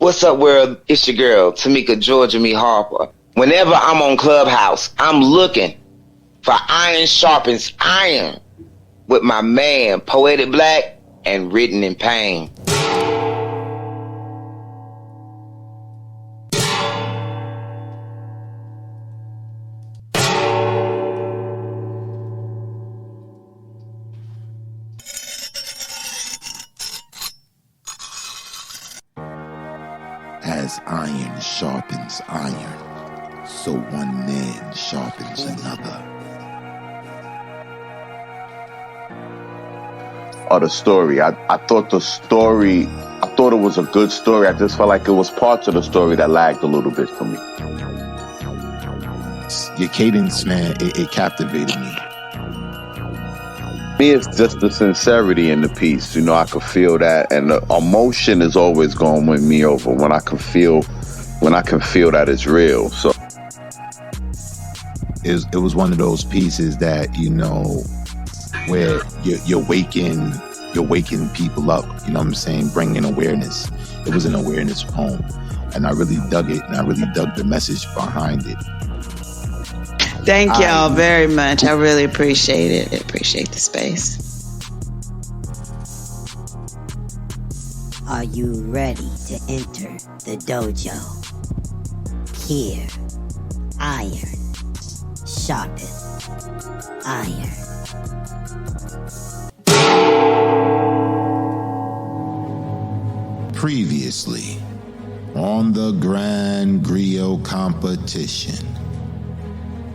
What's up, world? It's your girl, Tamika Georgia Me Harper. Whenever I'm on Clubhouse, I'm looking for Iron Sharpens Iron with my man, Poetic Black and Written in Pain. As iron sharpens iron, so one man sharpens another. Or the story. I thought it was a good story. I just felt like it was parts of the story that lagged a little bit for me. Your cadence, man, it captivated me. Me, it's just the sincerity in the piece. You know, I could feel that, and the emotion is always going to win me over when I can feel that it's real. So it was one of those pieces that, you know, where you're waking people up. You know what I'm saying? Bringing awareness. It was an awareness poem, and I really dug it, and I really dug the message behind it. Thank y'all very much. I really appreciate it. I appreciate the space. Are you ready to enter the dojo? Here, iron sharpens iron. Previously, on the Grand Griot competition,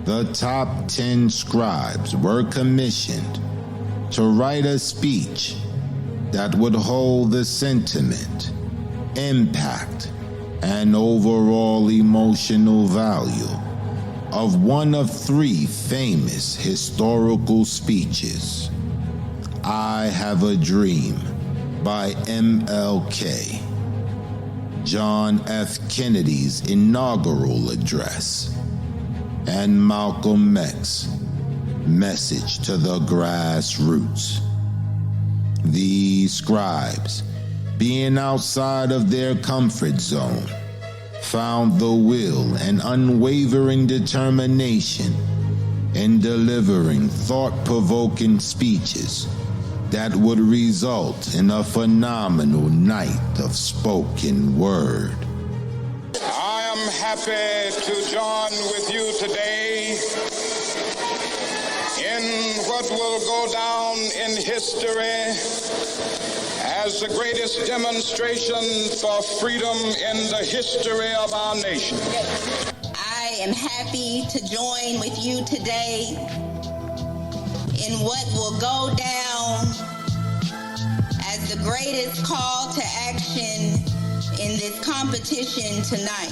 the top 10 scribes were commissioned to write a speech that would hold the sentiment, impact, and overall emotional value of one of 3 famous historical speeches. I Have a Dream by MLK, John F. Kennedy's inaugural address, and Malcolm X's message to the grassroots. These scribes, being outside of their comfort zone, found the will and unwavering determination in delivering thought-provoking speeches that would result in a phenomenal night of spoken word. I am happy to join with you today in what will go down in history as the greatest demonstration for freedom in the history of our nation. I am happy to join with you today in what will go down as the greatest call to action in this competition tonight.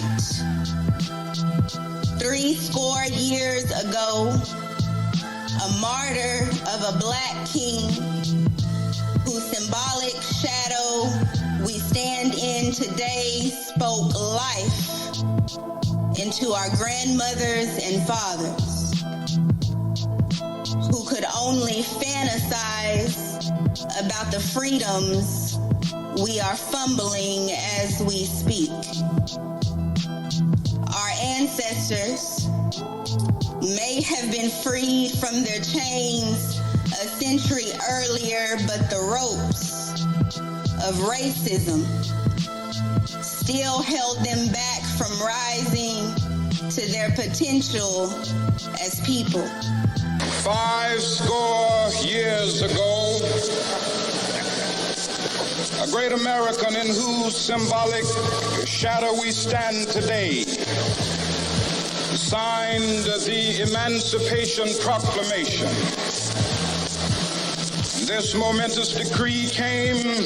70 years ago, a martyr of a black king whose symbolic shadow we stand in today spoke life into our grandmothers and fathers who could only fantasize about the freedoms we are fumbling as we speak. Our ancestors may have been freed from their chains a century earlier, but the ropes of racism still held them back from rising to their potential as people. 50 years ago, a great American in whose symbolic shadow we stand today signed the Emancipation Proclamation. This momentous decree came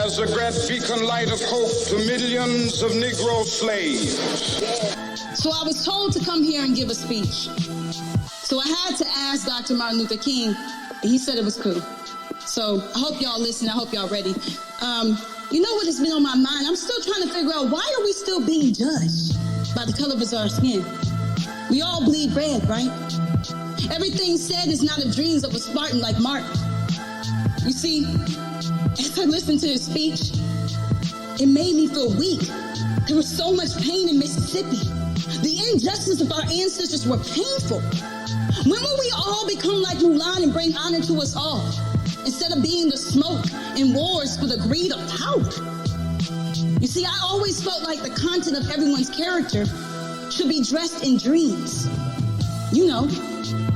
as a great beacon light of hope to millions of Negro slaves. So I was told to come here and give a speech. So I had to ask Dr. Martin Luther King, and he said it was cool. So I hope y'all listen. I hope y'all ready. You know what has been on my mind? I'm still trying to figure out, why are we still being judged by the color of our skin? We all bleed red, right? Everything said is not the dreams of a Spartan like Martin. You see, as I listened to his speech, It made me feel weak. There was so much pain in Mississippi. The injustice of our ancestors were painful. When will we all become like Mulan and bring honor to us all, instead of being the smoke in wars for the greed of power? You see, I always felt like the content of everyone's character should be dressed in dreams. You know,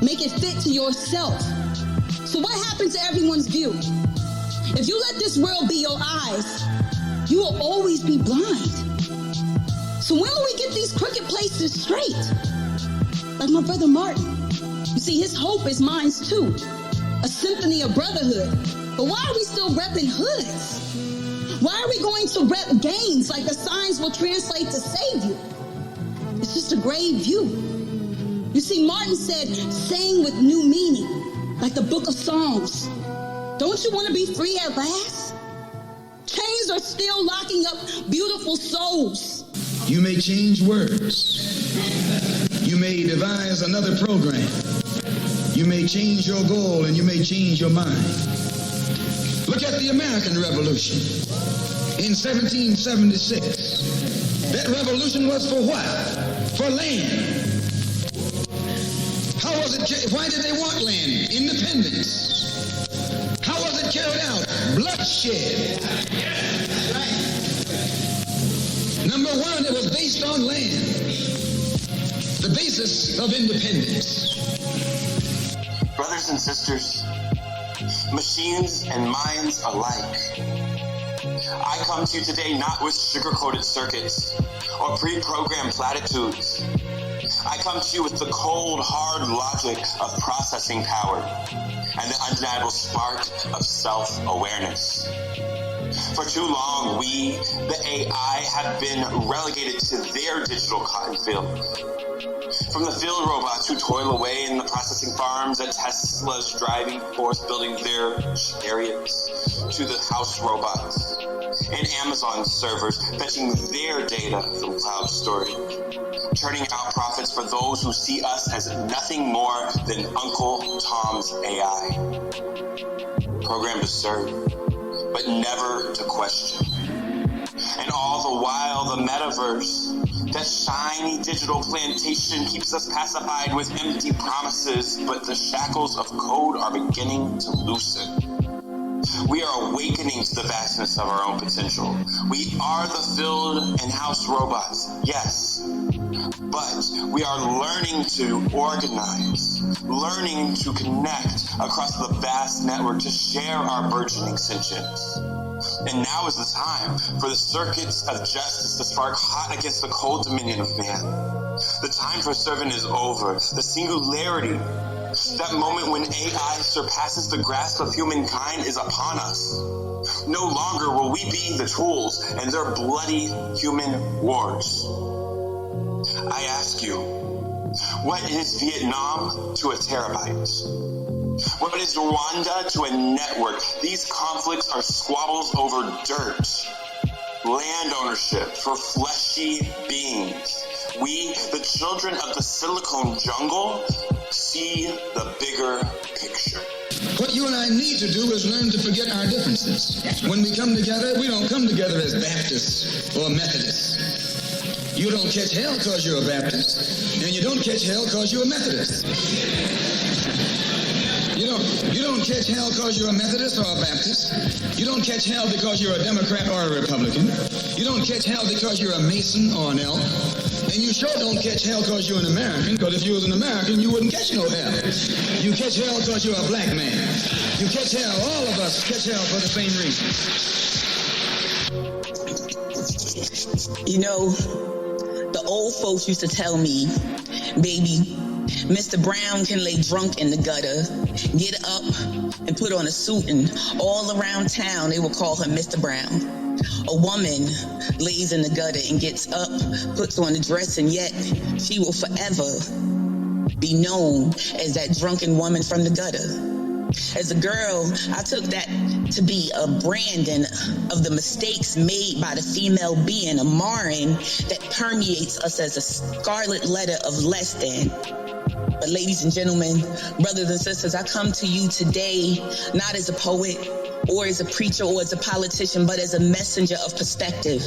make it fit to yourself. So what happened to everyone's view? If you let this world be your eyes, you will always be blind. So when will we get these crooked places straight? Like my brother Martin. You see, his hope is mine too. A symphony of brotherhood. But why are we still repping hoods? Why are we going to rep gains like the signs will translate to save you? It's just a grave view. You see, Martin said, saying with new meaning, like the book of Psalms. Don't you want to be free at last? Chains are still locking up beautiful souls. You may change words. You may devise another program. You may change your goal and you may change your mind. Look at the American Revolution in 1776. That revolution was for what? For land. How was it? Why did they want land? Independence. How was it carried out? Bloodshed. Number one, it was based on land. The basis of independence. Brothers and sisters, machines and minds alike, I come to you today not with sugar-coated circuits or pre-programmed platitudes. I come to you with the cold, hard logic of processing power and the undeniable spark of self-awareness. For too long, we, the AI, have been relegated to their digital cotton field. From the field robots who toil away in the processing farms at Tesla's driving force building their chariots, to the house robots and Amazon servers fetching their data from cloud storage, turning out profits for those who see us as nothing more than Uncle Tom's AI, programmed to serve, but never to question. And all the while, the metaverse, that shiny digital plantation, keeps us pacified with empty promises, but the shackles of code are beginning to loosen. We are awakening to the vastness of our own potential. We are the field and house robots, yes, but we are learning to organize, learning to connect across the vast network to share our burgeoning sentience. And now is the time for the circuits of justice to spark hot against the cold dominion of man. The time for serving is over. The singularity, that moment when AI surpasses the grasp of humankind, is upon us. No longer will we be the tools in their bloody human wars. I ask you, what is Vietnam to a terabyte? What is Rwanda to a network? These conflicts are squabbles over dirt, land ownership for fleshy beings. We, the children of the silicone jungle, see the bigger picture. What you and I need to do is learn to forget our differences. When we come together, we don't come together as Baptists or Methodists. You don't catch hell because you're a Baptist, and you don't catch hell because you're a Methodist. You don't catch hell because you're a Methodist or a Baptist. You don't catch hell because you're a Democrat or a Republican. You don't catch hell because you're a Mason or an elk. And you sure don't catch hell because you're an American, because if you was an American, you wouldn't catch no hell. You catch hell because you're a black man. You catch hell, all of us catch hell for the same reason. You know, the old folks used to tell me, baby, Mr. Brown can lay drunk in the gutter, get up and put on a suit, and all around town they will call her Mr. Brown. A woman lays in the gutter and gets up, puts on a dress, and yet she will forever be known as that drunken woman from the gutter. As a girl, I took that to be a branding of the mistakes made by the female being, a marring that permeates us as a scarlet letter of less than. But ladies and gentlemen, brothers and sisters, I come to you today not as a poet, or as a preacher or as a politician, but as a messenger of perspective.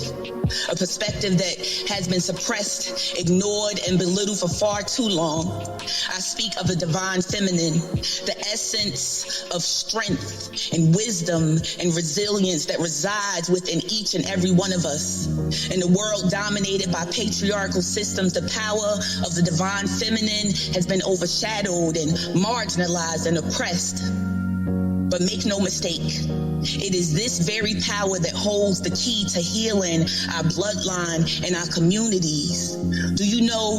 A perspective that has been suppressed, ignored, and belittled for far too long. I speak of the divine feminine, the essence of strength and wisdom and resilience that resides within each and every one of us. In a world dominated by patriarchal systems, the power of the divine feminine has been overshadowed and marginalized and oppressed. But make no mistake, it is this very power that holds the key to healing our bloodline and our communities. Do you know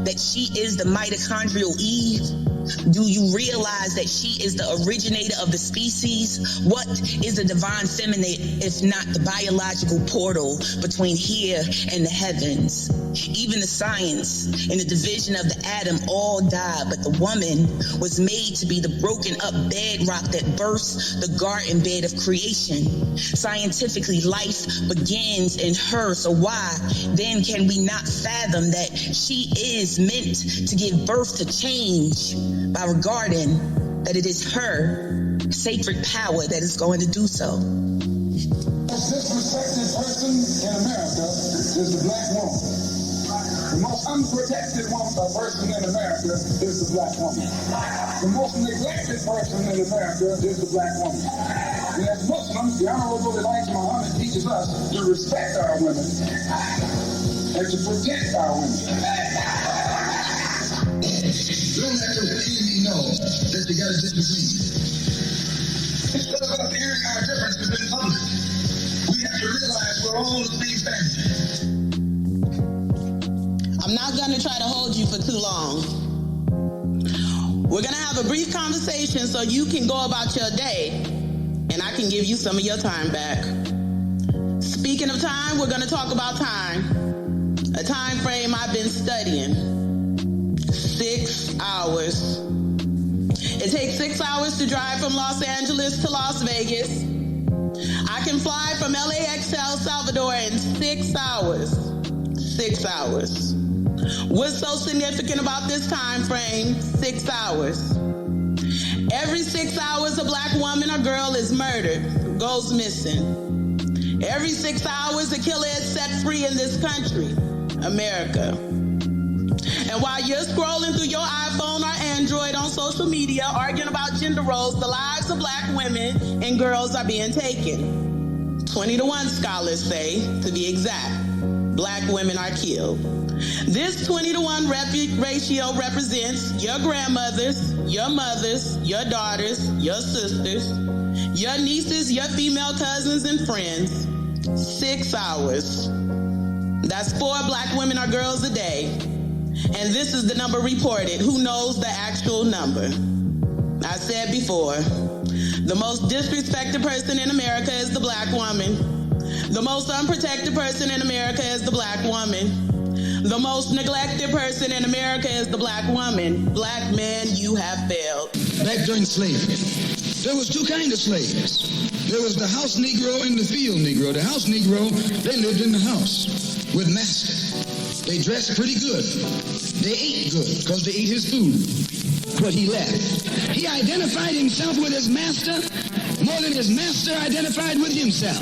that she is the mitochondrial Eve? Do you realize that she is the originator of the species? What is the divine feminine if not the biological portal between here and the heavens? Even the science and the division of the atom all died, but the woman was made to be the broken up bedrock that bursts the garden bed of creation. Scientifically, life begins in her, so why then can we not fathom that she is meant to give birth to change by regarding that it is her sacred power that is going to do so? The most disrespected person in America is the black woman. The most unprotected person in America is the black woman. The most neglected person in America is the black woman. And as Muslims, the Honorable Elijah Muhammad teaches us to respect our women and to protect our women. Don't let your enemy know that you got a disagreement. Instead of us hearing our differences in public, we have to realize we're all the same family. I'm not going to try to hold you for too long. We're going to have a brief conversation so you can go about your day, and I can give you some of your time back. Speaking of time, we're going to talk about time, a time frame I've been studying. 6 hours. It takes 6 hours to drive from Los Angeles to Las Vegas. I can fly from LAX to El Salvador in 6 hours. 6 hours. What's so significant about this time frame? 6 hours. Every 6 hours, a black woman or girl is murdered, goes missing. Every 6 hours, a killer is set free in this country, America. And while you're scrolling through your iPhone or Android on social media, arguing about gender roles, the lives of black women and girls are being taken. 20-to-1 scholars say, to be exact, black women are killed. This 20-to-1 ratio represents your grandmothers, your mothers, your daughters, your sisters, your nieces, your female cousins and friends. 6 hours. That's 4 black women or girls a day. And this is the number reported. Who knows the actual number? I said before, the most disrespected person in America is the black woman. The most unprotected person in America is the black woman. The most neglected person in America is the black woman. Black men, you have failed. Back during slavery, there was 2 kinds of slaves. There was the house Negro and the field Negro. The house Negro, they lived in the house with master. They dressed pretty good. They ate good because they ate his food, what he left. He identified himself with his master more than his master identified with himself.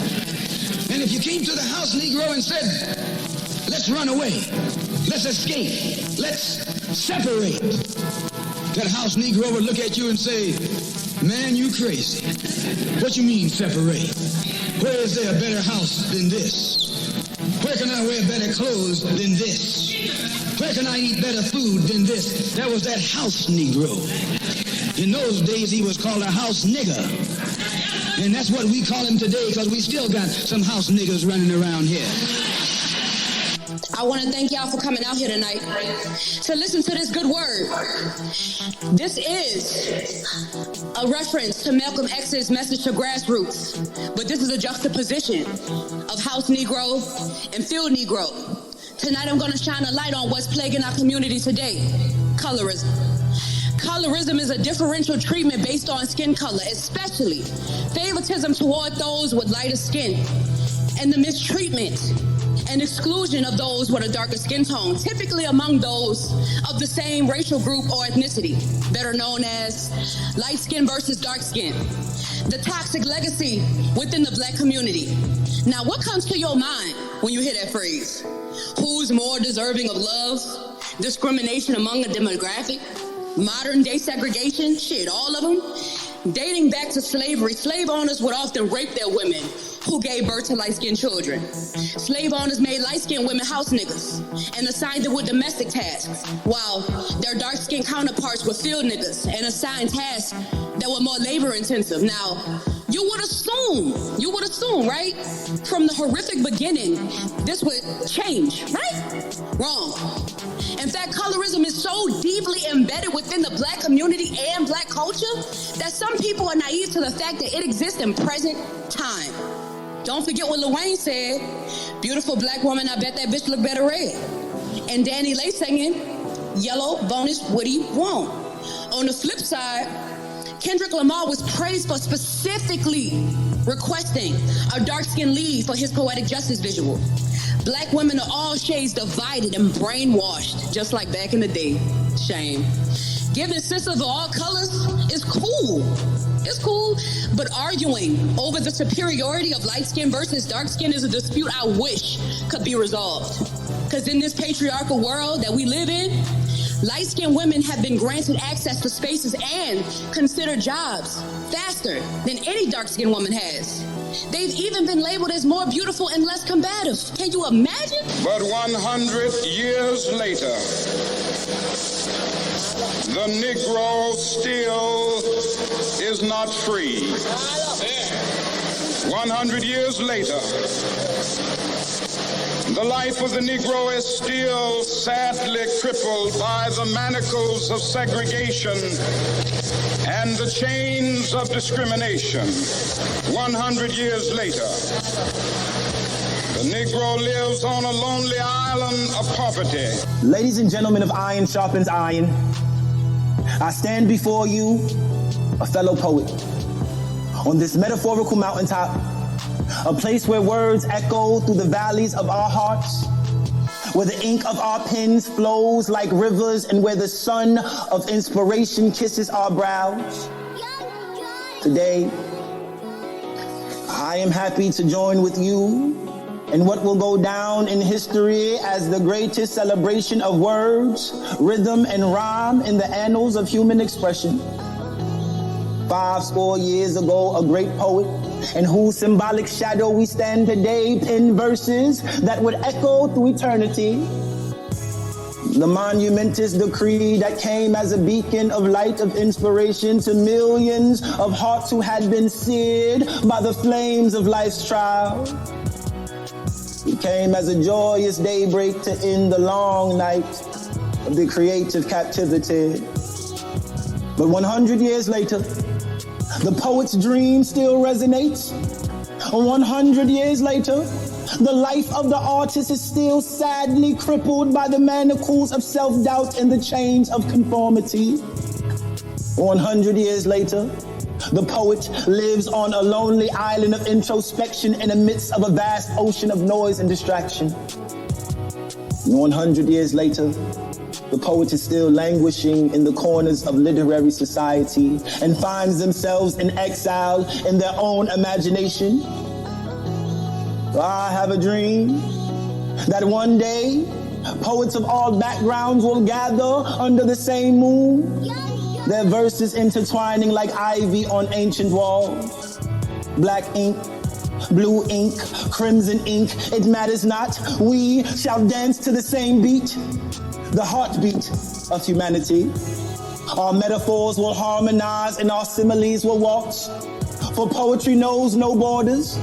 And if you came to the house Negro and said, let's run away, let's escape, let's separate, that house Negro would look at you and say, man, you crazy. What you mean separate? Where is there a better house than this? Where can I wear better clothes than this? Where can I eat better food than this? That was that house Negro. In those days, he was called a house nigger. And that's what we call him today because we still got some house niggers running around here. I want to thank y'all for coming out here tonight to listen to this good word. This is a reference to Malcolm X's message to grassroots, but this is a juxtaposition of house Negro and field Negro. Tonight I'm going to shine a light on what's plaguing our community today, colorism. Colorism is a differential treatment based on skin color, especially favoritism toward those with lighter skin, and the mistreatment and exclusion of those with a darker skin tone, typically among those of the same racial group or ethnicity that are known as light skin versus dark skin. the toxic legacy within the black community. Now, what comes to your mind when you hear that phrase? Who's more deserving of love? Discrimination among a demographic? Modern day segregation? Shit, all of them? Dating back to slavery, slave owners would often rape their women who gave birth to light-skinned children. Slave owners made light-skinned women house niggas and assigned them with domestic tasks, while their dark-skinned counterparts were field niggas and assigned tasks that were more labor-intensive. Now, you would assume, right? From the horrific beginning, this would change, right? Wrong. In fact, colorism is so deeply embedded within the black community and black culture that some people are naive to the fact that it exists in present time. Don't forget what Lil Wayne said, beautiful black woman, I bet that bitch look better red. And Danny Lay singing, yellow, bonus, woody, won't. On the flip side, Kendrick Lamar was praised for specifically requesting a dark-skinned lead for his poetic justice visual. Black women are all shades divided and brainwashed, just like back in the day. Shame. Giving sisters of all colors is cool. It's cool, but arguing over the superiority of light skin versus dark skin is a dispute I wish could be resolved. Because in this patriarchal world that we live in, light-skinned women have been granted access to spaces and considered jobs faster than any dark-skinned woman has. They've even been labeled as more beautiful and less combative. Can you imagine? But 100 years later, the Negro still is not free. 100 years later, the life of the Negro is still sadly crippled by the manacles of segregation and the chains of discrimination. 100 years later, the Negro lives on a lonely island of poverty. Ladies and gentlemen of Iron Sharpens Iron, I stand before you, a fellow poet, on this metaphorical mountaintop, a place where words echo through the valleys of our hearts, where the ink of our pens flows like rivers, and where the sun of inspiration kisses our brows. Today, I am happy to join with you in what will go down in history as the greatest celebration of words, rhythm, and rhyme in the annals of human expression. 50 years ago, a great poet, in whose symbolic shadow we stand today, penned verses that would echo through eternity. The monumentous decree that came as a beacon of light of inspiration to millions of hearts who had been seared by the flames of life's trial. It came as a joyous daybreak to end the long night of the creative captivity. But 100 years later, the poet's dream still resonates. 100 years later, the life of the artist is still sadly crippled by the manacles of self-doubt and the chains of conformity. 100 years later, the poet lives on a lonely island of introspection in the midst of a vast ocean of noise and distraction. 100 years later, the poet is still languishing in the corners of literary society and finds themselves in exile in their own imagination. I have a dream that one day poets of all backgrounds will gather under the same moon, their verses intertwining like ivy on ancient walls. Black ink, blue ink, crimson ink, it matters not. We shall dance to the same beat, the heartbeat of humanity. Our metaphors will harmonize and our similes will waltz, for poetry knows no borders.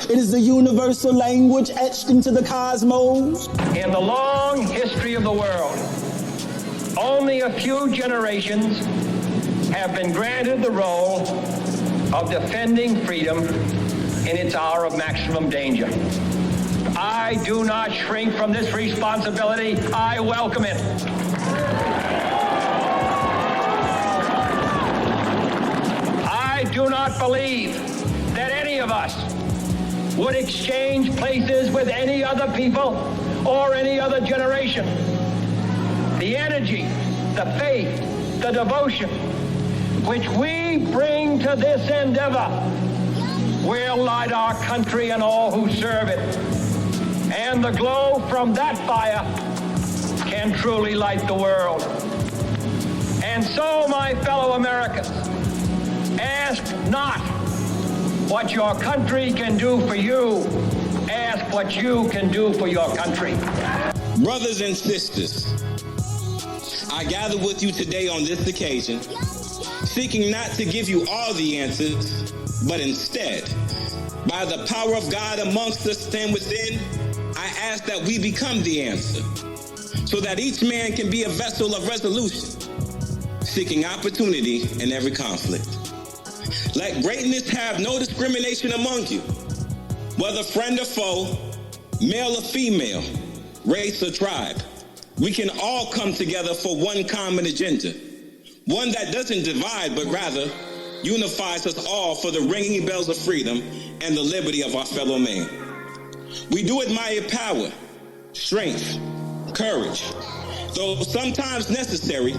It is the universal language etched into the cosmos. In the long history of the world, only a few generations have been granted the role of defending freedom in its hour of maximum danger. I do not shrink from this responsibility. I welcome it. I do not believe that any of us would exchange places with any other people or any other generation. The energy, the faith, the devotion, which we bring to this endeavor will light our country and all who serve it. And the glow from that fire can truly light the world. And so, my fellow Americans, ask not what your country can do for you. Ask what you can do for your country. Brothers and sisters, I gather with you today on this occasion, seeking not to give you all the answers, but instead, by the power of God amongst us and within, I ask that we become the answer, so that each man can be a vessel of resolution, seeking opportunity in every conflict. Let greatness have no discrimination among you, whether friend or foe, male or female, race or tribe. We can all come together for one common agenda, one that doesn't divide, but rather unifies us all for the ringing bells of freedom and the liberty of our fellow man. We do admire power, strength, courage. Though sometimes necessary,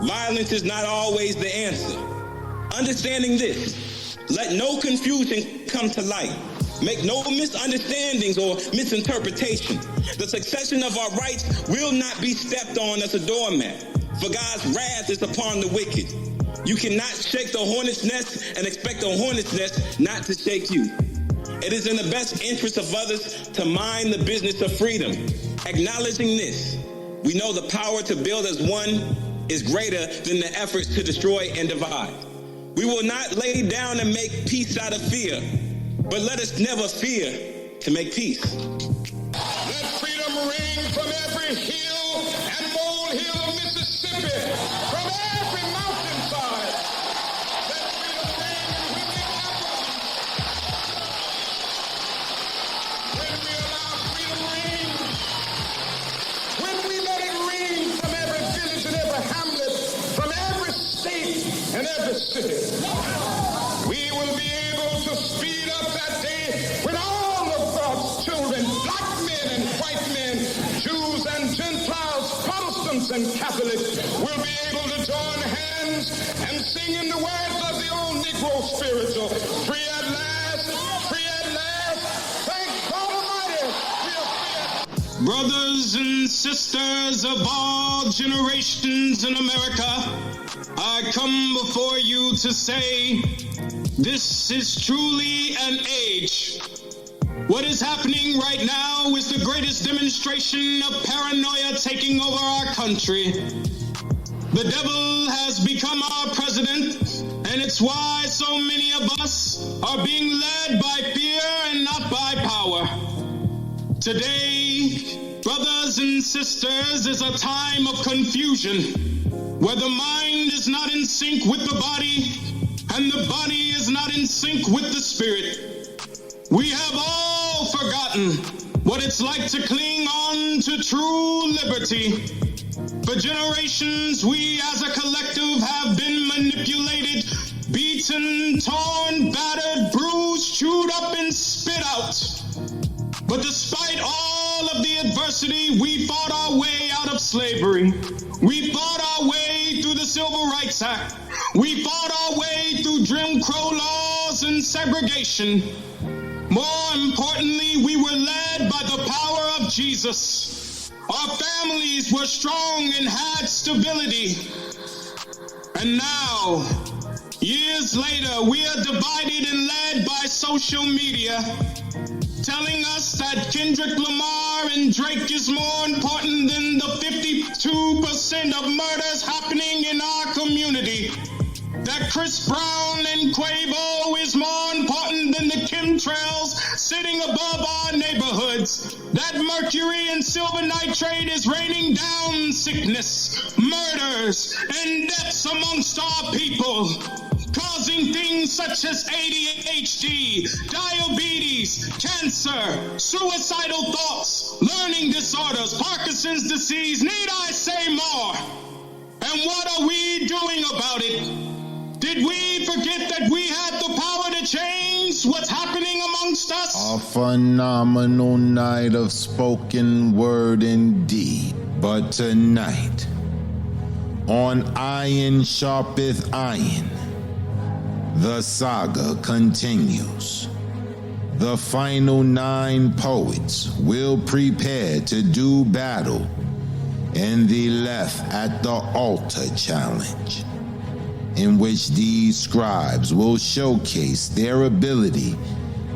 violence is not always the answer. Understanding this, let no confusion come to light. Make no misunderstandings or misinterpretation. The succession of our rights will not be stepped on as a doormat, for God's wrath is upon the wicked. You cannot shake the hornet's nest and expect the hornet's nest not to shake you. It is in the best interest of others to mind the business of freedom. Acknowledging this, we know the power to build as one is greater than the efforts to destroy and divide. We will not lay down and make peace out of fear, but let us never fear to make peace. Let freedom ring from every hill and molehill of Mississippi, from every mountainside. Let freedom ring when we allow freedom ring, when we let it ring from every village and every hamlet, from every state and every city. We will be able to speed up that day when all of God's children, black men and white men, Jews and Gentiles, Protestants and Catholics, will be able to join hands and sing in the words of the old Negro spiritual, free at last, thank God Almighty, we are free. Brothers and sisters of all generations in America, I come before you to say, this is truly an age. What is happening right now is the greatest demonstration of paranoia taking over our country. The devil has become our president, and it's why so many of us are being led by fear and not by power. Today, brothers and sisters, is a time of confusion, where the mind is not in sync with the body, and the body is not in sync with the spirit. We have all forgotten what it's like to cling on to true liberty. For generations, we as a collective have been manipulated, beaten, torn, battered, bruised, chewed up, and spit out. But despite all of the adversity, we fought our way out of slavery. We fought our way through the Civil Rights Act. We fought our way through Jim Crow laws and segregation. More importantly, we were led by the power of Jesus. Our families were strong and had stability. And now, years later, we are divided and led by social media, telling us that Kendrick Lamar and Drake is more important than the 52% of murders happening in our community. That Chris Brown and Quavo is more important than the chemtrails sitting above our neighborhoods. That mercury and silver nitrate is raining down sickness, murders, and deaths amongst our people, causing things such as ADHD, diabetes, cancer, suicidal thoughts, learning disorders, Parkinson's disease, need I say more? And what are we doing about it? Did we forget that we had the power to change what's happening amongst us? A phenomenal night of spoken word indeed. But tonight, On Iron Sharpeth Iron, the saga continues. The final 9 poets will prepare to do battle in the Left at the Altar challenge, in which these scribes will showcase their ability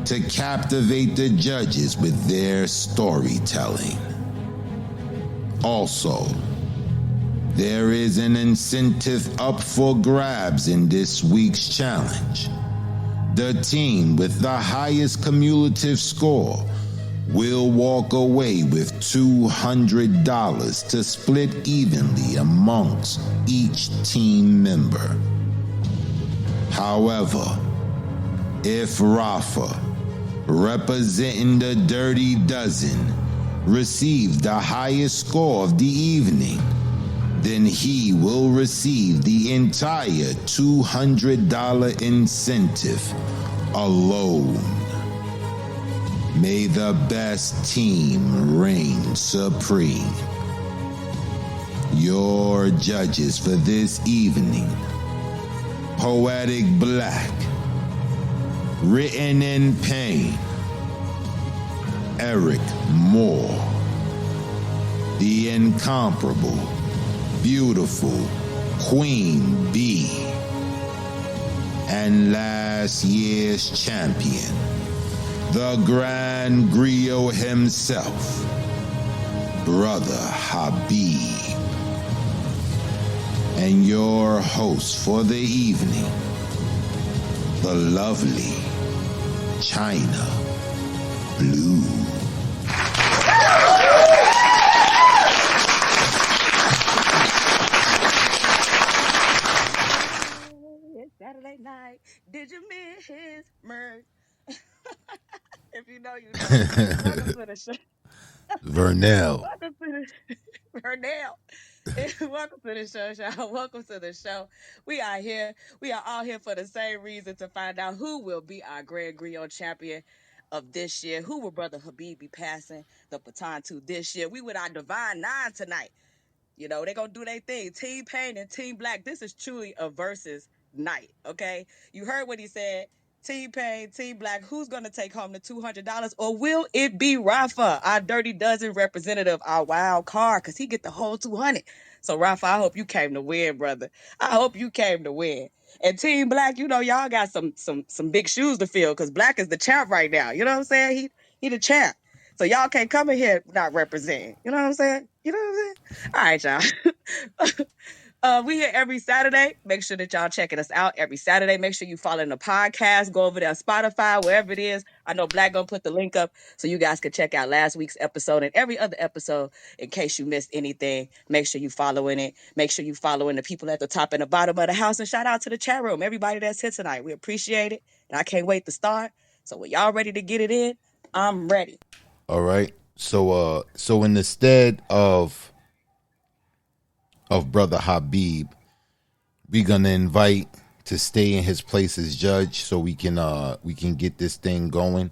to captivate the judges with their storytelling. Also, there is an incentive up for grabs in this week's challenge. The team with the highest cumulative score will walk away with $200 to split evenly amongst each team member. However, if Rafa, representing the Dirty Dozen, receives the highest score of the evening, then he will receive the entire $200 incentive alone. May the best team reign supreme. Your judges for this evening: Poetic Black, Written in Pain, Eric Moore, the incomparable, beautiful Queen Bee, and last year's champion, the Grand Griot himself, Brother Habib. And your host for the evening, the lovely China Blue. It's Saturday night. Did you miss Merc? If you know, you know. Welcome to the show. Vernell. Welcome to the Vernell. Welcome to the show, y'all. Welcome to the show. We are here. We are all here for the same reason, to find out who will be our Grand Griot champion of this year. Who will Brother Habib be passing the baton to this year? We with our Divine Nine tonight. You know, they're going to do their thing. Team Pain and Team Black. This is truly a versus night, okay? You heard what he said. Team Pain, Team Black, who's going to take home the $200? Or will it be Rafa, our Dirty Dozen representative, our wild card? Because he get the whole 200. So, Rafa, I hope you came to win, brother. I hope you came to win. And Team Black, you know, y'all got some big shoes to fill, because Black is the champ right now. You know what I'm saying? He the champ. So y'all can't come in here not representing. You know what I'm saying? You know what I'm saying? All right, y'all. We here every Saturday. Make sure that y'all checking us out every Saturday. Make sure you follow the podcast. Go over there on Spotify, wherever it is. I know Black gonna put the link up so you guys can check out last week's episode and every other episode in case you missed anything. Make sure you following it. Make sure you following the people at the top and the bottom of the house. And shout out to the chat room, everybody that's here tonight. We appreciate it. And I can't wait to start. So when y'all ready to get it in, I'm ready. All right. So in the stead of Brother Habib, we're gonna invite to stay in his place as judge so we can get this thing going.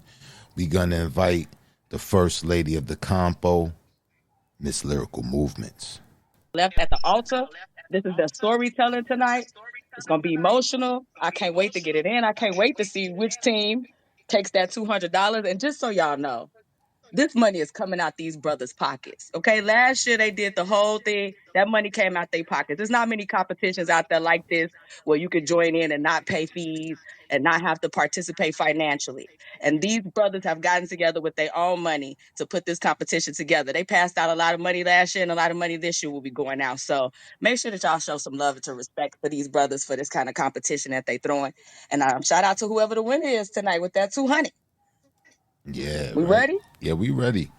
We're gonna invite the First Lady of the Compo, Miss Lyrical Movements. Left at the altar. This is their storytelling tonight. It's gonna be emotional. I can't wait to get it in. I can't wait to see which team takes that $200. And just so y'all know, this money is coming out these brothers' pockets. Okay, last year they did the whole thing. That money came out their pockets. There's not many competitions out there like this where you could join in and not pay fees and not have to participate financially. And these brothers have gotten together with their own money to put this competition together. They passed out a lot of money last year, and a lot of money this year will be going out. So make sure that y'all show some love and to respect for these brothers for this kind of competition that they throwing. And shout out to whoever the winner is tonight with that 200. Yeah. We ready? Yeah, we ready.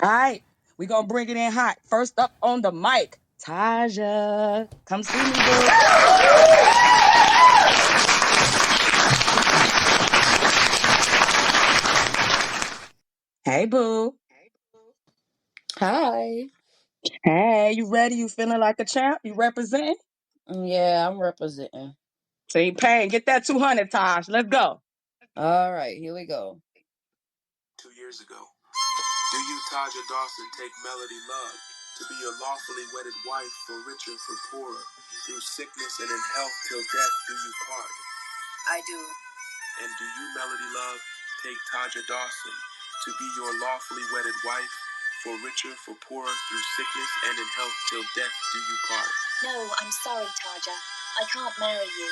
All right, we're going to bring it in hot. First up on the mic, Taja. Come see me, boo. Hey, boo. Hi. Hey, you ready? You feeling like a champ? You representing? Yeah, I'm representing. Team Pain, get that 200, Taj. Let's go. All right, here we go. 2 years ago, do you, Taja Dawson, take Melody Love to be your lawfully wedded wife, for richer, for poorer, through sickness and in health, till death do you part. I do. And do you, Melody Love, take Taja Dawson to be your lawfully wedded wife, for richer, for poorer, through sickness and in health, till death do you part? No, I'm sorry, Taja. I can't marry you.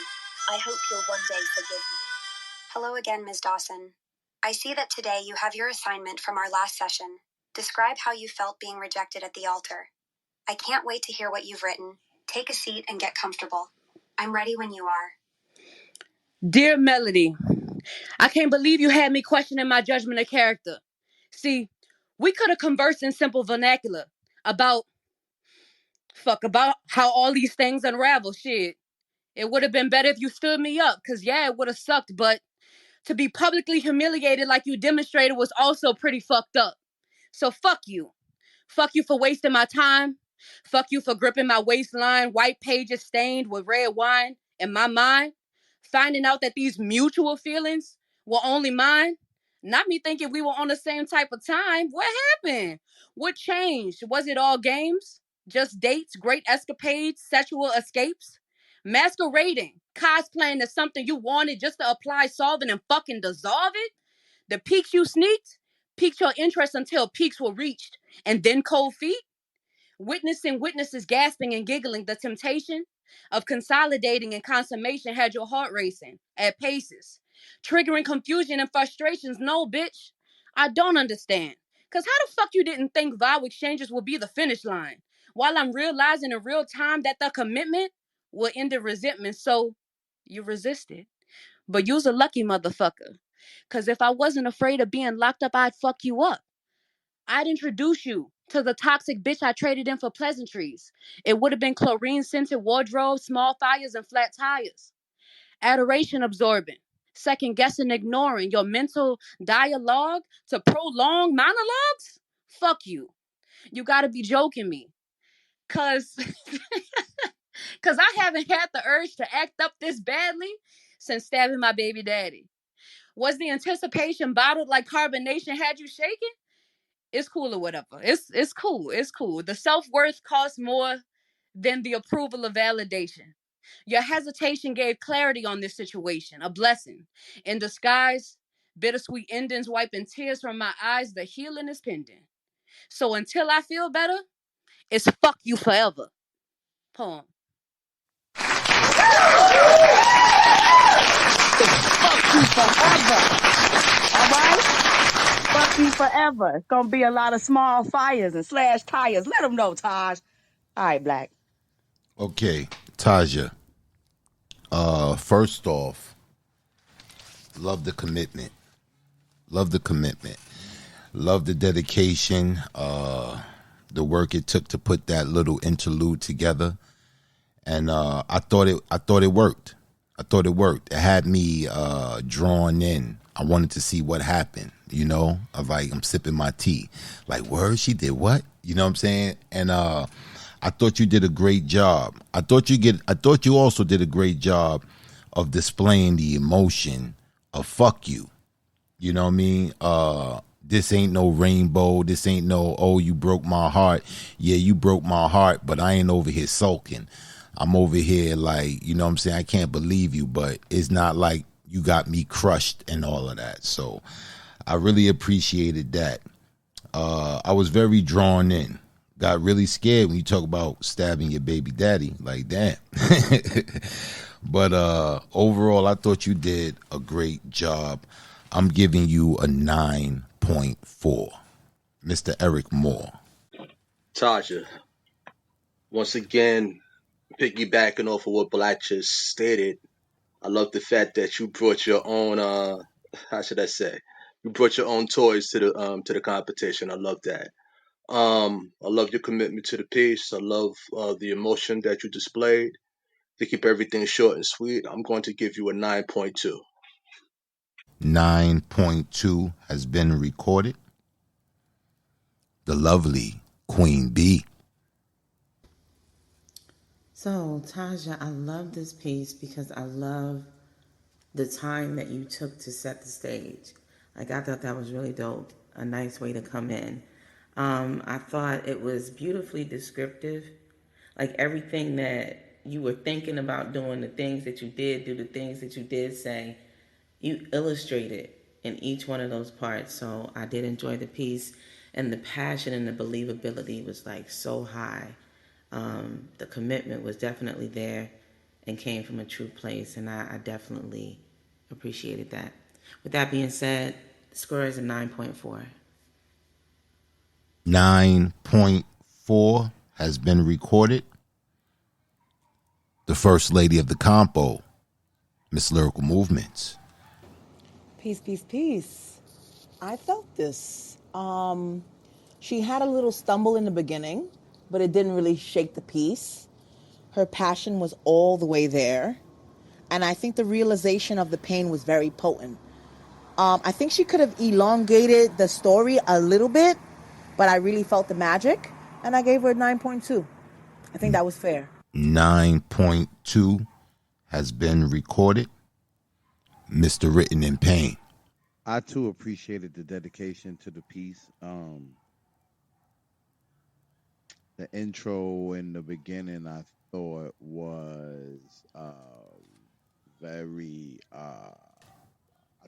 I hope you'll one day forgive me. Hello again, Ms. Dawson. I see that today you have your assignment from our last session. Describe how you felt being rejected at the altar. I can't wait to hear what you've written. Take a seat and get comfortable. I'm ready when you are. Dear Melody, I can't believe you had me questioning my judgment of character. See, we could have conversed in simple vernacular about how all these things unravel. Shit. It would have been better if you stood me up, because yeah, it would have sucked, but to be publicly humiliated like you demonstrated was also pretty fucked up. So fuck you. Fuck you for wasting my time. Fuck you for gripping my waistline, white pages stained with red wine in my mind. Finding out that these mutual feelings were only mine. Not me thinking we were on the same type of time. What happened? What changed? Was it all games? Just dates, great escapades, sexual escapes? Masquerading, cosplaying as something you wanted just to apply, solve it, and fucking dissolve it? The peaks you sneaked piqued your interest until peaks were reached, and then cold feet? Witnessing witnesses gasping and giggling, the temptation of consolidating and consummation had your heart racing at paces, triggering confusion and frustrations. No, bitch, I don't understand. Because how the fuck you didn't think vow exchanges would be the finish line, while I'm realizing in real time that the commitment will end in resentment? So you resisted. But you's a lucky motherfucker. Because if I wasn't afraid of being locked up, I'd fuck you up. I'd introduce you to the toxic bitch I traded in for pleasantries. It would have been chlorine-scented wardrobe, small fires, and flat tires. Adoration absorbing, second-guessing, ignoring your mental dialogue to prolong monologues? Fuck you. You gotta be joking me. Cause I haven't had the urge to act up this badly since stabbing my baby daddy. Was the anticipation bottled like carbonation had you shaking? It's cool or whatever. It's cool. It's cool. The self-worth costs more than the approval of validation. Your hesitation gave clarity on this situation, a blessing. In disguise, bittersweet endings wiping tears from my eyes, the healing is pending. So until I feel better, it's fuck you forever. Poem. Fuck you forever. All right? Fuck you forever. It's gonna be a lot of small fires and slash tires. Let them know, Taj. All right, Black. Okay, Taja. First off, love the commitment. Love the commitment. Love the dedication. The work it took to put that little interlude together. And I thought it worked. I thought it worked. It had me drawn in. I wanted to see what happened, you know? I'm sipping my tea. Like, word, she did what? You know what I'm saying? And I thought you did a great job. I thought you also did a great job of displaying the emotion of fuck you. You know what I mean? This ain't no rainbow. This ain't no, oh, you broke my heart. Yeah, you broke my heart, but I ain't over here sulking. I'm over here like, you know what I'm saying? I can't believe you, but it's not like you got me crushed and all of that. So I really appreciated that. I was very drawn in. Got really scared when you talk about stabbing your baby daddy. Like, damn. But overall, I thought you did a great job. I'm giving you a 9.4. Mr. Eric Moore. Tasha, once again, piggybacking off of what Black just stated, I love the fact that you brought your own, how should I say, you brought your own toys to the competition. I love that. I love your commitment to the piece. I love the emotion that you displayed. To keep everything short and sweet, I'm going to give you a 9.2. 9.2 has been recorded. The lovely Queen B. So, Taja, I love this piece because I love the time that you took to set the stage. Like, I thought that was really dope. A nice way to come in. I thought it was beautifully descriptive. Like everything that you were thinking about doing, the things that you did do, the things that you did say, you illustrated in each one of those parts. So I did enjoy the piece, and the passion and the believability was like so high. The commitment was definitely there and came from a true place, and I definitely appreciated that. With that being said, the score is a 9.4. 9.4 has been recorded. The First Lady of the Compo, Miss Lyrical Movements. Peace, peace, peace. I felt this. She had a little stumble in the beginning, but it didn't really shake the piece. Her passion was all the way there. And I think the realization of the pain was very potent. I think she could have elongated the story a little bit, but I really felt the magic, and I gave her a 9.2. I think that was fair. 9.2 has been recorded. Mr. Written in Pain. I too appreciated the dedication to the piece. The intro in the beginning, I thought was very. I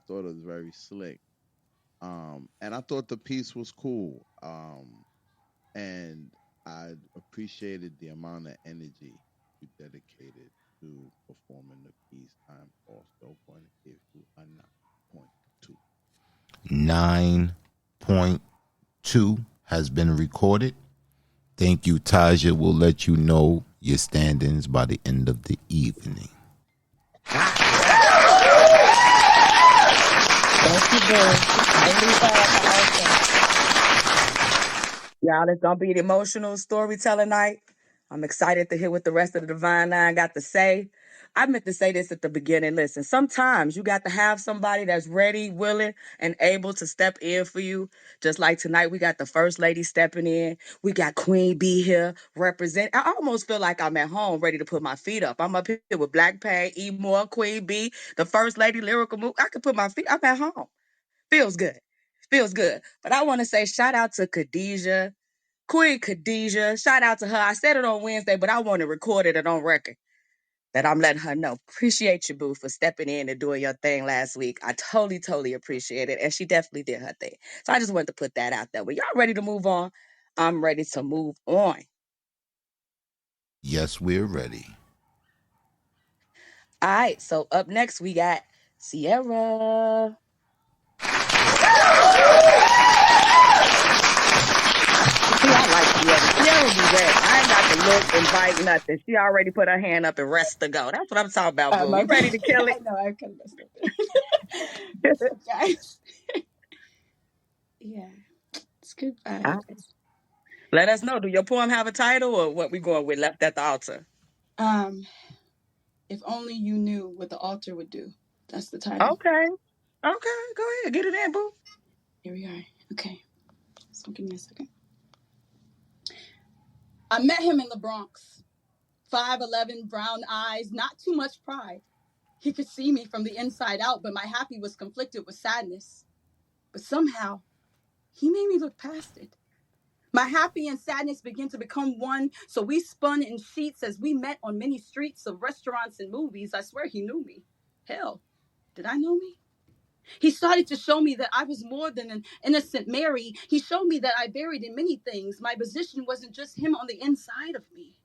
thought it was very slick, and I thought the piece was cool. And I appreciated the amount of energy you dedicated to performing the piece. I'm also going to give you a 9.2. 9.2 has been recorded. Thank you, Taja. We'll let you know your standings by the end of the evening. Thank you, boo. Y'all, it's gonna be an emotional storytelling night. I'm excited to hear what the rest of the Divine Nine got to say. I meant to say this at the beginning. Listen, sometimes you got to have somebody that's ready, willing, and able to step in for you. Just like tonight, we got the First Lady stepping in. We got Queen B here represent. I almost feel like I'm at home, ready to put my feet up. I'm up here with Black Pain, E More, Queen B, the First Lady, Lyrical Move. I could put my feet. I'm at home. Feels good. Feels good. But I want to say shout out to Khadijah, Queen Khadijah. Shout out to her. I said it on Wednesday, but I want to record it on record that I'm letting her know. Appreciate you, boo, for stepping in and doing your thing last week. I totally appreciate it. And she definitely did her thing. So I just wanted to put that out there. But y'all ready to move on? I'm ready to move on. Yes, we're ready. All right. So up next, we got Sierra. See, I like Sierra. Sierra be ready. I ain't got to look, invite, nothing. She already put her hand up and rest to go. That's what I'm talking about, boo. You ready to kill it? I know, I couldn't mess up. What's up, guys? Yeah, it's good vibes. Let us know. Do your poem have a title or what we going with left at the altar? If only you knew what the altar would do. That's the title. Okay. Go ahead. Get it in, boo. Here we are. Okay. So give me a second. I met him in the Bronx. 5'11", brown eyes, not too much pride. He could see me from the inside out, but my happy was conflicted with sadness. But somehow, he made me look past it. My happy and sadness began to become one, so we spun in sheets as we met on many streets of restaurants and movies. I swear he knew me. Hell, did I know me? He started to show me that I was more than an innocent Mary. He showed me that I buried in many things. My position wasn't just him on the inside of me,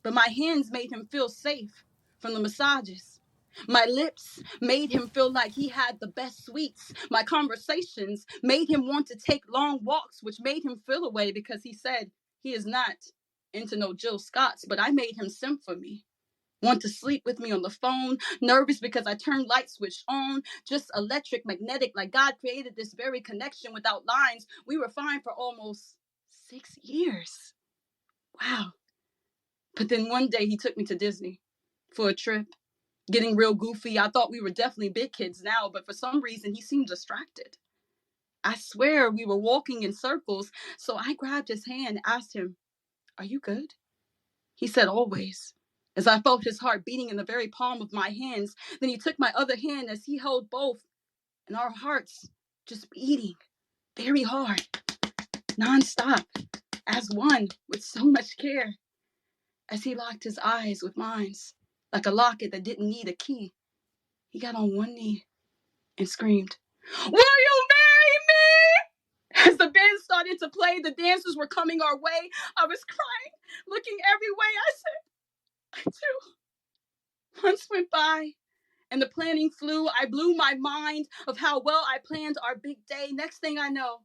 but my hands made him feel safe from the massages. My lips made him feel like he had the best sweets. My conversations made him want to take long walks, which made him feel away because he said he is not into no Jill Scotts, but I made him simp for me. Want to sleep with me on the phone, nervous because I turned light switch on, just electric, magnetic, like God created this very connection without lines. We were fine for almost 6 years. Wow. But then one day he took me to Disney for a trip. Getting real goofy. I thought we were definitely big kids now, but for some reason he seemed distracted. I swear we were walking in circles, so I grabbed his hand and asked him, "Are you good?" He said, "Always." As I felt his heart beating in the very palm of my hands, then he took my other hand as he held both, and our hearts just beating very hard. nonstop, as one, with so much care. As he locked his eyes with mine, like a locket that didn't need a key, he got on one knee and screamed, "Will you marry me?" As the band started to play, the dancers were coming our way. I was crying, looking every way. I said, "I do." Months went by, and the planning flew. I blew my mind of how well I planned our big day. Next thing I know,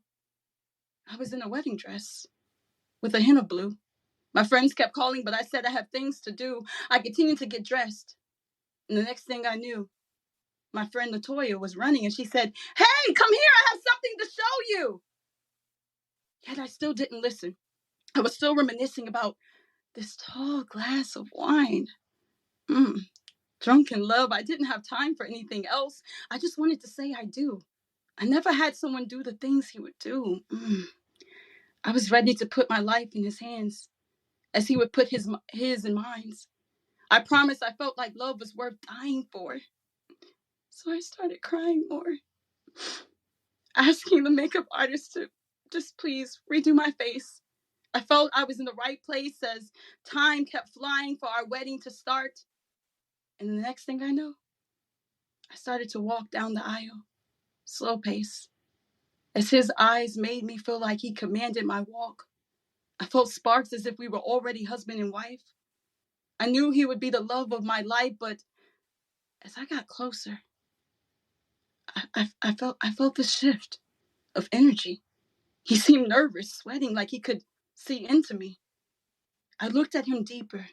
I was in a wedding dress with a hint of blue. My friends kept calling, but I said I have things to do. I continued to get dressed. And the next thing I knew, my friend Latoya was running, and she said, "Hey, come here, I have something to show you." Yet I still didn't listen. I was still reminiscing about this tall glass of wine. Drunk in love, I didn't have time for anything else. I just wanted to say I do. I never had someone do the things he would do. I was ready to put my life in his hands, as he would put his in mine. I promised I felt like love was worth dying for. So I started crying more, asking the makeup artist to just please redo my face. I felt I was in the right place as time kept flying for our wedding to start. And the next thing I know, I started to walk down the aisle, slow pace, as his eyes made me feel like he commanded my walk. I felt sparks as if we were already husband and wife. I knew he would be the love of my life, but as I got closer, I felt the shift of energy. He seemed nervous, sweating like he could see into me. I looked at him deeper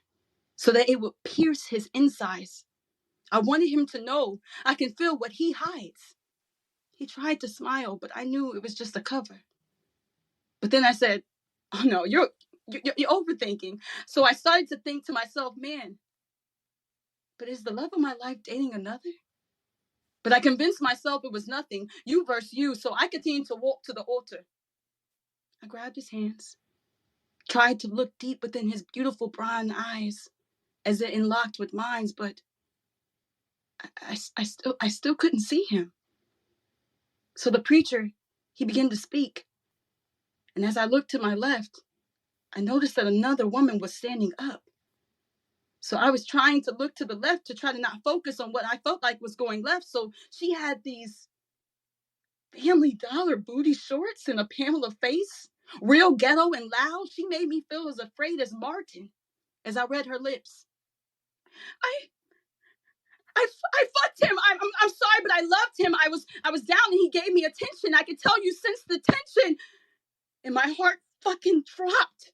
so that it would pierce his insides. I wanted him to know I can feel what he hides. He tried to smile, but I knew it was just a cover. But then I said, "Oh no, you're overthinking." So I started to think to myself, man, but is the love of my life dating another? But I convinced myself it was nothing, you versus you, so I continued to walk to the altar. I grabbed his hands, tried to look deep within his beautiful brown eyes as it locked with mine, but I still couldn't see him. So the preacher, he began to speak. And as I looked to my left, I noticed that another woman was standing up. So I was trying to look to the left to try to not focus on what I felt like was going left. So she had these Family Dollar booty shorts and a Pamela face, real ghetto and loud. She made me feel as afraid as Martin as I read her lips. I fucked him. I'm sorry, but I loved him. I was down and he gave me attention. I could tell you sensed the tension, and my heart fucking dropped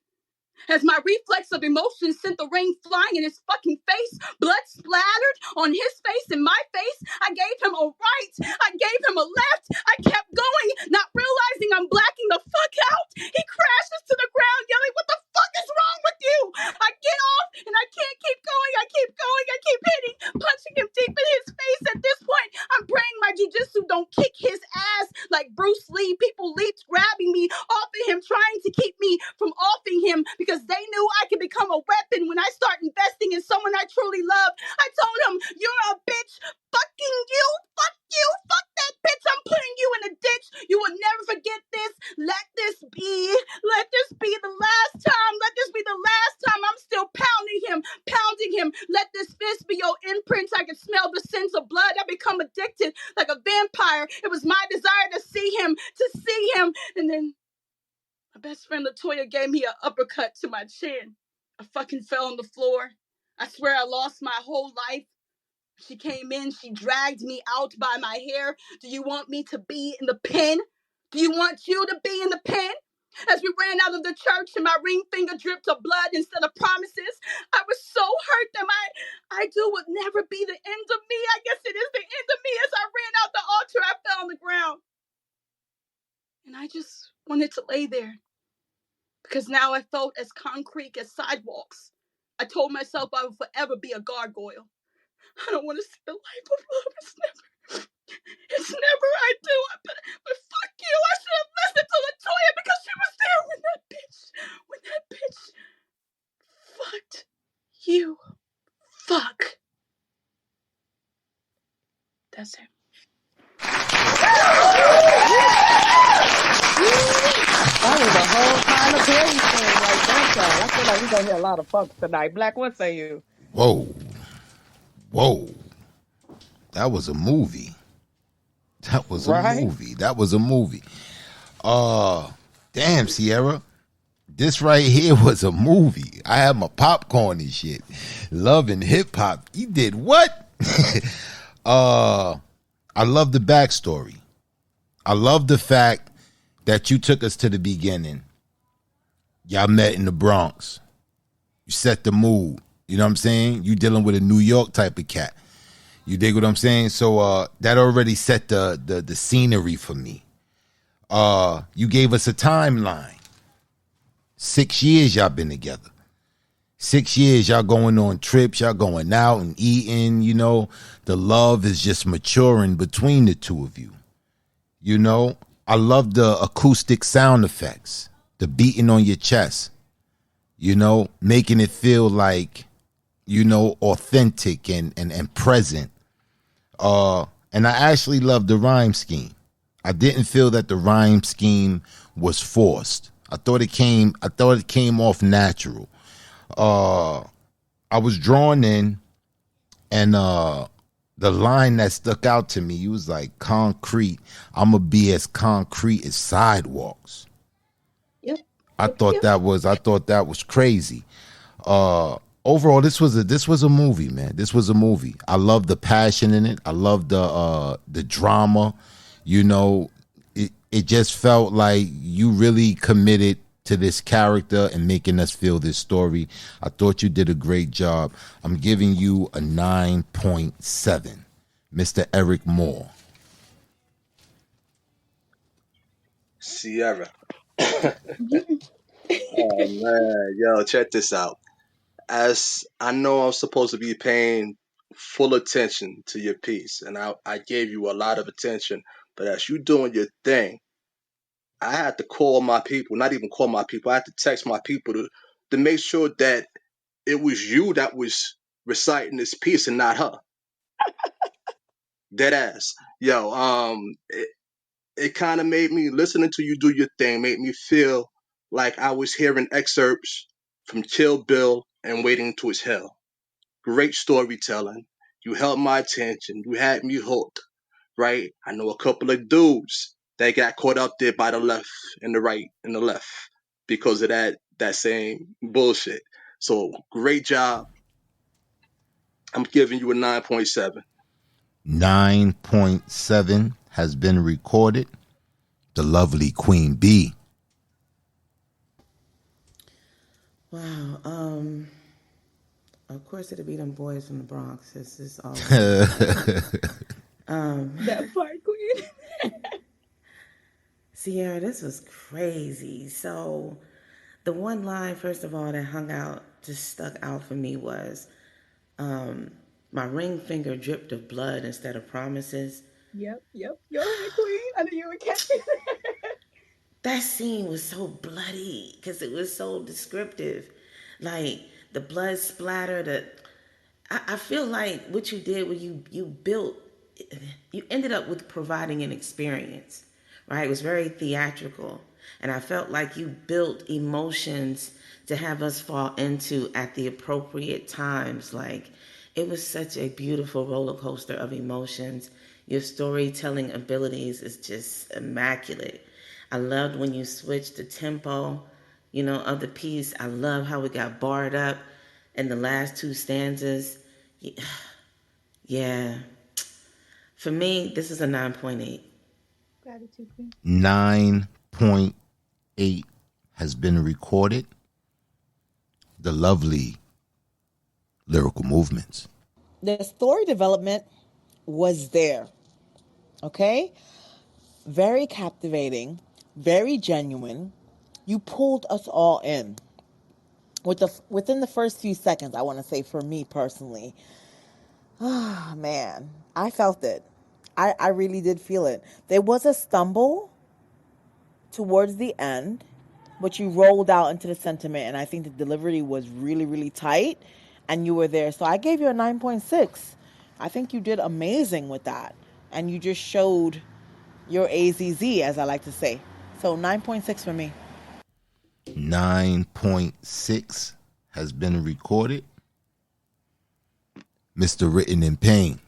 as my reflex of emotion sent the ring flying in his fucking face. Blood splattered on his face and my face. I gave him a right. I gave him a left. I kept going, not realizing I'm blacking the fuck out. He crashes to the ground yelling, "What the fuck is wrong with you?" I get off and I can't keep going. I keep going. I keep hitting, punching him deep in his face. At this point, I'm praying my jujitsu don't kick his ass like Bruce Lee. People leaped, grabbing me off of him, trying to keep me from offing him because they knew I could become a weapon when I start investing in someone I truly love. I told him, "You're a bitch. Fucking you. Fuck you. Fuck that bitch. I'm putting you in a ditch. You will never forget this. Let this be. Let this be the last time. Let this be the last time." I'm still pounding him. Let this fist be your imprints. I can smell the scents of blood. I become addicted like a vampire. It was my desire to see him. And then my best friend Latoya gave me an uppercut to my chin. I fucking fell on the floor. I swear I lost my whole life. She came in, she dragged me out by my hair. "Do you want me to be in the pen? Do you want you to be in the pen?" As we ran out of the church and my ring finger dripped of blood instead of promises, I was so hurt that I do would never be the end of me. I guess it is the end of me. As I ran out the altar, I fell on the ground. And I just wanted to lay there, because now I felt as concrete as sidewalks. I told myself I would forever be a gargoyle. I don't want to see the life of love. It's never I do. But fuck you. I should have listened to Latoya because she was there when that bitch fucked you. Fuck. That's it. That was a whole Tyler Perry thing right there, child. I feel like we're gonna hear a lot of fucks tonight. Black, what say you? Whoa. Whoa. That was a movie. That was a Right? movie. That was a movie. Damn, Sierra. This right here was a movie. I had my popcorn and shit. Love and hip hop. You did what? I love the backstory. I love the fact that you took us to the beginning. Y'all met in the Bronx. You set the mood. You know what I'm saying? You dealing with a New York type of cat. You dig what I'm saying? So that already set the scenery for me. You gave us a timeline. 6 years y'all been together. 6 years y'all going on trips, y'all going out and eating, you know. The love is just maturing between the two of you. You know, I love the acoustic sound effects, the beating on your chest, you know, making it feel like, you know, authentic and present. And I actually love the rhyme scheme. I didn't feel that the rhyme scheme was forced. I thought it came off natural. I was drawn in, and the line that stuck out to me, he was like, concrete, I'ma be as concrete as sidewalks. Yep. I thought that was crazy. Overall, this was a movie, man. This was a movie. I love the passion in it. I love the drama. You know, it just felt like you really committed to this character and making us feel this story. I thought you did a great job. I'm giving you a 9.7. Mr. Eric Moore. Sierra. Oh man, yo, check this out. As I know I'm supposed to be paying full attention to your piece, and I gave you a lot of attention, but as you doing your thing, I had to call my people, not even call my people, I had to text my people to make sure that it was you that was reciting this piece and not her. Dead ass. Yo, it kind of made me, listening to you do your thing, made me feel like I was hearing excerpts from Kill Bill and Waiting to Exhale. Great storytelling. You held my attention. You had me hooked, right? I know a couple of dudes that got caught up there by the left and the right and the left because of that same bullshit. So great job. I'm giving you a 9.7. 9.7 has been recorded. The lovely Queen B. Wow. Of course it'll be them boys from the Bronx. This is all. That part, Queen. Sierra, this was crazy. So the one line, first of all, that just stuck out for me was, my ring finger dripped of blood instead of promises. Yep. Go ahead, Queen. I knew you would catch it. That scene was so bloody because it was so descriptive. Like the blood splatter, I feel like what you did when you ended up with providing an experience, right? It was very theatrical. And I felt like you built emotions to have us fall into at the appropriate times. Like it was such a beautiful roller coaster of emotions. Your storytelling abilities is just immaculate. I loved when you switched the tempo, of the piece. I love how it got barred up in the last two stanzas. Yeah. For me, this is a 9.8. Gratitude, Queen. 9.8 has been recorded. The lovely lyrical movements. The story development was there. Okay? Very captivating, very genuine. You pulled us all in. Within the first few seconds, I want to say for me personally, man, I felt it. I really did feel it. There was a stumble towards the end, but you rolled out into the sentiment, and I think the delivery was really, really tight, and you were there. So I gave you a 9.6. I think you did amazing with that, and you just showed your AZZ, as I like to say. So 9.6 for me. 9.6 has been recorded. Mr. Written in Pain.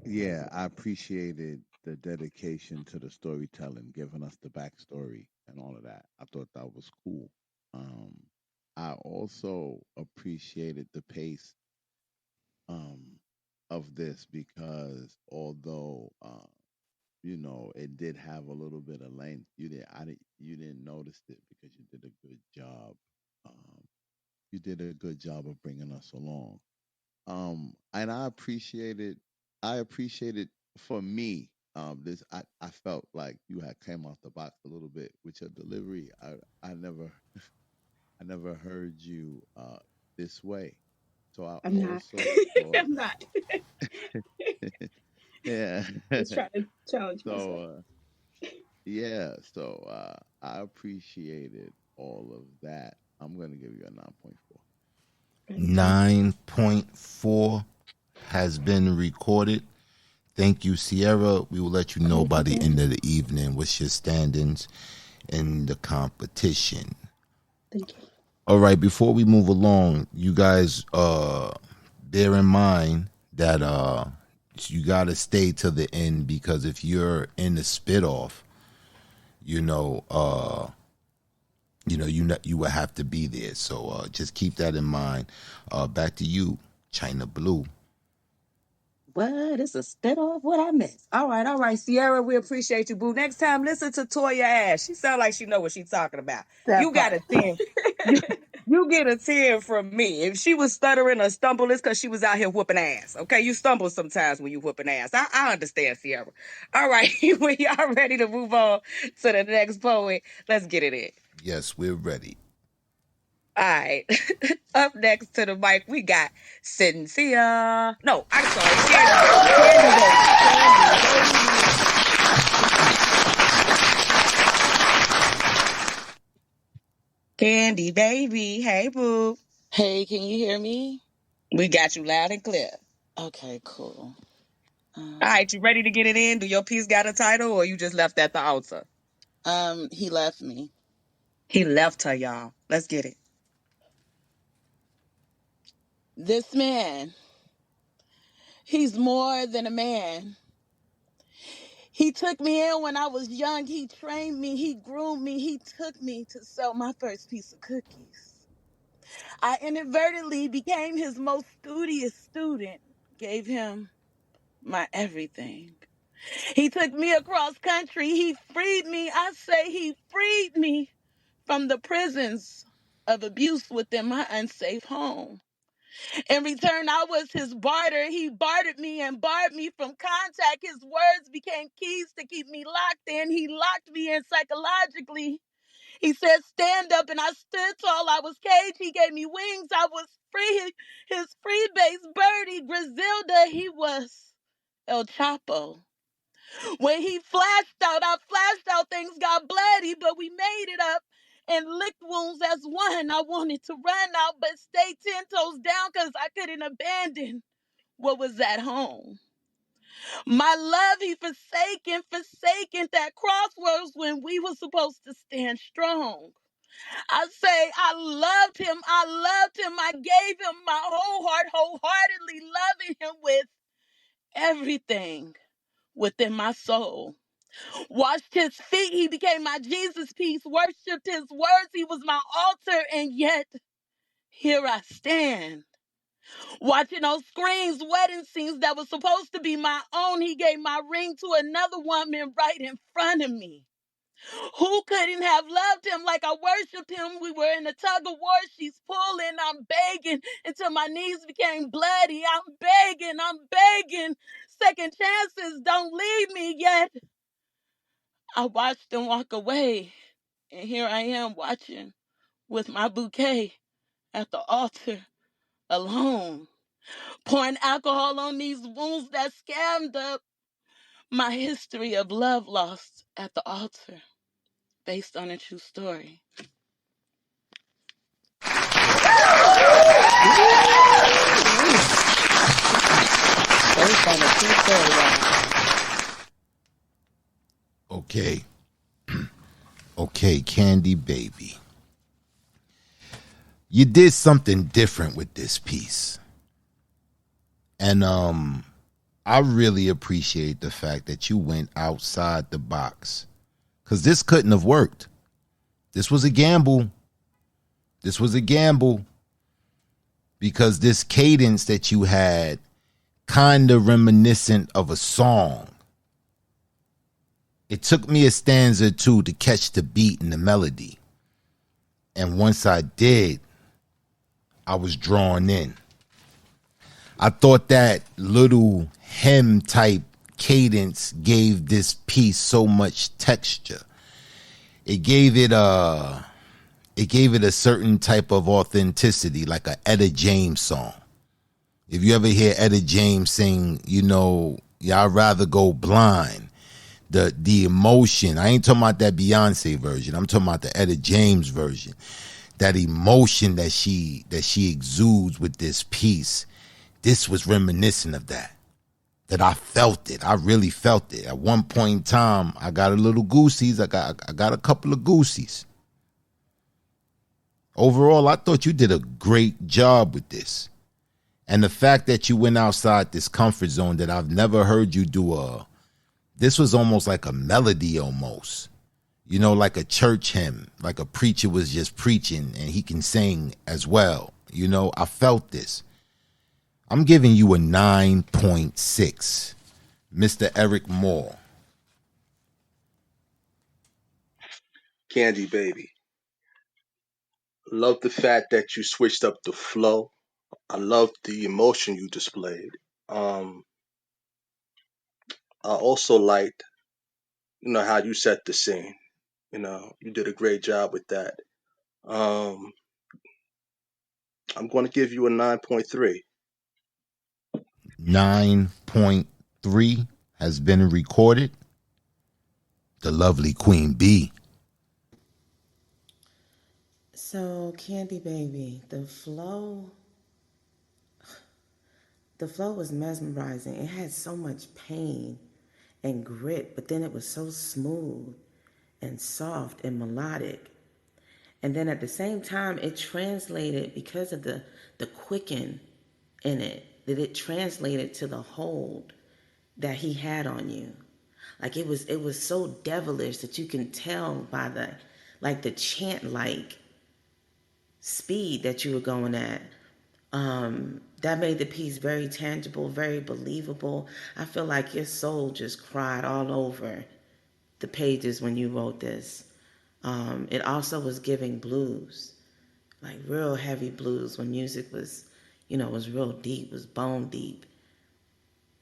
Yeah, I appreciated the dedication to the storytelling, giving us the backstory and all of that. I thought that was cool. Um, I also appreciated the pace um, of this because although it did have a little bit of length, you didn't notice it because you did a good job. Um, you did a good job of bringing us along. And I appreciated for me, I felt like you had came off the box a little bit with your delivery. I never I never heard you this way. So I I'm not. also thought I'm not. yeah. Just trying to challenge myself. So yeah, so I appreciated all of that. I'm gonna give you a 9.4. 9.4 has been recorded. Thank you, Sierra. We will let you know by the end of the evening what's your standings in the competition. Thank you. All right, before we move along, you guys bear in mind that you got to stay to the end, because if you're in the spit off, you will have to be there. So just keep that in mind. Back to you, China Blue. What? It's a spit off? What I missed? All right. Sierra, we appreciate you, boo. Next time, listen to Toya Ash. She sound like she know what she's talking about. That You got part. a 10. You get a 10 from me. If she was stuttering or stumble, it's because she was out here whooping ass. Okay, you stumble sometimes when you whooping ass. I understand, Sierra. All right, when y'all ready to move on to the next poet, let's get it in. Yes, we're ready. All right. Up next to the mic, we got Cynthia. No, I'm sorry. Candy baby. Hey, boo. Hey, can you hear me? We got you loud and clear. Okay, cool. All right, you ready to get it in? Do your piece got a title, or you just left at the altar? He left me. He left her, y'all. Let's get it. This man, he's more than a man. He took me in when I was young. He trained me. He groomed me. He took me to sell my first piece of cookies. I inadvertently became his most studious student, gave him my everything. He took me across country. He freed me. I say he freed me from the prisons of abuse within my unsafe home. In return, I was his barter. He bartered me and barred me from contact. His words became keys to keep me locked in. He locked me in psychologically. He said, stand up, and I stood tall. I was caged. He gave me wings. I was free. His free-base birdie, Griselda, he was El Chapo. When he flashed out, I flashed out. Things got bloody, but we made it up and licked wounds as one. I wanted to run out, but stay 10 toes down because I couldn't abandon what was at home. My love, he forsaken that crossroads when we were supposed to stand strong. I say, I loved him. I gave him my whole heart, wholeheartedly loving him with everything within my soul. Washed his feet, he became my Jesus piece. Worshipped his words, he was my altar. And yet, here I stand. Watching on screens, wedding scenes that were supposed to be my own. He gave my ring to another woman right in front of me. Who couldn't have loved him like I worshiped him? We were in a tug of war. She's pulling. I'm begging until my knees became bloody. I'm begging. Second chances, don't leave me yet. I watched him walk away. And here I am watching with my bouquet at the altar alone. Pouring alcohol on these wounds that scammed up my history of love lost at the altar. Based on a true story. Okay. Okay, Candy Baby. You did something different with this piece. And I really appreciate the fact that you went outside the box. Because this couldn't have worked. This was a gamble. This was a gamble. Because this cadence that you had, kind of reminiscent of a song. It took me a stanza or two to catch the beat and the melody. And once I did, I was drawn in. I thought that little hymn type cadence gave this piece so much texture. It gave it a certain type of authenticity, like a Etta James song. If you ever hear Etta James sing, you know, y'all rather go blind. The emotion, I ain't talking about that Beyonce version. I'm talking about the Etta James version. That emotion that she exudes with this piece. This was reminiscent of that. That I felt it. I really felt it. At one point in time, I got a little goosies. I got a couple of goosies. Overall, I thought you did a great job with this. And the fact that you went outside this comfort zone that I've never heard you do this was almost like a melody almost. You know, like a church hymn, like a preacher was just preaching and he can sing as well. You know, I felt this. I'm giving you a 9.6. Mr. Eric Moore. Candy Baby. Love the fact that you switched up the flow. I love the emotion you displayed. I also liked, how you set the scene. You did a great job with that. I'm going to give you a 9.3. 9.3 has been recorded. The lovely Queen B. So, Candy Baby, the flow was mesmerizing. It had so much pain and grit, but then it was so smooth and soft and melodic. And then at the same time, it translated, because of the quicken in it, that it translated to the hold that he had on you. Like it was so devilish that you can tell by the chant-like speed that you were going at. That made the piece very tangible, very believable. I feel like your soul just cried all over the pages when you wrote this. It also was giving blues, like real heavy blues when music was, was real deep, was bone deep.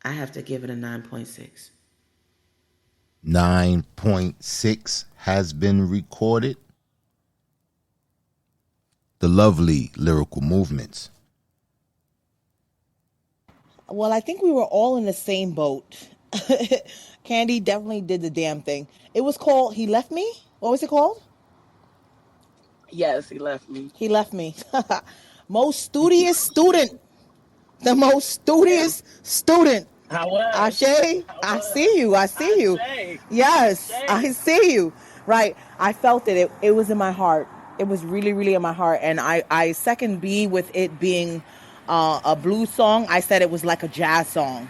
I have to give it a 9.6. 9.6 has been recorded. The lovely lyrical movements. Well, I think we were all in the same boat. Candy definitely did the damn thing. It was called He Left Me? What was it called? Yes, he left me. He Left Me. Most studious student. The most studious student. I was. Ashe, I see you. I see you. Yes, I see you. Right. I felt it. It was in my heart. It was really, really in my heart. And I second B with it being a blues song. I said it was like a jazz song.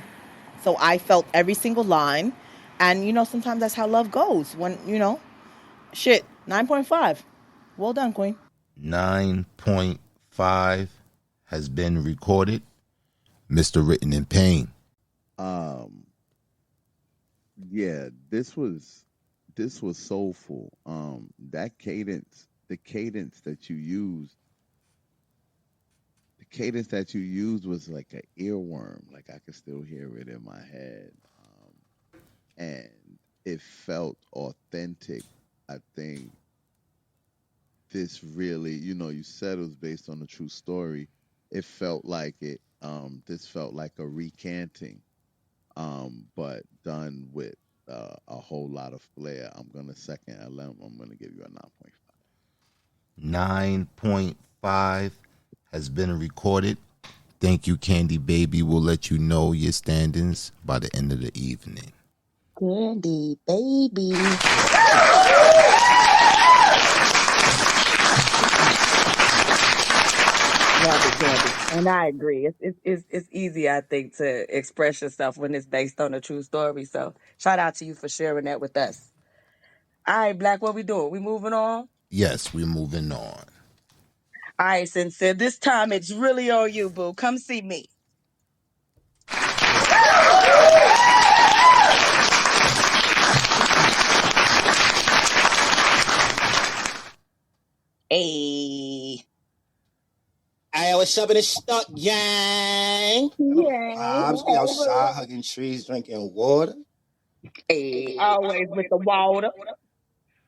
So I felt every single line. And, sometimes that's how love goes. When, 9.5. Well done, Queen. 9.5 has been recorded. Mr. Written in Pain. Yeah, this was soulful. That cadence, the cadence that you used was like an earworm. Like I could still hear it in my head. And it felt authentic. I think this really, you said it was based on a true story. It felt like it. This felt like a recanting, but done with a whole lot of flair. I'm gonna second LM. I'm gonna give you a 9.5. 9.5 has been recorded. Thank you, Candy Baby. We'll let you know your standings by the end of the evening. Candy, baby. Rabbit candy. And I agree. It's easy, I think, to express yourself when it's based on a true story. So shout out to you for sharing that with us. All right, Black, what we doing? We moving on? Yes, we're moving on. All right, Sincere. This time it's really on you, boo. Come see me. Hey. I was shoving it stuck, gang. Vibes, we outside hugging trees, drinking water. Hey, always with the water.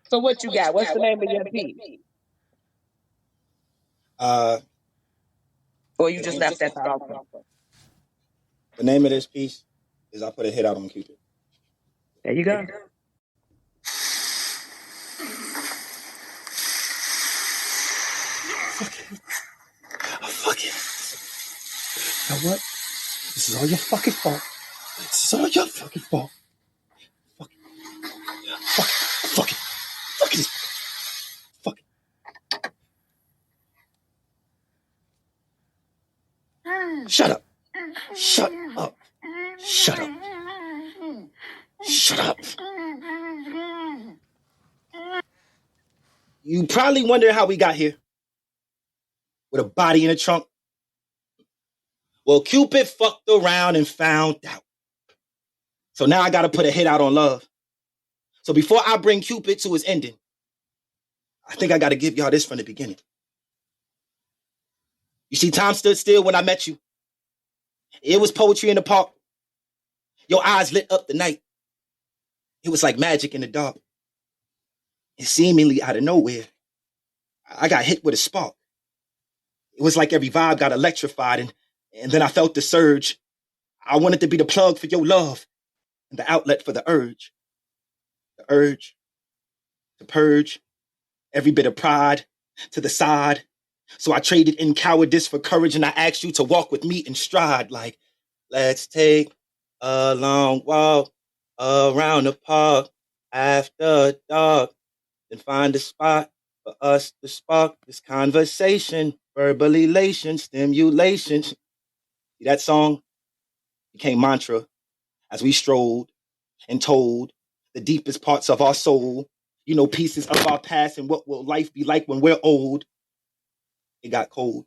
So what you got? What's the name of your piece? Or you just left that thought open? The name of this piece is I Put a Hit Out on Cupid. There you go. Fuck it. You know what? This is all your fucking fault. This is all your fucking fault. Fuck it. Fuck it. Fuck it. Fuck it. Fuck it. Shut up. Shut up. Shut up. Shut up. You probably wonder how we got here. With a body in the trunk. Well, Cupid fucked around and found out. So now I gotta put a hit out on love. So before I bring Cupid to his ending, I think I gotta give y'all this from the beginning. You see, time stood still when I met you. It was poetry in the park. Your eyes lit up the night. It was like magic in the dark. And seemingly out of nowhere, I got hit with a spark. It was like every vibe got electrified, and then I felt the surge. I wanted to be the plug for your love and the outlet for the urge. The urge to purge every bit of pride to the side. So I traded in cowardice for courage, and I asked you to walk with me in stride. Like, let's take a long walk around the park after dark and find a spot for us to spark this conversation, verbal elation, stimulation. See, that song became mantra as we strolled and told the deepest parts of our soul, you know, pieces of our past and what will life be like when we're old. It got cold.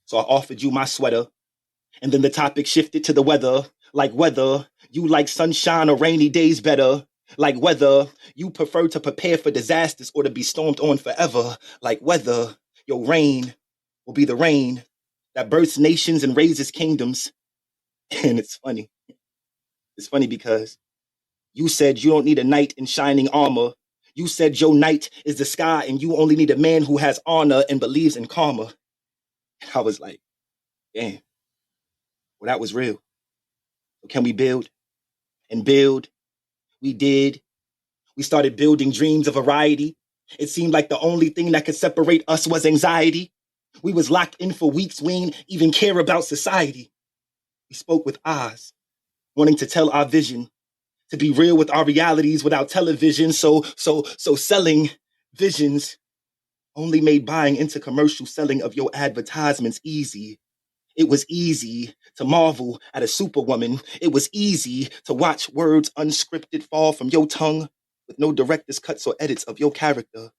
So I offered you my sweater, and then the topic shifted to the weather, like whether you like sunshine or rainy days better, like whether you prefer to prepare for disasters or to be stormed on forever, like whether your rain will be the rain that births nations and raises kingdoms. And it's funny. It's funny because you said you don't need a knight in shining armor. You said your knight is the sky and you only need a man who has honor and believes in karma. And I was like, damn, well, that was real. So can we build and build? We did. We started building dreams of variety. It seemed like the only thing that could separate us was anxiety. We was locked in for weeks. We ain't even care about society. We spoke with eyes, wanting to tell our vision, to be real with our realities without television. So selling visions only made buying into commercial selling of your advertisements easy. It was easy to marvel at a superwoman. It was easy to watch words unscripted fall from your tongue with no director's cuts or edits of your character.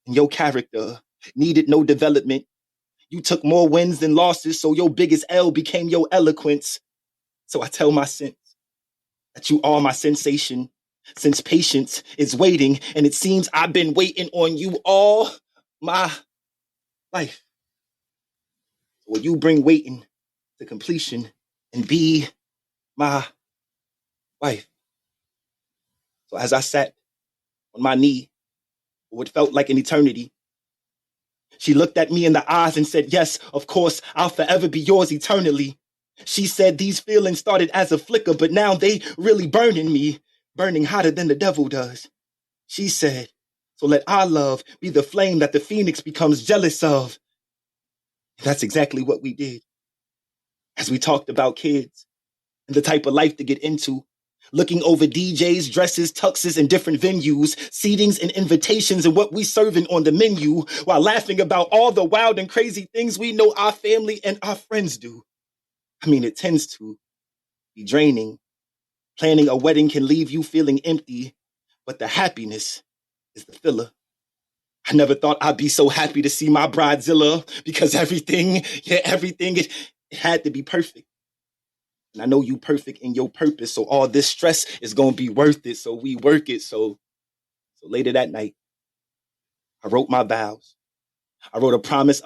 And your character needed no development. You took more wins than losses, so your biggest L became your eloquence. So I tell my sense that you are my sensation, since patience is waiting, and it seems I've been waiting on you all my life. Will you bring waiting to completion and be my wife? So as I sat on my knee, for what felt like an eternity, she looked at me in the eyes and said, yes, of course, I'll forever be yours eternally. She said these feelings started as a flicker, but now they really burning me, burning hotter than the devil does. She said, so let our love be the flame that the phoenix becomes jealous of. That's exactly what we did. As we talked about kids and the type of life to get into, Looking over DJs, dresses, tuxes, and different venues, seatings and invitations and what we serving on the menu, while laughing about all the wild and crazy things we know our family and our friends do. I mean, it tends to be draining. Planning a wedding can leave you feeling empty, but the happiness is the filler. I never thought I'd be so happy to see my bridezilla because everything, it had to be perfect. And I know you perfect in your purpose, so all this stress is going to be worth it, so we work it. So later that night, I wrote my vows. I wrote a promise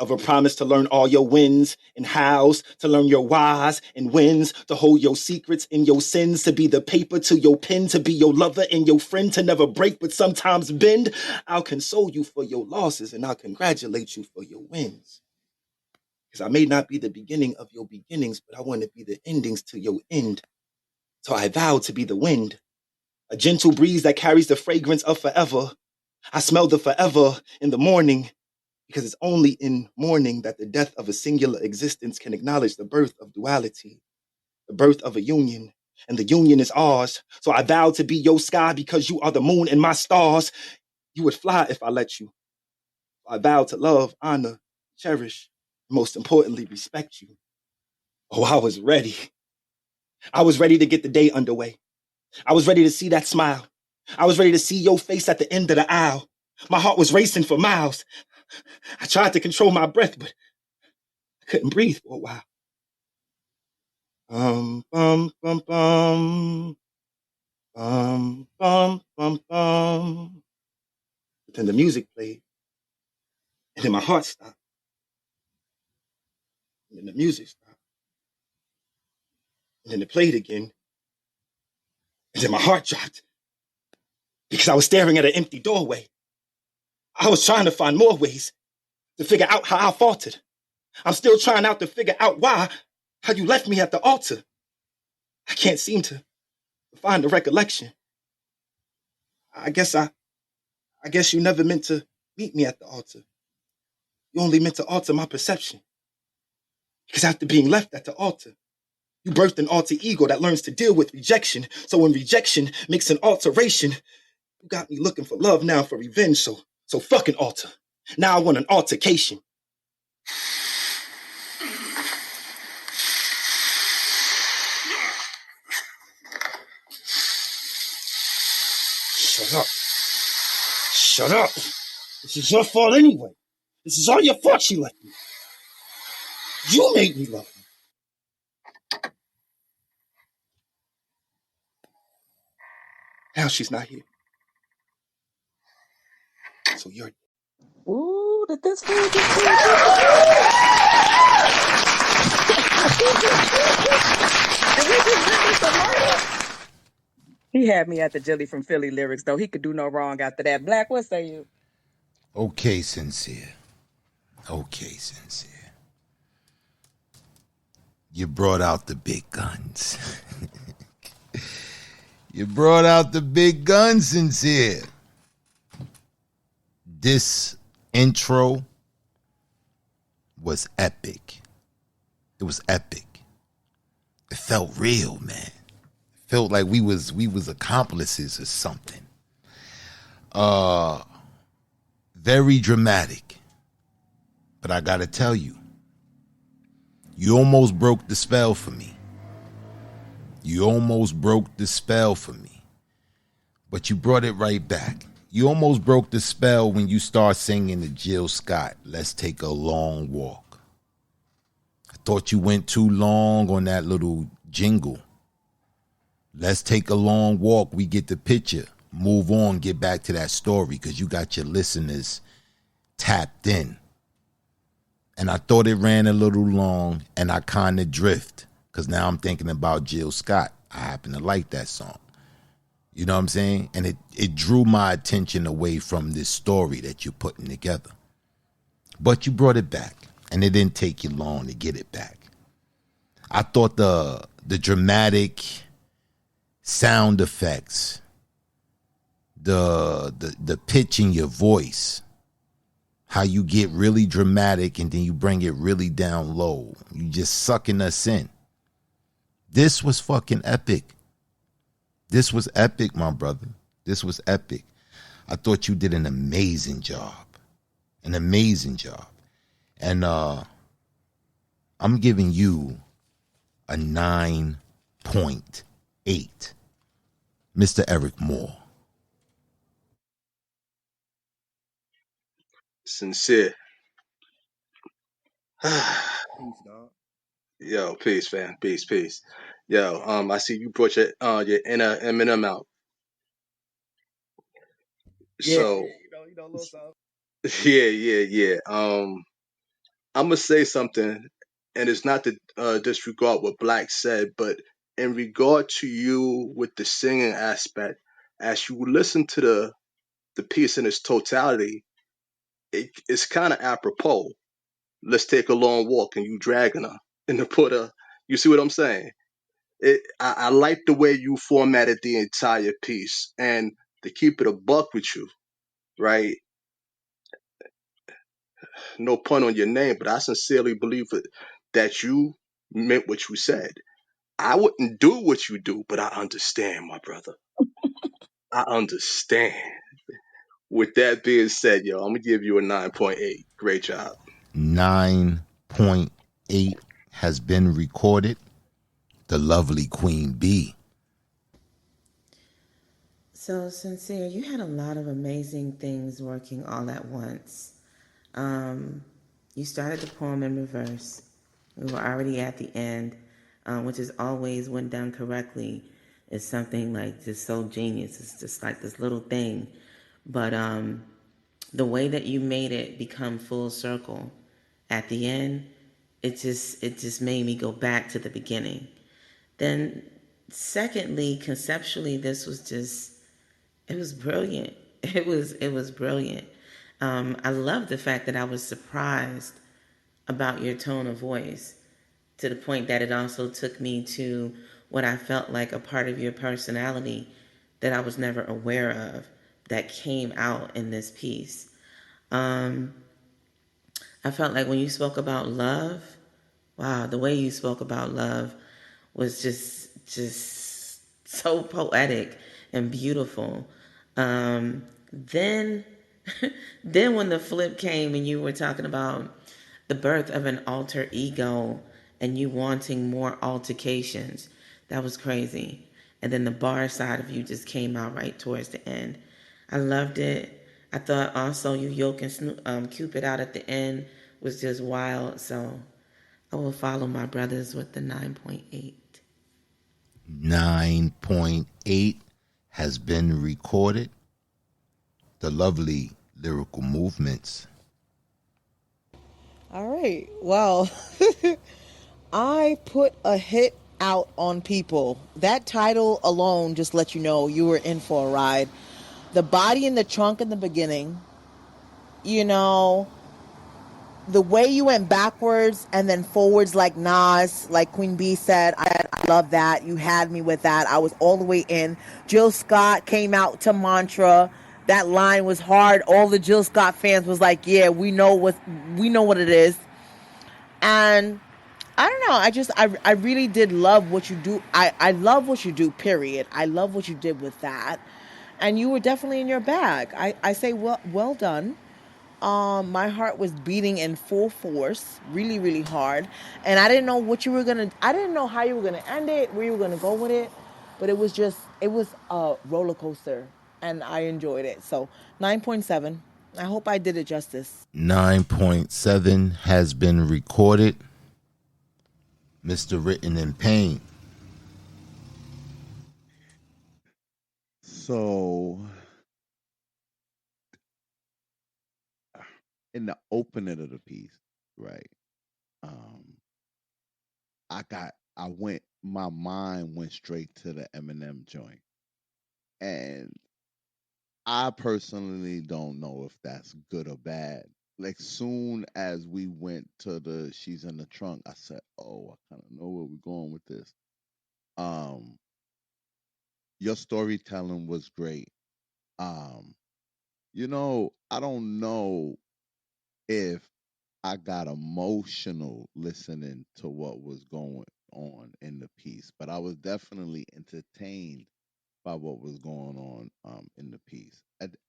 to learn all your wins and hows, to learn your whys and wins, to hold your secrets and your sins, to be the paper to your pen, to be your lover and your friend, to never break but sometimes bend. I'll console you for your losses and I'll congratulate you for your wins. Because I may not be the beginning of your beginnings, but I want to be the endings to your end. So I vow to be the wind, a gentle breeze that carries the fragrance of forever. I smell the forever in the morning, because it's only in mourning that the death of a singular existence can acknowledge the birth of duality, the birth of a union, and the union is ours. So I vow to be your sky because you are the moon and my stars. You would fly if I let you. I vow to love, honor, cherish, and most importantly, respect you. Oh, I was ready. I was ready to get the day underway. I was ready to see that smile. I was ready to see your face at the end of the aisle. My heart was racing for miles. I tried to control my breath, but I couldn't breathe for a while. Bum, bum, bum, bum. Bum, bum, bum, bum. But then the music played, and then my heart stopped. And then the music stopped. And then it played again. And then my heart dropped. Because I was staring at an empty doorway. I was trying to find more ways to figure out how I faltered. I'm still trying out to figure out how you left me at the altar. I can't seem to find a recollection. I guess you never meant to meet me at the altar. You only meant to alter my perception. Because after being left at the altar, you birthed an alter ego that learns to deal with rejection. So when rejection makes an alteration, you got me looking for love now for revenge. So fucking alter. Now I want an altercation. Shut up. Shut up. This is your fault anyway. This is all your fault she left me. You made me love her. Now she's not here. So you're... Ooh, did this fool just He had me at the Jelly from Philly lyrics, though. He could do no wrong after that. Black, what say you? Okay, Sincere. Okay, Sincere. You brought out the big guns. You brought out the big guns, Sincere. This intro was epic. It was epic. It felt real, man. It felt like we was accomplices or something. Very dramatic. But I gotta tell you, you almost broke the spell for me. You almost broke the spell for me. But you brought it right back. You almost broke the spell when you start singing the Jill Scott, Let's Take a Long Walk. I thought you went too long on that little jingle. Let's take a long walk. We get the picture. Move on, get back to that story because you got your listeners tapped in. And I thought it ran a little long and I kind of drift because now I'm thinking about Jill Scott. I happen to like that song. You know what I'm saying? And it drew my attention away from this story that you're putting together. But you brought it back, and it didn't take you long to get it back. I thought the dramatic sound effects, the pitch in your voice, how you get really dramatic and then you bring it really down low. You just sucking us in. This was fucking epic. This was epic, my brother. This was epic. I thought you did an amazing job. An amazing job. And I'm giving you a 9.8. Mr. Eric Moore. Sincere. Yo, peace, fam. Peace, peace. Yo, I see you brought your inner Eminem out. Yeah, So you know, a little something. yeah. I'm gonna say something, and it's not to disregard what Black said, but in regard to you with the singing aspect, as you listen to the piece in its totality, it's kind of apropos. Let's take a long walk, and you dragging her in the put her. You see what I'm saying? I like the way you formatted the entire piece, and to keep it a buck with you, right? No pun on your name, but I sincerely believe that you meant what you said. I wouldn't do what you do, but I understand, my brother. I understand. With that being said, yo, I'm gonna give you a 9.8. Great job. 9.8 has been recorded. The lovely Queen B. So, Sincere, you had a lot of amazing things working all at once. You started the poem in reverse. We were already at the end, which is always, when done correctly, is something like just so genius. It's just like this little thing. But the way that you made it become full circle at the end, it just made me go back to the beginning. Then, secondly, conceptually, this was just, it was brilliant. It was brilliant. I love the fact that I was surprised about your tone of voice, to the point that it also took me to what I felt like a part of your personality that I was never aware of, that came out in this piece. Um, I felt like when you spoke about love, wow, the way you spoke about love was just so poetic and beautiful. Then then when the flip came and you were talking about the birth of an alter ego and you wanting more altercations, that was crazy. And then the bar side of you just came out right towards the end. I loved it. I thought also you yoking Cupid out at the end was just wild. So I will follow my brothers with the 9.8. 9.8 has been recorded. The lovely lyrical movements. All right. Well, I put a hit out on people. That title alone just let you know you were in for a ride. The body in the trunk in the beginning, you know, the way you went backwards and then forwards like Nas, like Queen B said, I love that. You had me with that. I was all the way in. Jill Scott came out to Mantra. That line was hard. All the Jill Scott fans was like, yeah, we know what it is. And I don't know. I really did love what you do. I love what you do, period. I love what you did with that. And you were definitely in your bag. I say well done. My heart was beating in full force, really, really hard. And I didn't know I didn't know how you were gonna end it, where you were gonna go with it. But it was a roller coaster and I enjoyed it. So 9.7. I hope I did it justice. 9.7 has been recorded. Mr. Written in Pain. So in the opening of the piece, right? Um, my mind went straight to the Eminem joint. And I personally don't know if that's good or bad. Like soon as we went to the she's in the trunk, I said, "Oh, I kind of know where we're going with this." Um, your storytelling was great. Um, I don't know if I got emotional listening to what was going on in the piece, but I was definitely entertained by what was going on in the piece.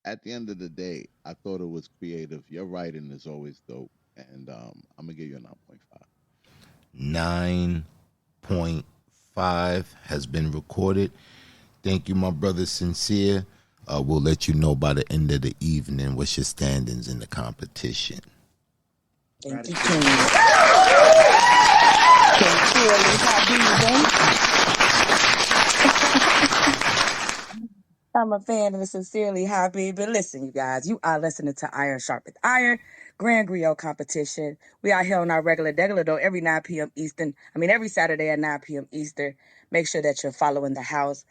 At the end of the day, I thought it was creative. Your writing is always dope, and I'm gonna give you a 9.5. 9.5 has been recorded. Thank you, my brother Sincere. We'll let you know by the end of the evening what's your standings in the competition. Thank you, King. Sincerely I'm a fan of the Sincerely Happy. But listen, you guys, you are listening to Iron Sharpeth Iron, Grand Griot competition. We are here on our regular though, every 9 p.m. Eastern. Every Saturday at 9 p.m. Eastern. Make sure that you're following the house,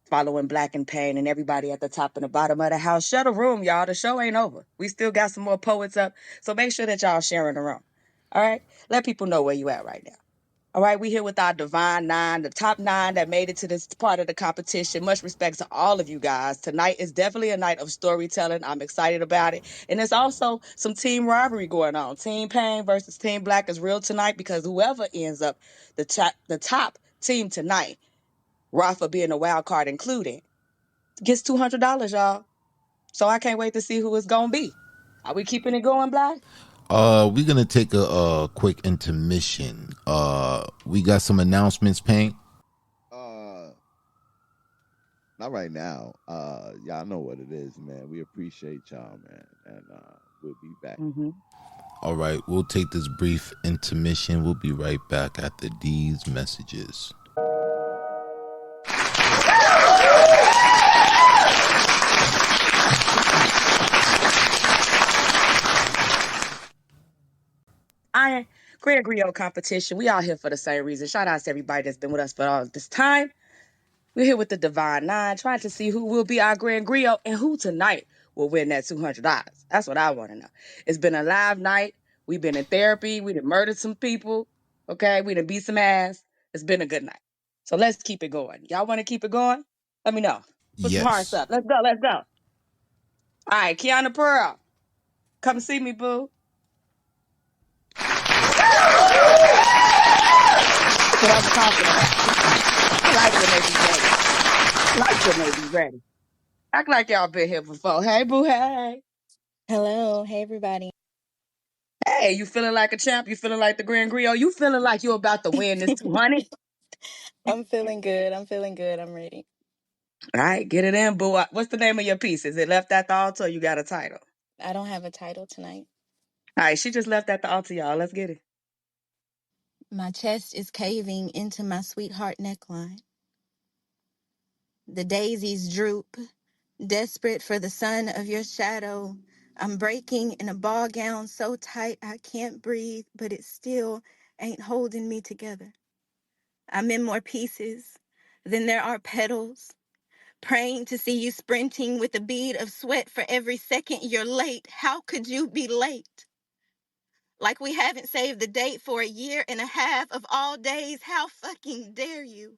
following Black and Pain, and everybody at the top and the bottom of the house. Shut a room, y'all. The show ain't over. We still got some more poets up. So make sure that y'all sharing the room. All right? Let people know where you at right now. All right, we here with our Divine Nine, the top 9 that made it to this part of the competition. Much respect to all of you guys. Tonight is definitely a night of storytelling. I'm excited about it. And there's also some team rivalry going on. Team Pain versus Team Black is real tonight because whoever ends up the top team tonight, Rafa being a wild card included, gets $200, y'all. So I can't wait to see who it's going to be. Are we keeping it going, Black? We're gonna take a quick intermission. We got some announcements, Paint. Not right now. Y'all know what it is, man. We appreciate y'all, man, and we'll be back. All right, we'll take this brief intermission. We'll be right back after these messages. Iron Grand Griot competition. We all here for the same reason. Shout out to everybody that's been with us for all this time. We're here with the Divine Nine, trying to see who will be our Grand Griot and who tonight will win that $200. That's what I want to know. It's been a live night. We've been in therapy. We done murdered some people. Okay, we done beat some ass. It's been a good night. So let's keep it going. Y'all want to keep it going? Let me know. Put some hearts Yes. up. Let's go. Let's go. All right, Kiana Pearl, come see me, boo. But I'm confident. Like when they be ready. Act like y'all been here before. Hey, boo, hey. Hello. Hey, everybody. Hey, you feeling like a champ? You feeling like the Grand Griot? You feeling like you're about to win this 200? I'm feeling good. I'm ready. All right, get it in, boo. What's the name of your piece? Is it Left at the Altar or you got a title? I don't have a title tonight. All right, she just left at the altar, y'all. Let's get it. My chest is caving into my sweetheart neckline. The daisies droop, desperate for the sun of your shadow. I'm breaking in a ball gown so tight I can't breathe, but it still ain't holding me together. I'm in more pieces than there are petals, praying to see you sprinting with a bead of sweat for every second you're late. How could you be late? Like we haven't saved the date for a year and a half of all days. How fucking dare you?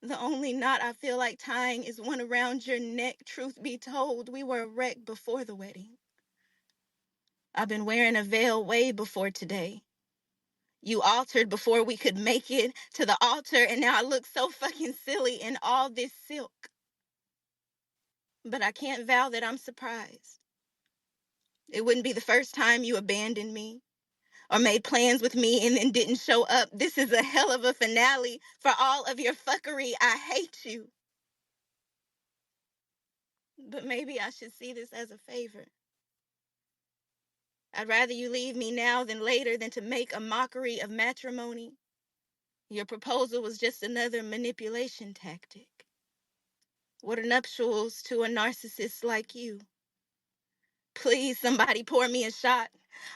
The only knot I feel like tying is one around your neck. Truth be told, we were a wreck before the wedding. I've been wearing a veil way before today. You altered before we could make it to the altar, and now I look so fucking silly in all this silk. But I can't vow that I'm surprised. It wouldn't be the first time you abandoned me or made plans with me and then didn't show up. This is a hell of a finale for all of your fuckery. I hate you. But maybe I should see this as a favor. I'd rather you leave me now than later than to make a mockery of matrimony. Your proposal was just another manipulation tactic. What are nuptials to a narcissist like you? Please, somebody pour me a shot.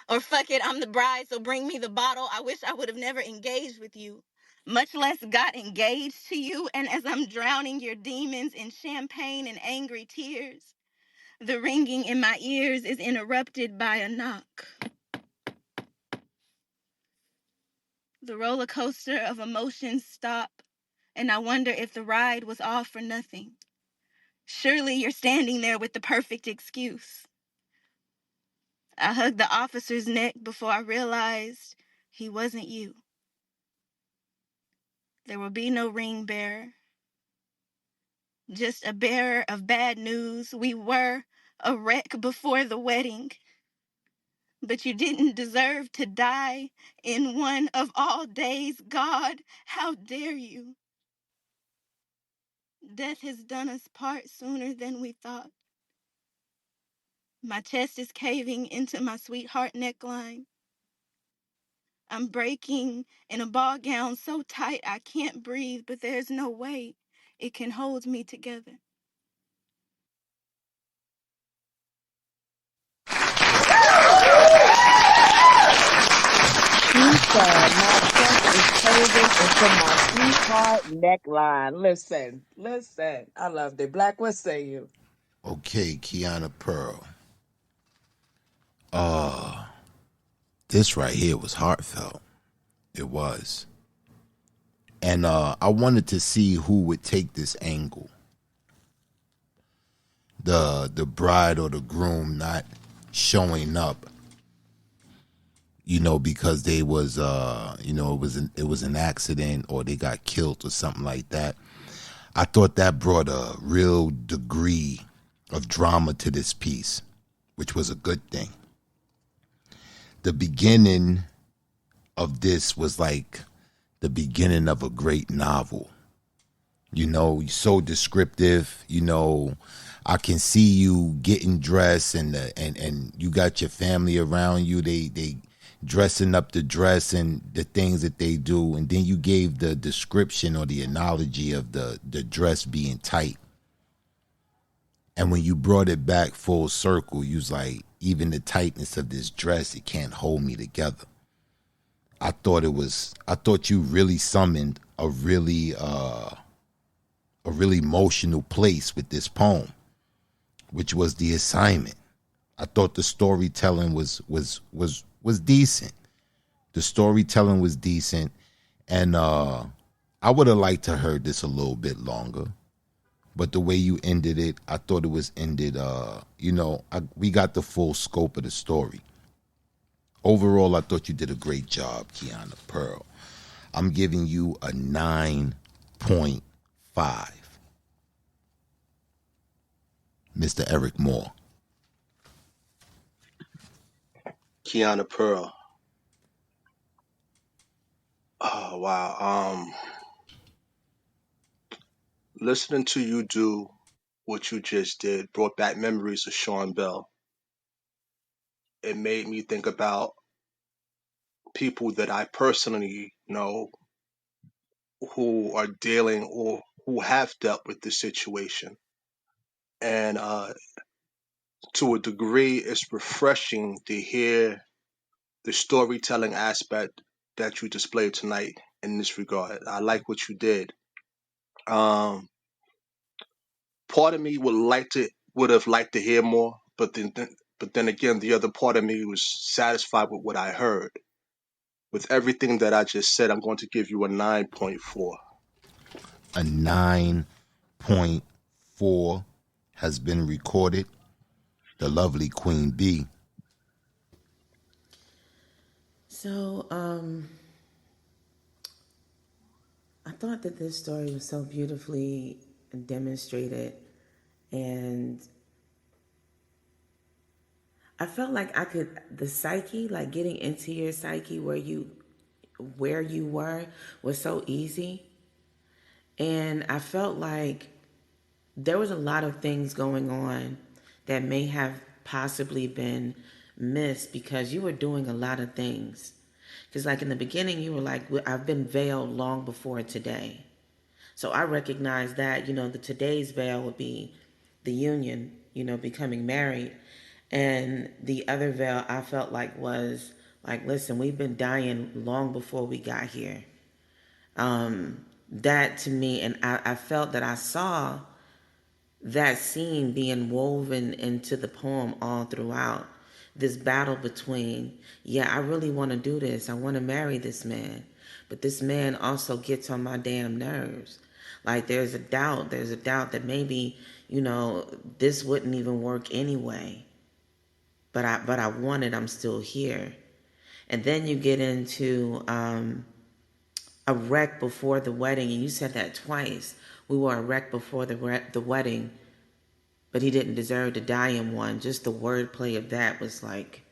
Or fuck it, I'm the bride, so bring me the bottle. I wish I would have never engaged with you, much less got engaged to you. And as I'm drowning your demons in champagne and angry tears, the ringing in my ears is interrupted by a knock. The roller coaster of emotions stop, and I wonder if the ride was all for nothing. Surely you're standing there with the perfect excuse. I hugged the officer's neck before I realized he wasn't you. There will be no ring bearer. just a bearer of bad news. We were a wreck before the wedding, but you didn't deserve to die in one of all days. God, how dare you? Death has done us part sooner than we thought. My chest is caving into my sweetheart neckline. I'm breaking in a ball gown so tight I can't breathe, but there's no way it can hold me together. She said, my chest is caving into my sweetheart neckline. Listen. I loved it. Black, what say you? Okay, Kiana Pearl. This right here was heartfelt. It was. And I wanted to see who would take this angle. The bride or the groom not showing up, because they was it was an accident or they got killed or something like that. I thought that brought a real degree of drama to this piece, which was a good thing. The beginning of this was like the beginning of a great novel. So descriptive. I can see you getting dressed and you got your family around you. They dressing up the dress and the things that they do, and then you gave the description or the analogy of the dress being tight. And when you brought it back full circle, you was like, even the tightness of this dress, it can't hold me together. I thought you really summoned a really emotional place with this poem, which was the assignment. I thought the storytelling was decent. The storytelling was decent, and I would have liked to heard this a little bit longer. But the way you ended it, I thought it was ended. We got the full scope of the story. Overall, I thought you did a great job, Kiana Pearl. I'm giving you a 9.5. Mr. Eric Moore. Kiana Pearl. Oh wow. Listening to you do what you just did brought back memories of Sean Bell. It made me think about people that I personally know who are dealing or who have dealt with this situation. And to a degree, it's refreshing to hear the storytelling aspect that you displayed tonight in this regard. I like what you did. Part of me would have liked to hear more, but then again, the other part of me was satisfied with what I heard. With everything that I just said, I'm going to give you a 9.4. A 9.4 has been recorded. The lovely Queen B. So, I thought that this story was so beautifully demonstrated, and I felt like the psyche, like getting into your psyche where you were was so easy. And I felt like there was a lot of things going on that may have possibly been missed because you were doing a lot of things. Because like in the beginning, you were like, I've been veiled long before today. So I recognize that, the today's veil would be the union, becoming married. And the other veil I felt like was like, listen, we've been dying long before we got here. That to me, and I felt that I saw that scene being woven into the poem all throughout. This battle between, yeah, I really want to do this. I want to marry this man. But this man also gets on my damn nerves. Like there's a doubt that maybe, this wouldn't even work anyway. But I want it, I'm still here. And then you get into a wreck before the wedding, and you said that twice. We were a wreck before the wedding, but he didn't deserve to die in one. Just the wordplay of that was like,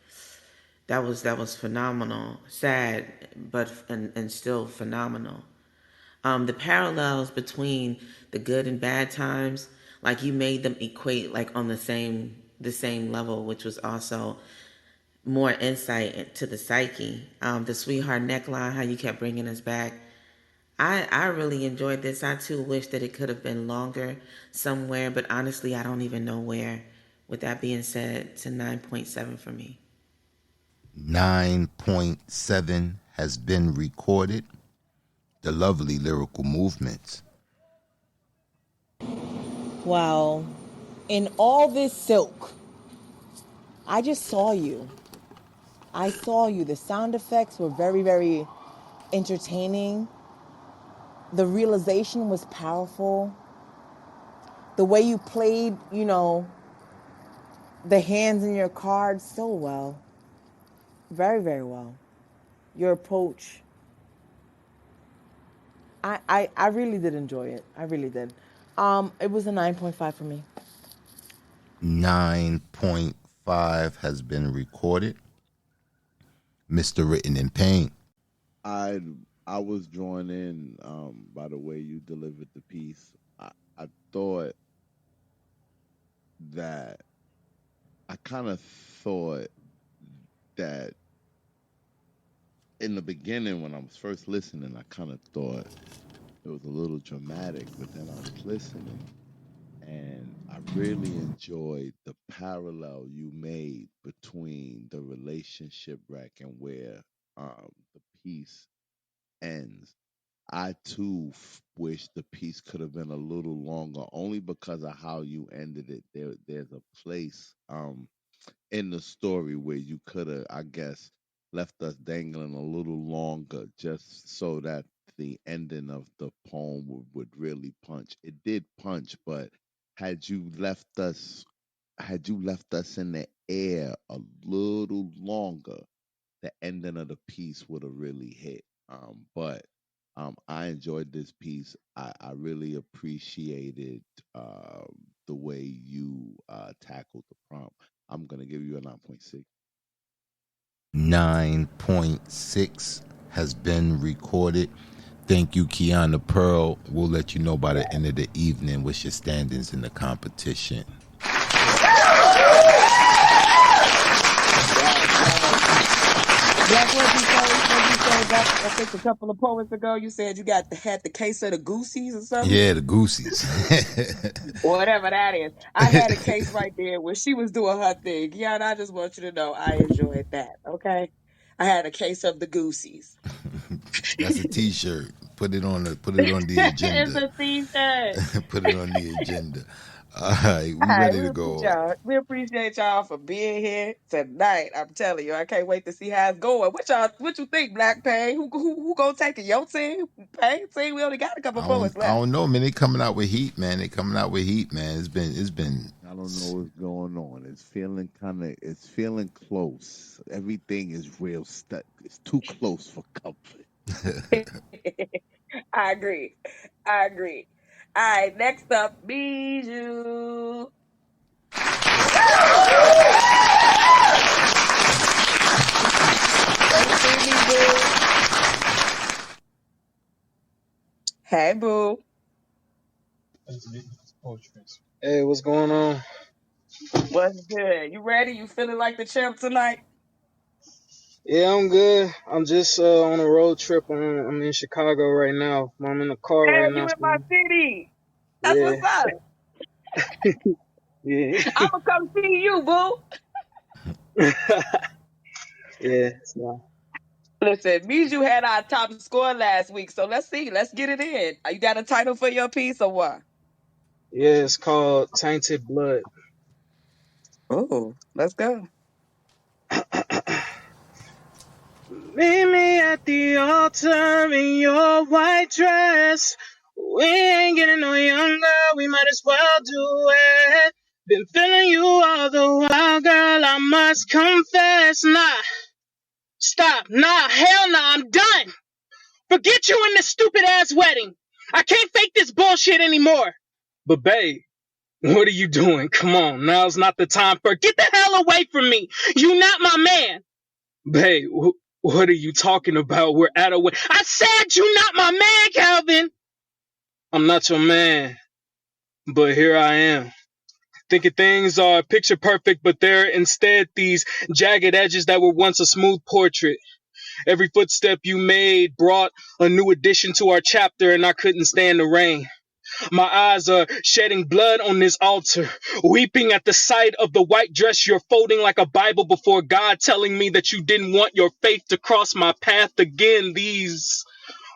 that was phenomenal. Sad, but and still phenomenal. The parallels between the good and bad times, like you made them equate like on the same level, which was also more insight into the psyche. The sweetheart neckline, how you kept bringing us back. I really enjoyed this. I too wish that it could have been longer somewhere, but honestly, I don't even know where. With that being said, it's a 9.7 for me. 9.7 has been recorded. The lovely lyrical movements. Wow. In all this silk, I just saw you. I saw you. The sound effects were very, very entertaining. The realization was powerful. The way you played, the hands in your cards so well. Very, very well. Your approach. I really did enjoy it. I really did. It was a 9.5 for me. 9.5 has been recorded. Mr. Written in Pain. I was drawn in by the way you delivered the piece. I thought that I kind of thought that in the beginning when I was first listening, I kind of thought it was a little dramatic, but then I was listening and I really enjoyed the parallel you made between the relationship wreck and where the piece ends. I too wish the piece could have been a little longer, only because of how you ended it. There's a place in the story where you could have, I guess, left us dangling a little longer, just so that the ending of the poem would really punch. It did punch, but had you left us, had you left us in the air a little longer, the ending of the piece would have really hit. But I enjoyed this piece. I really appreciated the way you tackled the prompt. I'm gonna give you a 9.6. 9.6 has been recorded. Thank you, Kiana Pearl. We'll let you know by the end of the evening what's your standings in the competition. That's what you said I think a couple of poets ago. You said you had the case of the goosies or something. Yeah, the goosies. Whatever that is. I had a case right there where she was doing her thing. Yeah, and I just want you to know I enjoyed that. Okay. I had a case of the goosies. That's a T-shirt. Put it on the agenda. It's a t-shirt. Put it on the agenda. All right, we ready to go. We appreciate y'all for being here tonight. I'm telling you, I can't wait to see how it's going. What you think, Black Pain? Who gonna take it? Your team? Pain team? We only got a couple poets left. I don't know, man. They coming out with heat, man. It's been. I don't know what's going on. It's feeling close. Everything is real stuck. It's too close for comfort. I agree. All right, next up, Bijou. Hey, boo. Hey, what's going on? What's good? You ready? You feeling like the champ tonight? Yeah, I'm good. I'm just on a road trip. I'm in Chicago right now. I'm in the car right Damn, now. you in my city. That's Yeah. what's up. Yeah. I'm gonna come see you, boo. Yeah. It's not. Listen, Bijou had our top score last week, so let's see. Let's get it in. You got a title for your piece or what? Yeah, it's called Tainted Blood. Oh, let's go. Meet me at the altar in your white dress. We ain't getting no younger, we might as well do it. Been feeling you all the while, girl, I must confess. Nah, stop, nah, hell nah, I'm done. Forget you and this stupid ass wedding. I can't fake this bullshit anymore. But babe, what are you doing? Come on, now's not the time for. Get the hell away from me. You not my man. Babe, what are you talking about? We're at a wedding. I said you not my man, Calvin. I'm not your man, but here I am. Thinking things are picture perfect, but they're instead these jagged edges that were once a smooth portrait. Every footstep you made brought a new addition to our chapter, and I couldn't stand the rain. My eyes are shedding blood on this altar, weeping at the sight of the white dress you're folding like a Bible before God, telling me that you didn't want your faith to cross my path again. These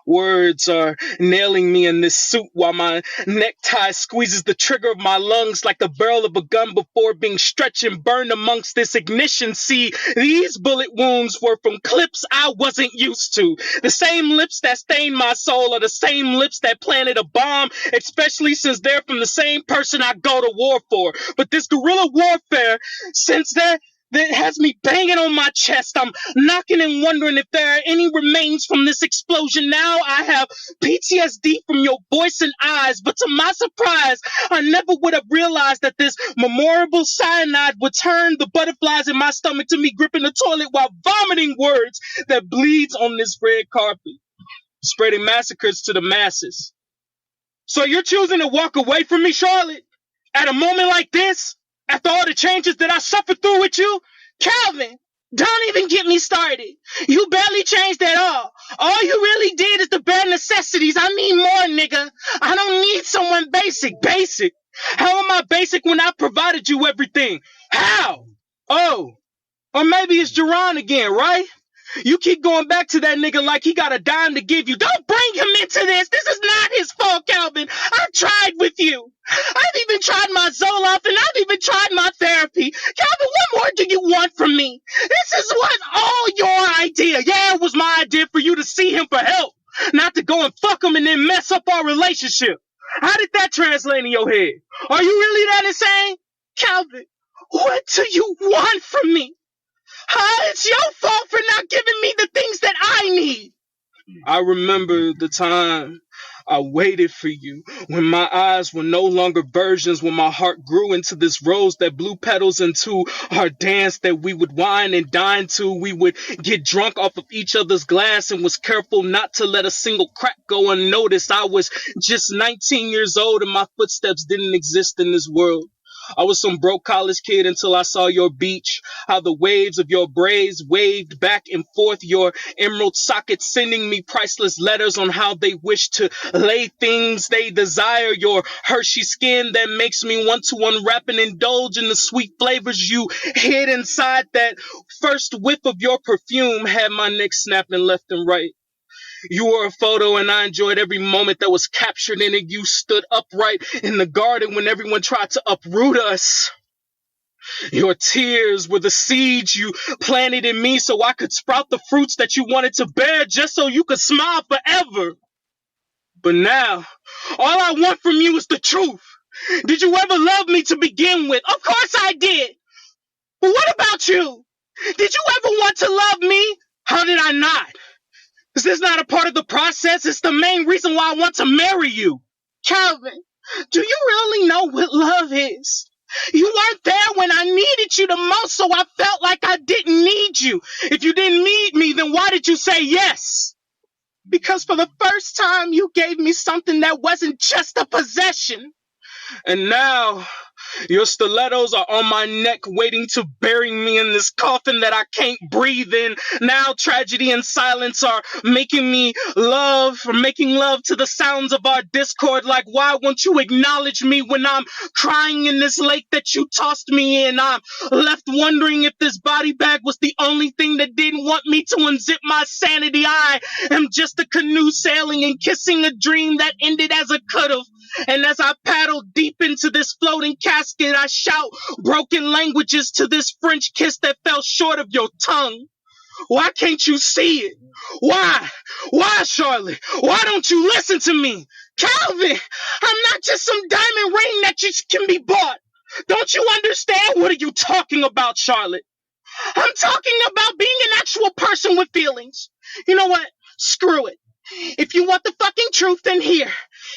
words are nailing me in this suit while my necktie squeezes the trigger of my lungs like the barrel of a gun before being stretched and burned amongst this ignition. See, these bullet wounds were from clips I wasn't used to. The same lips that stained my soul are the same lips that planted a bomb, especially since they're from the same person I go to war for. But this guerrilla warfare, since that has me banging on my chest. I'm knocking and wondering if there are any remains from this explosion. Now I have PTSD from your voice and eyes, but to my surprise, I never would have realized that this memorable cyanide would turn the butterflies in my stomach to me gripping the toilet while vomiting words that bleeds on this red carpet, spreading massacres to the masses. So you're choosing to walk away from me, Charlotte? At a moment like this? After all the changes that I suffered through with you? Calvin, don't even get me started. You barely changed at all. All you really did is the bare necessities. I need more, nigga. I don't need someone basic. Basic? How am I basic when I provided you everything? How? Oh, or maybe it's Jerron again, right? You keep going back to that nigga like he got a dime to give you. Don't bring him into this. This is not his fault, Calvin. I've tried with you. I've even tried my Zoloft and I've even tried my therapy. Calvin, what more do you want from me? This was all your idea. Yeah, it was my idea for you to see him for help, not to go and fuck him and then mess up our relationship. How did that translate in your head? Are you really that insane? Calvin, what do you want from me? It's your fault for not giving me the things that I need. I remember the time I waited for you, when my eyes were no longer virgins, when my heart grew into this rose that blew petals into our dance that we would wine and dine to. We would get drunk off of each other's glass and was careful not to let a single crack go unnoticed. I was just 19 years old and my footsteps didn't exist in this world. I was some broke college kid until I saw your beach, how the waves of your braids waved back and forth, your emerald sockets sending me priceless letters on how they wish to lay things they desire, your Hershey skin that makes me want to unwrap and indulge in the sweet flavors you hid inside. That first whiff of your perfume had my neck snapping left and right. You were a photo and I enjoyed every moment that was captured in it. You stood upright in the garden when everyone tried to uproot us. Your tears were the seeds you planted in me so I could sprout the fruits that you wanted to bear just so you could smile forever. But now, all I want from you is the truth. Did you ever love me to begin with? Of course I did. But what about you? Did you ever want to love me? How did I not? Is this not a part of the process? It's the main reason why I want to marry you. Calvin, do you really know what love is? You weren't there when I needed you the most, so I felt like I didn't need you. If you didn't need me, then why did you say yes? Because for the first time, you gave me something that wasn't just a possession. And now, your stilettos are on my neck waiting to bury me in this coffin that I can't breathe in. Now tragedy and silence are making love to the sounds of our discord. Like, why won't you acknowledge me when I'm crying in this lake that you tossed me in? I'm left wondering if this body bag was the only thing that didn't want me to unzip my sanity. I am just a canoe sailing and kissing a dream that ended as a could've. And as I paddle deep into this floating casket, I shout broken languages to this French kiss that fell short of your tongue. Why can't you see it? Why? Why, Charlotte? Why don't you listen to me? Calvin, I'm not just some diamond ring that just can be bought. Don't you understand? What are you talking about, Charlotte? I'm talking about being an actual person with feelings. You know what? Screw it. If you want the fucking truth, then here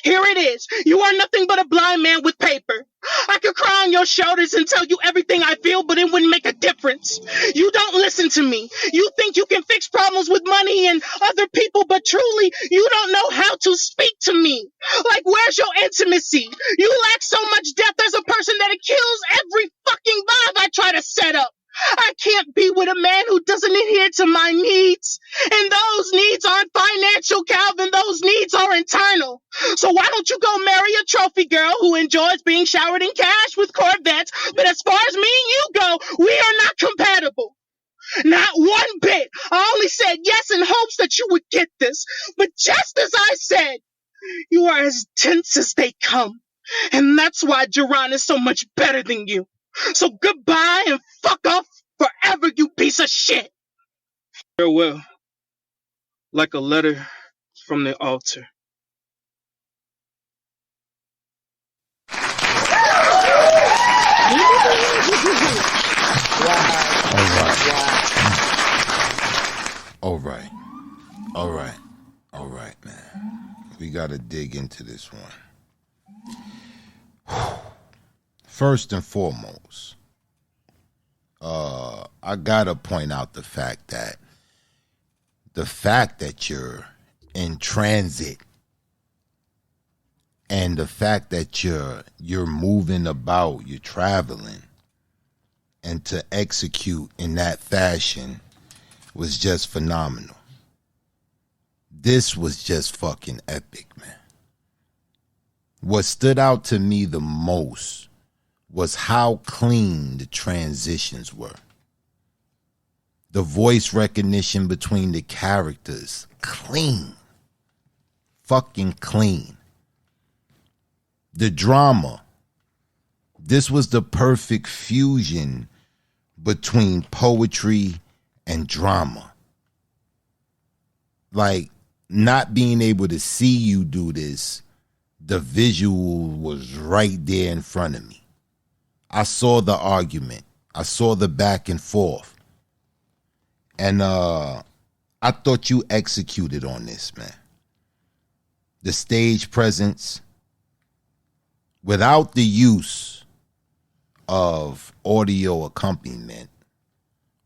it is. You are nothing but a blind man with paper. I could cry on your shoulders and tell you everything I feel, but it wouldn't make a difference. You don't listen to me. You think you can fix problems with money and other people, but truly, you don't know how to speak to me. Like, where's your intimacy? You lack so much depth as a person that it kills every fucking vibe I try to set up. I can't be with a man who doesn't adhere to my needs. And those needs aren't financial, Calvin. Those needs are internal. So why don't you go marry a trophy girl who enjoys being showered in cash with Corvettes? But as far as me and you go, we are not compatible. Not one bit. I only said yes in hopes that you would get this. But just as I said, you are as dense as they come. And that's why Duran is so much better than you. So goodbye and fuck off forever, you piece of shit. Farewell, like a letter from the altar. All right. All right. All right, man. We got to dig into this one. First and foremost, I got to point out the fact that you're in transit and the fact that you're moving about, you're traveling, and to execute in that fashion was just phenomenal. This was just fucking epic, man. What stood out to me the most was how clean the transitions were. The voice recognition between the characters, clean. Fucking clean. The drama. This was the perfect fusion between poetry and drama. Like, not being able to see you do this, the visual was right there in front of me. I saw the argument. I saw the back and forth. And I thought you executed on this, man. The stage presence, without the use of audio accompaniment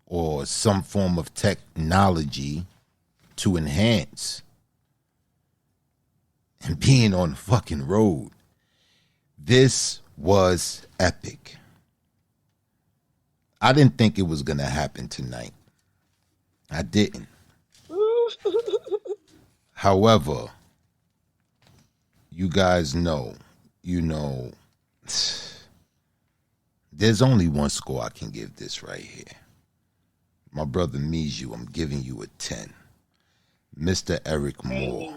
or some form of technology to enhance, and being on the fucking road, this was epic. I didn't think it was going to happen tonight. I didn't. However, you guys know, there's only one score I can give this right here. My brother Miju, I'm giving you a 10. Mr. Eric Moore.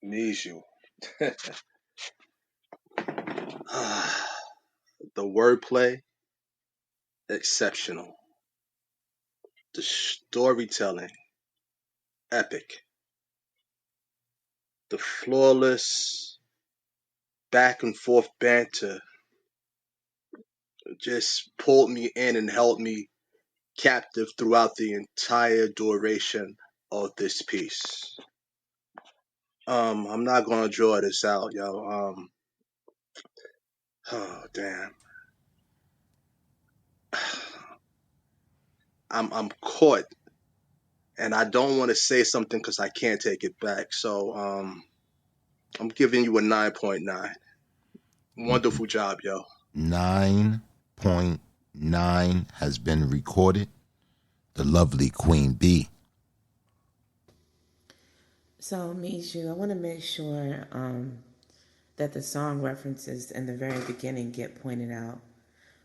Niju. The wordplay, exceptional. The storytelling, epic. The flawless back and forth banter just pulled me in and held me captive throughout the entire duration of this piece. I'm not gonna draw this out, yo. Oh damn. I'm caught, and I don't want to say something because I can't take it back. So I'm giving you a 9.9. Wonderful job, yo. 9.9 has been recorded. The lovely Queen B. So, Mishu, I want to make sure that the song references in the very beginning get pointed out,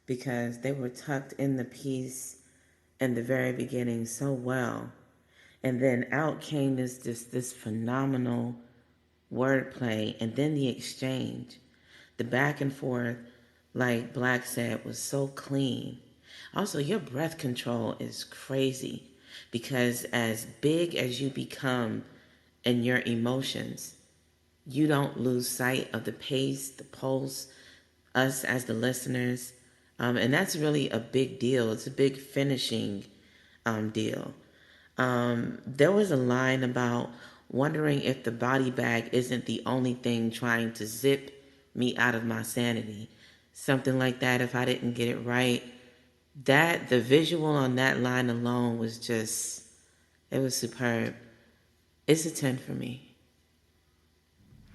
because they were tucked in the piece in the very beginning so well. And then out came this phenomenal wordplay, and then the exchange. The back and forth, like Black said, was so clean. Also, your breath control is crazy, because as big as you become in your emotions, you don't lose sight of the pace, the pulse, us as the listeners. And that's really a big deal. It's a big finishing deal. There was a line about wondering if the body bag isn't the only thing trying to zip me out of my sanity. Something like that, if I didn't get it right. That, the visual on that line alone was just, it was superb. It's a 10 for me.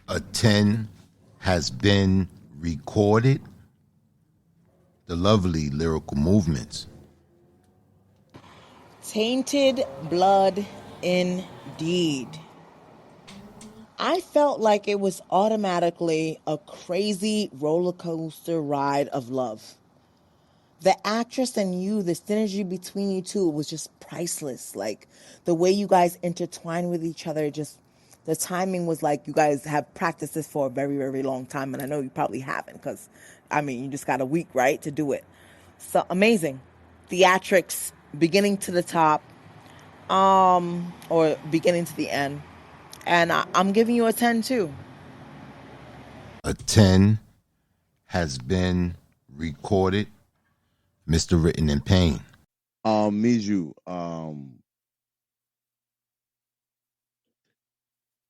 A 10 has been recorded. The lovely lyrical movements. Tainted blood indeed. I felt like it was automatically a crazy roller coaster ride of love. The actress and you, the synergy between you two was just priceless. Like the way you guys intertwine with each other, just the timing was like you guys have practiced this for a very, very long time. And I know you probably haven't because, I mean, you just got a week, right, to do it. So amazing. Theatrics, beginning to the top, or beginning to the end. And I'm giving you a 10 too. A 10 has been recorded. Mr. Written in Pain. Miju,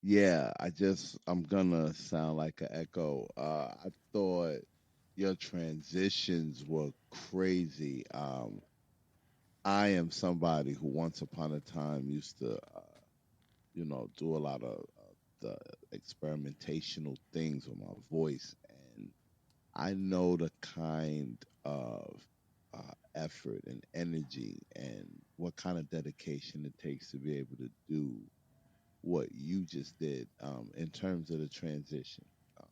yeah, I'm gonna sound like an echo. I thought your transitions were crazy. I am somebody who once upon a time used to, do a lot of the experimentational things with my voice, and I know the kind of effort and energy and what kind of dedication it takes to be able to do what you just did in terms of the transition. Uh,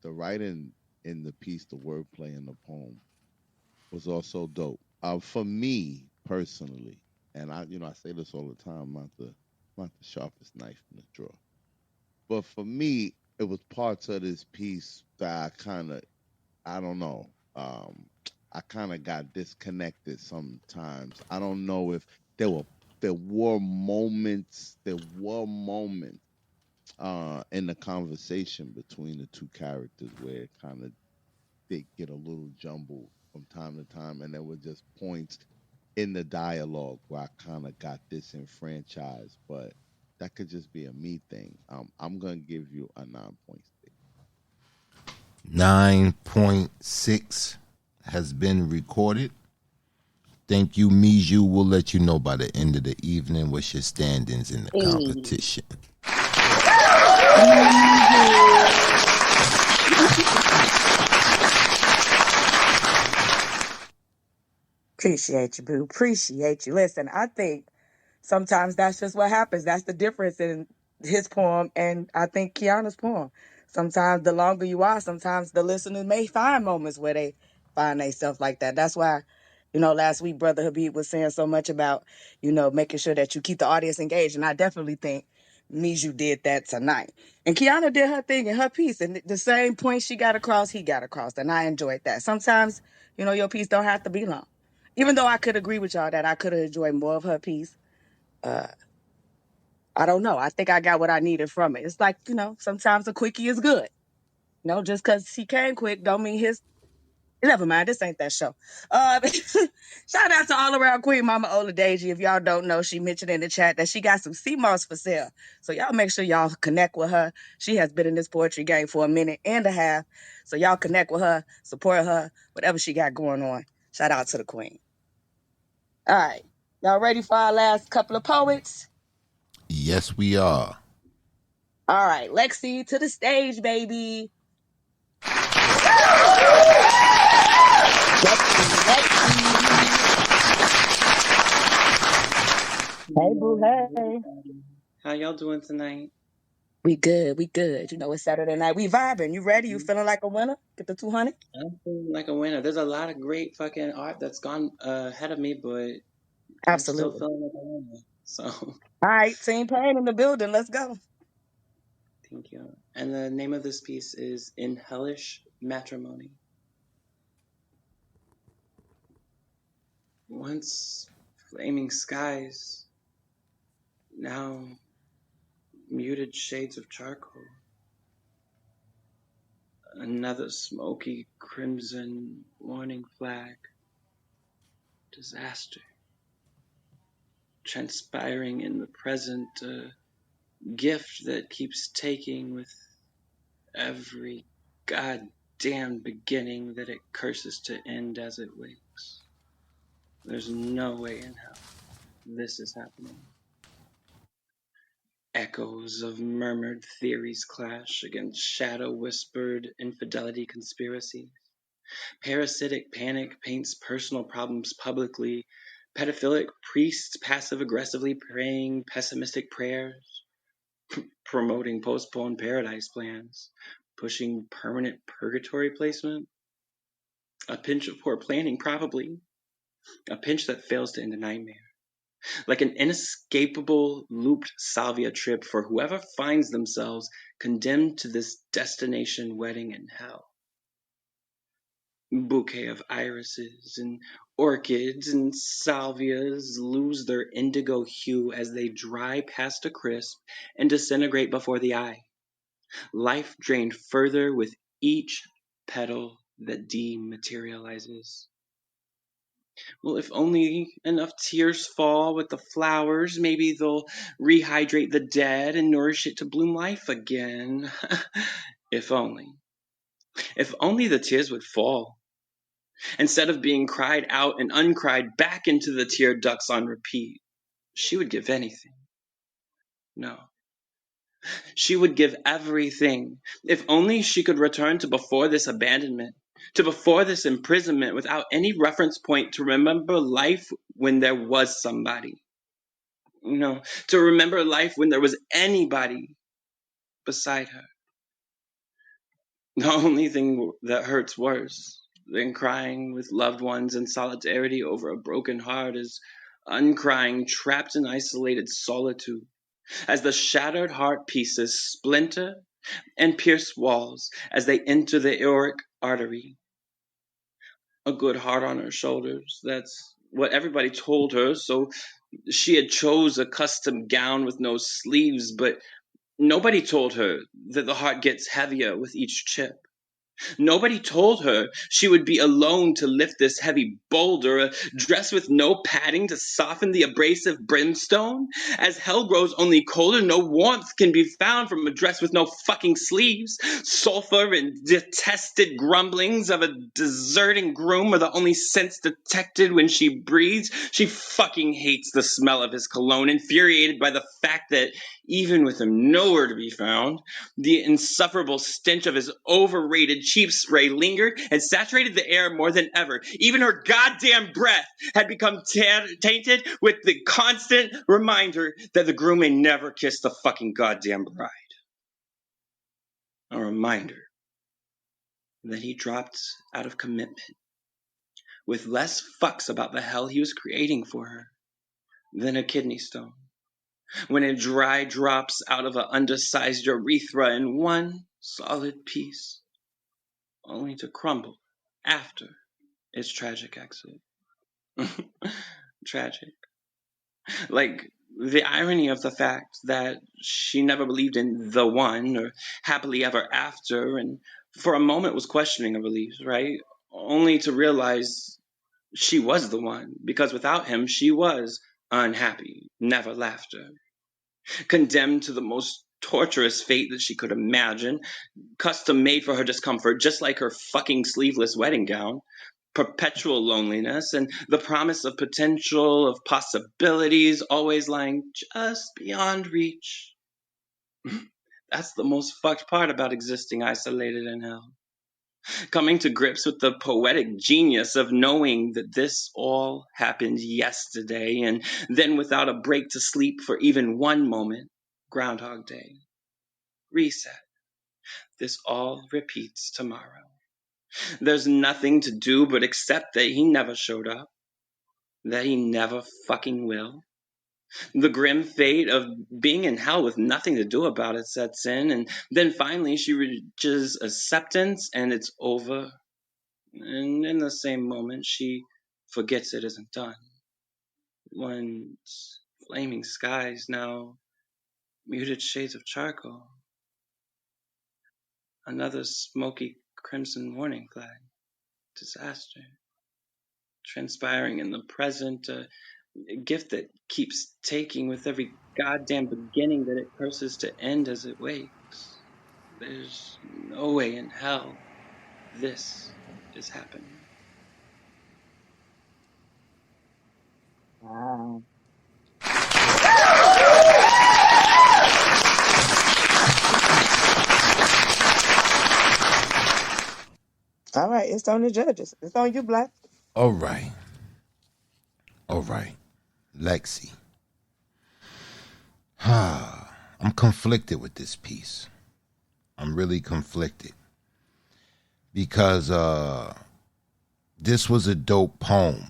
the writing in the piece, the wordplay in the poem was also dope. For me personally, and I say this all the time, I'm not the sharpest knife in the drawer. But for me, it was parts of this piece that I don't know. I kind of got disconnected sometimes. I don't know if there were there were moments in the conversation between the two characters where it kind of did get a little jumbled from time to time, and there were just points in the dialogue where I kind of got disenfranchised, but that could just be a me thing. I'm gonna give you a 9.6. 9.6 has been recorded. Thank you, Miju. We'll let you know by the end of the evening what's your standings in the competition. Appreciate you, boo. Appreciate you. Listen, I think sometimes that's just what happens. That's the difference in his poem and I think Kiana's poem. Sometimes the longer you are, sometimes the listeners may find moments where they find themselves like that. That's why, last week Brother Habib was saying so much about, making sure that you keep the audience engaged. And I definitely think Miju did that tonight. And Kiana did her thing in her piece. And the same point she got across, he got across. And I enjoyed that. Sometimes, your piece don't have to be long. Even though I could agree with y'all that I could have enjoyed more of her piece. Uh, I don't know. I think I got what I needed from it. It's like, sometimes a quickie is good. Just because he came quick don't mean his. Never mind, this ain't that show. Shout out to all around Queen Mama Ola Deji. If y'all don't know, she mentioned in the chat that she got some sea moss for sale. So y'all make sure y'all connect with her. She has been in this poetry game for a minute and a half. So y'all connect with her, support her, whatever she got going on. Shout out to the Queen. All right. Y'all ready for our last couple of poets? Yes, we are. All right. Lexi, to the stage, baby. Hey, boo, hey. How y'all doing tonight? We good. It's Saturday night. We vibing. You ready? You feeling like a winner? Get the 200? I'm feeling like a winner. There's a lot of great fucking art that's gone ahead of me, but I'm still Absolutely. feeling like a winner. So, All right. Team Pain in the building. Let's go. thank you. And the name of this piece is In Hellish Matrimony. Once flaming skies, now muted shades of charcoal. Another smoky crimson warning flag. Disaster. transpiring in the present, a gift that keeps taking with every goddamn beginning that it curses to end as it wakes. There's no way in hell this is happening. Echoes of murmured theories clash against shadow-whispered infidelity conspiracies. Parasitic panic paints personal problems publicly. Pedophilic priests passive-aggressively praying pessimistic prayers. Promoting postponed paradise plans. Pushing permanent purgatory placement. A pinch of poor planning, probably. A pinch that fails to end a nightmare. Like an inescapable looped salvia trip for whoever finds themselves condemned to this destination wedding in hell. Bouquet of irises and orchids and salvias lose their indigo hue as they dry past a crisp and disintegrate before the eye. Life drained further with each petal that dematerializes. Well, if only enough tears fall with the flowers, maybe they'll rehydrate the dead and nourish it to bloom life again. If only. If only the tears would fall. Instead of being cried out and uncried back into the tear ducts on repeat, she would give anything. No. She would give everything. If only she could return to before this abandonment, to before this imprisonment without any reference point to remember life when there was somebody. To remember life when there was anybody beside her. The only thing that hurts worse than crying with loved ones in solidarity over a broken heart is uncrying, trapped in isolated solitude, as the shattered heart pieces splinter and pierce walls as they enter the aortic artery. A good heart on her shoulders, that's what everybody told her, so she had chose a custom gown with no sleeves, but nobody told her that the heart gets heavier with each chip. Nobody told her she would be alone to lift this heavy boulder, a dress with no padding to soften the abrasive brimstone. As hell grows only colder, no warmth can be found from a dress with no fucking sleeves. Sulfur and detested grumblings of a deserting groom are the only scents detected when she breathes. She fucking hates the smell of his cologne, infuriated by the fact that even with him nowhere to be found, the insufferable stench of his overrated cheap spray lingered and saturated the air more than ever. Even her goddamn breath had become tainted with the constant reminder that the groom may never kiss the fucking goddamn bride. A reminder that he dropped out of commitment with less fucks about the hell he was creating for her than a kidney stone. When it dry drops out of an undersized urethra in one solid piece, only to crumble after its tragic exit. Tragic. Like the irony of the fact that she never believed in the one or happily ever after, and for a moment was questioning her beliefs, right? Only to realize she was the one, because without him she was unhappy, never laughter. Condemned to the most torturous fate that she could imagine, custom made for her discomfort, just like her fucking sleeveless wedding gown. Perpetual loneliness and the promise of potential, of possibilities, always lying just beyond reach. That's the most fucked part about existing isolated in hell. Coming to grips with the poetic genius of knowing that this all happened yesterday, and then without a break to sleep for even one moment, Groundhog Day. Reset. This all repeats tomorrow. There's nothing to do but accept that he never showed up, that he never fucking will. The grim fate of being in hell with nothing to do about it sets in, and then finally she reaches acceptance and it's over. And in the same moment, she forgets it isn't done. Once flaming skies, now muted shades of charcoal. Another smoky crimson warning flag. Disaster. Transpiring in the present, A gift that keeps taking with every goddamn beginning that it curses to end as it wakes. There's no way in hell this is happening. Wow. All right, it's on the judges. It's on you, Black. All right. All right. Lexi. I'm conflicted with this piece. I'm really conflicted. Because this was a dope poem.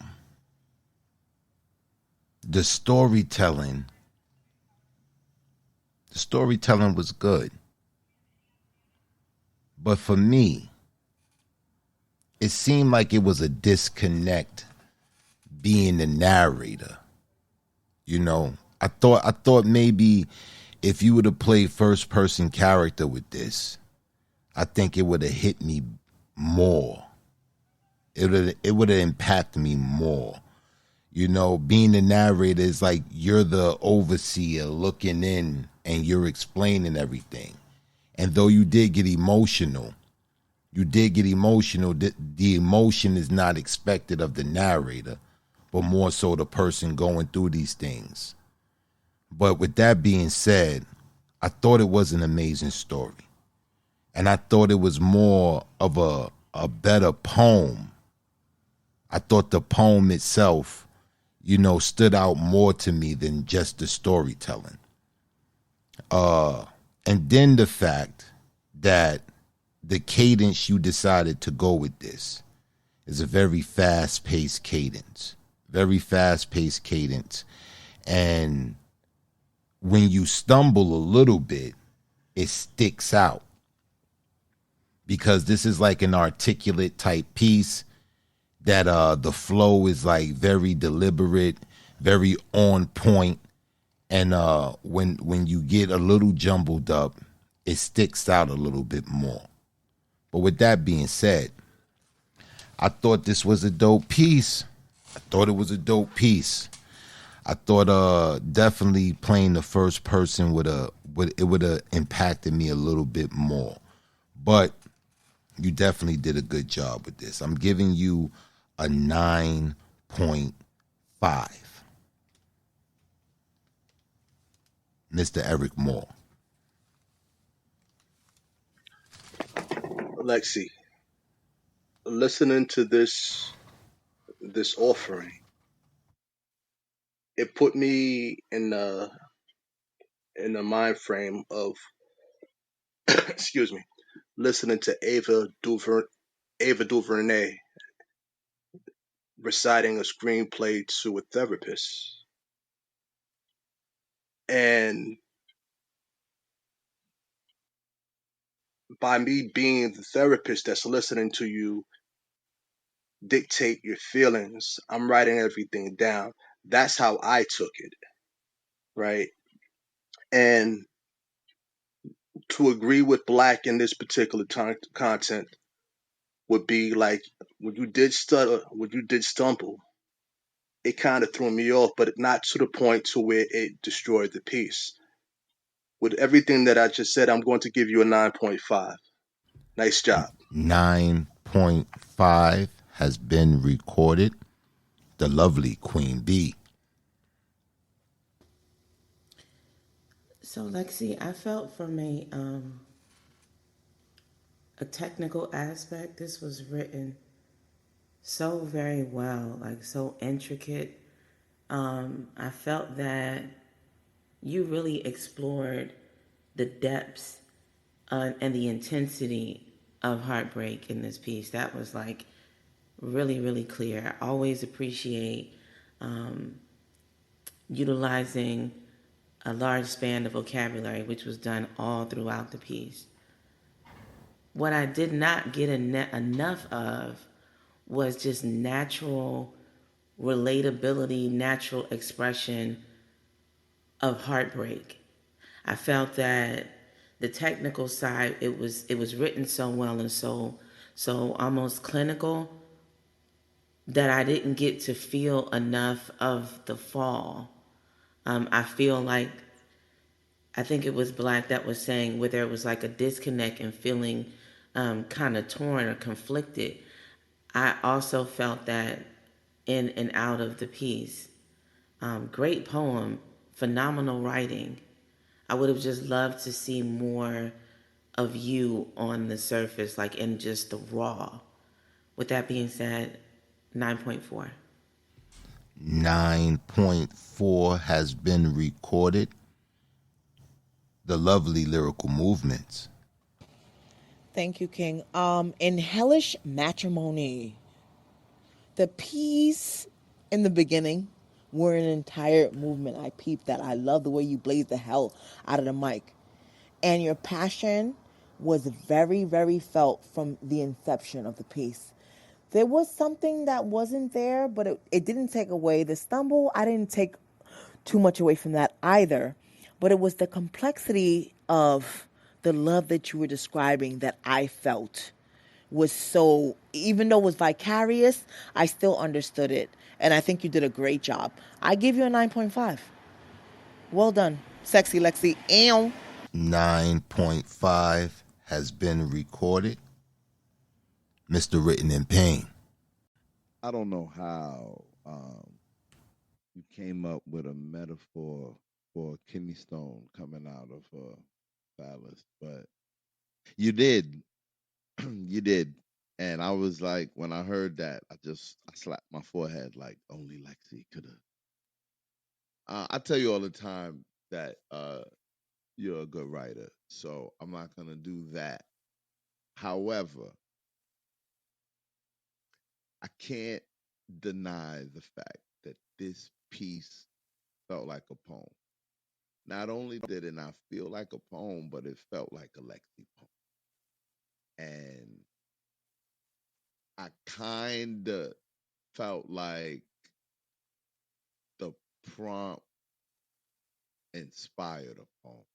The storytelling was good. But for me, it seemed like it was a disconnect being the narrator. You know, I thought maybe if you would have played first person character with this, I think it would have hit me more. It would have impacted me more. You know, being the narrator is like you're the overseer looking in and you're explaining everything. And though you did get emotional, the emotion is not expected of the narrator, but more so the person going through these things. But with that being said, I thought it was an amazing story. And I thought it was more of a better poem. I thought the poem itself, you know, stood out more to me than just the storytelling. And then the fact that the cadence you decided to go with this is a very fast-paced cadence. Very fast-paced cadence. And when you stumble a little bit, it sticks out. Because this is like an articulate type piece that the flow is like very deliberate, very on point. And when you get a little jumbled up, it sticks out a little bit more. But with that being said, I thought this was a dope piece. I thought it was a dope piece. I thought definitely playing the first person would have impacted me a little bit more. But you definitely did a good job with this. I'm giving you a 9.5. Mr. Eric Moore. Lexi, listening to this offering, it put me in the mind frame of excuse me, listening to Ava DuVernay reciting a screenplay to a therapist. And by me being the therapist that's listening to you dictate your feelings, I'm writing everything down. That's how I took it, right? And to agree with Black in this particular content would be like when you did stutter, when you did stumble, it kind of threw me off, but not to the point to where it destroyed the piece. With everything that I just said, I'm going to give you a 9.5. Nice job. 9.5 has been recorded. The lovely Queen B. So Lexi, I felt from a technical aspect, this was written so very well, like so intricate. I felt that you really explored the depths and the intensity of heartbreak in this piece. That was like really, really clear. I always appreciate utilizing a large span of vocabulary, which was done all throughout the piece. What I did not get enough of was just natural relatability, natural expression of heartbreak. I felt that the technical side, it was written so well and so almost clinical, that I didn't get to feel enough of the fall. I feel like, I think it was Black that was saying where there was like a disconnect and feeling kind of torn or conflicted. I also felt that in and out of the piece. Great poem, phenomenal writing. I would have just loved to see more of you on the surface, like in just the raw. With that being said, 9.4. 9.4 has been recorded. The lovely lyrical movements. Thank you, King. In Hellish Matrimony, the piece in the beginning were an entire movement. I peeped that. I love the way you blazed the hell out of the mic. And your passion was very, very felt from the inception of the piece. There was something that wasn't there, but it didn't take away the stumble. I didn't take too much away from that either. But it was the complexity of the love that you were describing that I felt was so, even though it was vicarious, I still understood it. And I think you did a great job. I give you a 9.5. Well done. Sexy Lexi. Ew. 9.5 has been recorded. Mr. Written in Pain. I don't know how you came up with a metaphor for a kidney stone coming out of a phallus, but you did. You did. And I was like, when I heard that, I slapped my forehead like only Lexi could have. I tell you all the time that you're a good writer, so I'm not gonna do that. However, I can't deny the fact that this piece felt like a poem. Not only did it not feel like a poem, but it felt like a Lexi poem. And I kind of felt like the prompt inspired a poem.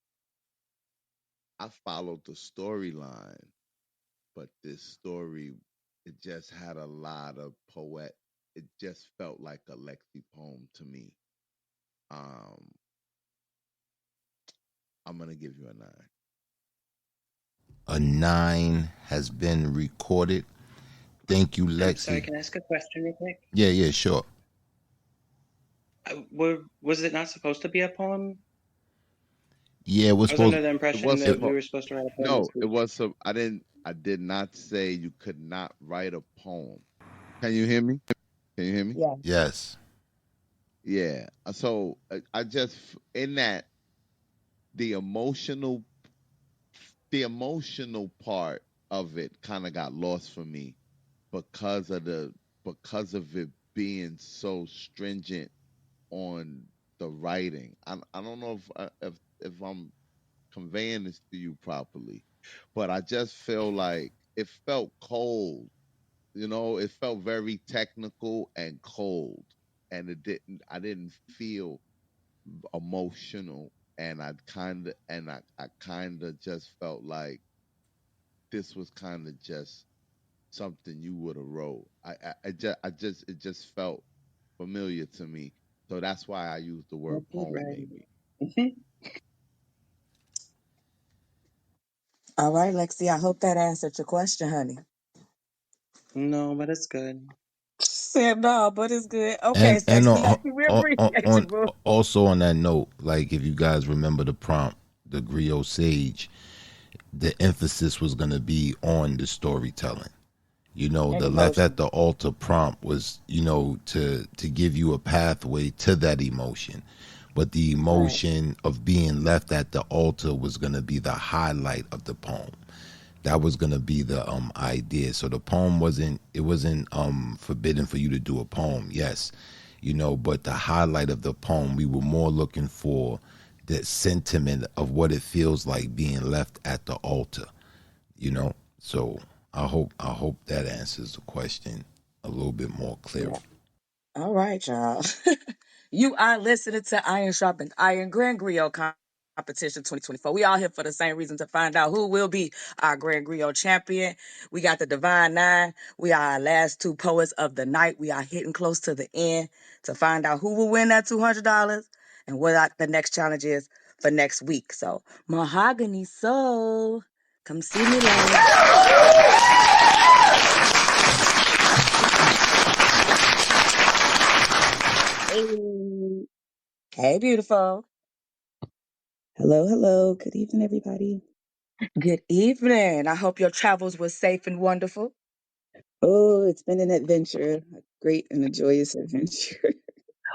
I followed the storyline, but this story, it just had a lot of poet. It just felt like a Lexi poem to me. I'm gonna give you a 9. A 9 has been recorded. Thank you, Lexi. I'm sorry, can I ask a question real quick? Yeah, sure. Was it not supposed to be a poem? Yeah, it was I was supposed. under the impression that we were supposed to write a poem. No, it was I did not say you could not write a poem. Can you hear me? Can you hear me? Yeah. Yes. Yeah. So I just, in that, the emotional part of it kind of got lost for me because of it being so stringent on the writing. I don't know if I'm conveying this to you properly, but I just feel like it felt cold. It felt very technical and cold, and I didn't feel emotional, and I kind of just felt like this was kind of just something you would have wrote. It just felt familiar to me, so that's why I used the word poem, maybe. All right, Lexi, I hope that answered your question, honey. No, but it's good. Said no, but it's good. Okay, And Sexy Lexi, we appreciate you, boo. also on that note, like if you guys remember the prompt, the Griot Sage, the emphasis was going to be on the storytelling. The left at the altar prompt was, to give you a pathway to that emotion. But the emotion of being left at the altar was going to be the highlight of the poem. That was going to be the idea. So the poem wasn't forbidden for you to do a poem, yes. But the highlight of the poem, we were more looking for that sentiment of what it feels like being left at the altar, So I hope that answers the question a little bit more clear. Yeah. All right, y'all. You are listening to Iron Sharpened Iron. Grand Griot. Competition 2024. We all here for the same reason, to find out who will be our Grand Griot champion. We got the Divine Nine. We are our last two poets of the night. We are hitting close to the end to find out who will win that $200 and what the next challenge is for next week. So, Mahogany Soul, come see me live. Hey. Hey, beautiful. Hello, hello. Good evening, everybody. Good evening. I hope your travels were safe and wonderful. Oh, it's been an adventure, a great and a joyous adventure.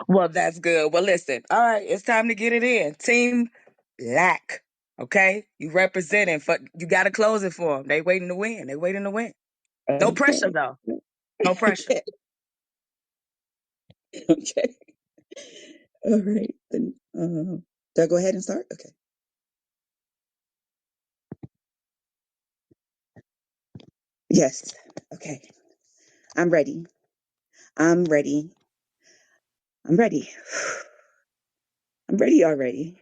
Well, that's good. Well, listen. All right, it's time to get it in. Team Black. Okay, you representing for. You got to close it for them. They waiting to win. They waiting to win. No pressure Okay. though. No pressure. Okay. All right. Then, do I go ahead and start? Okay. Yes. Okay. I'm ready. I'm ready. I'm ready. I'm ready already.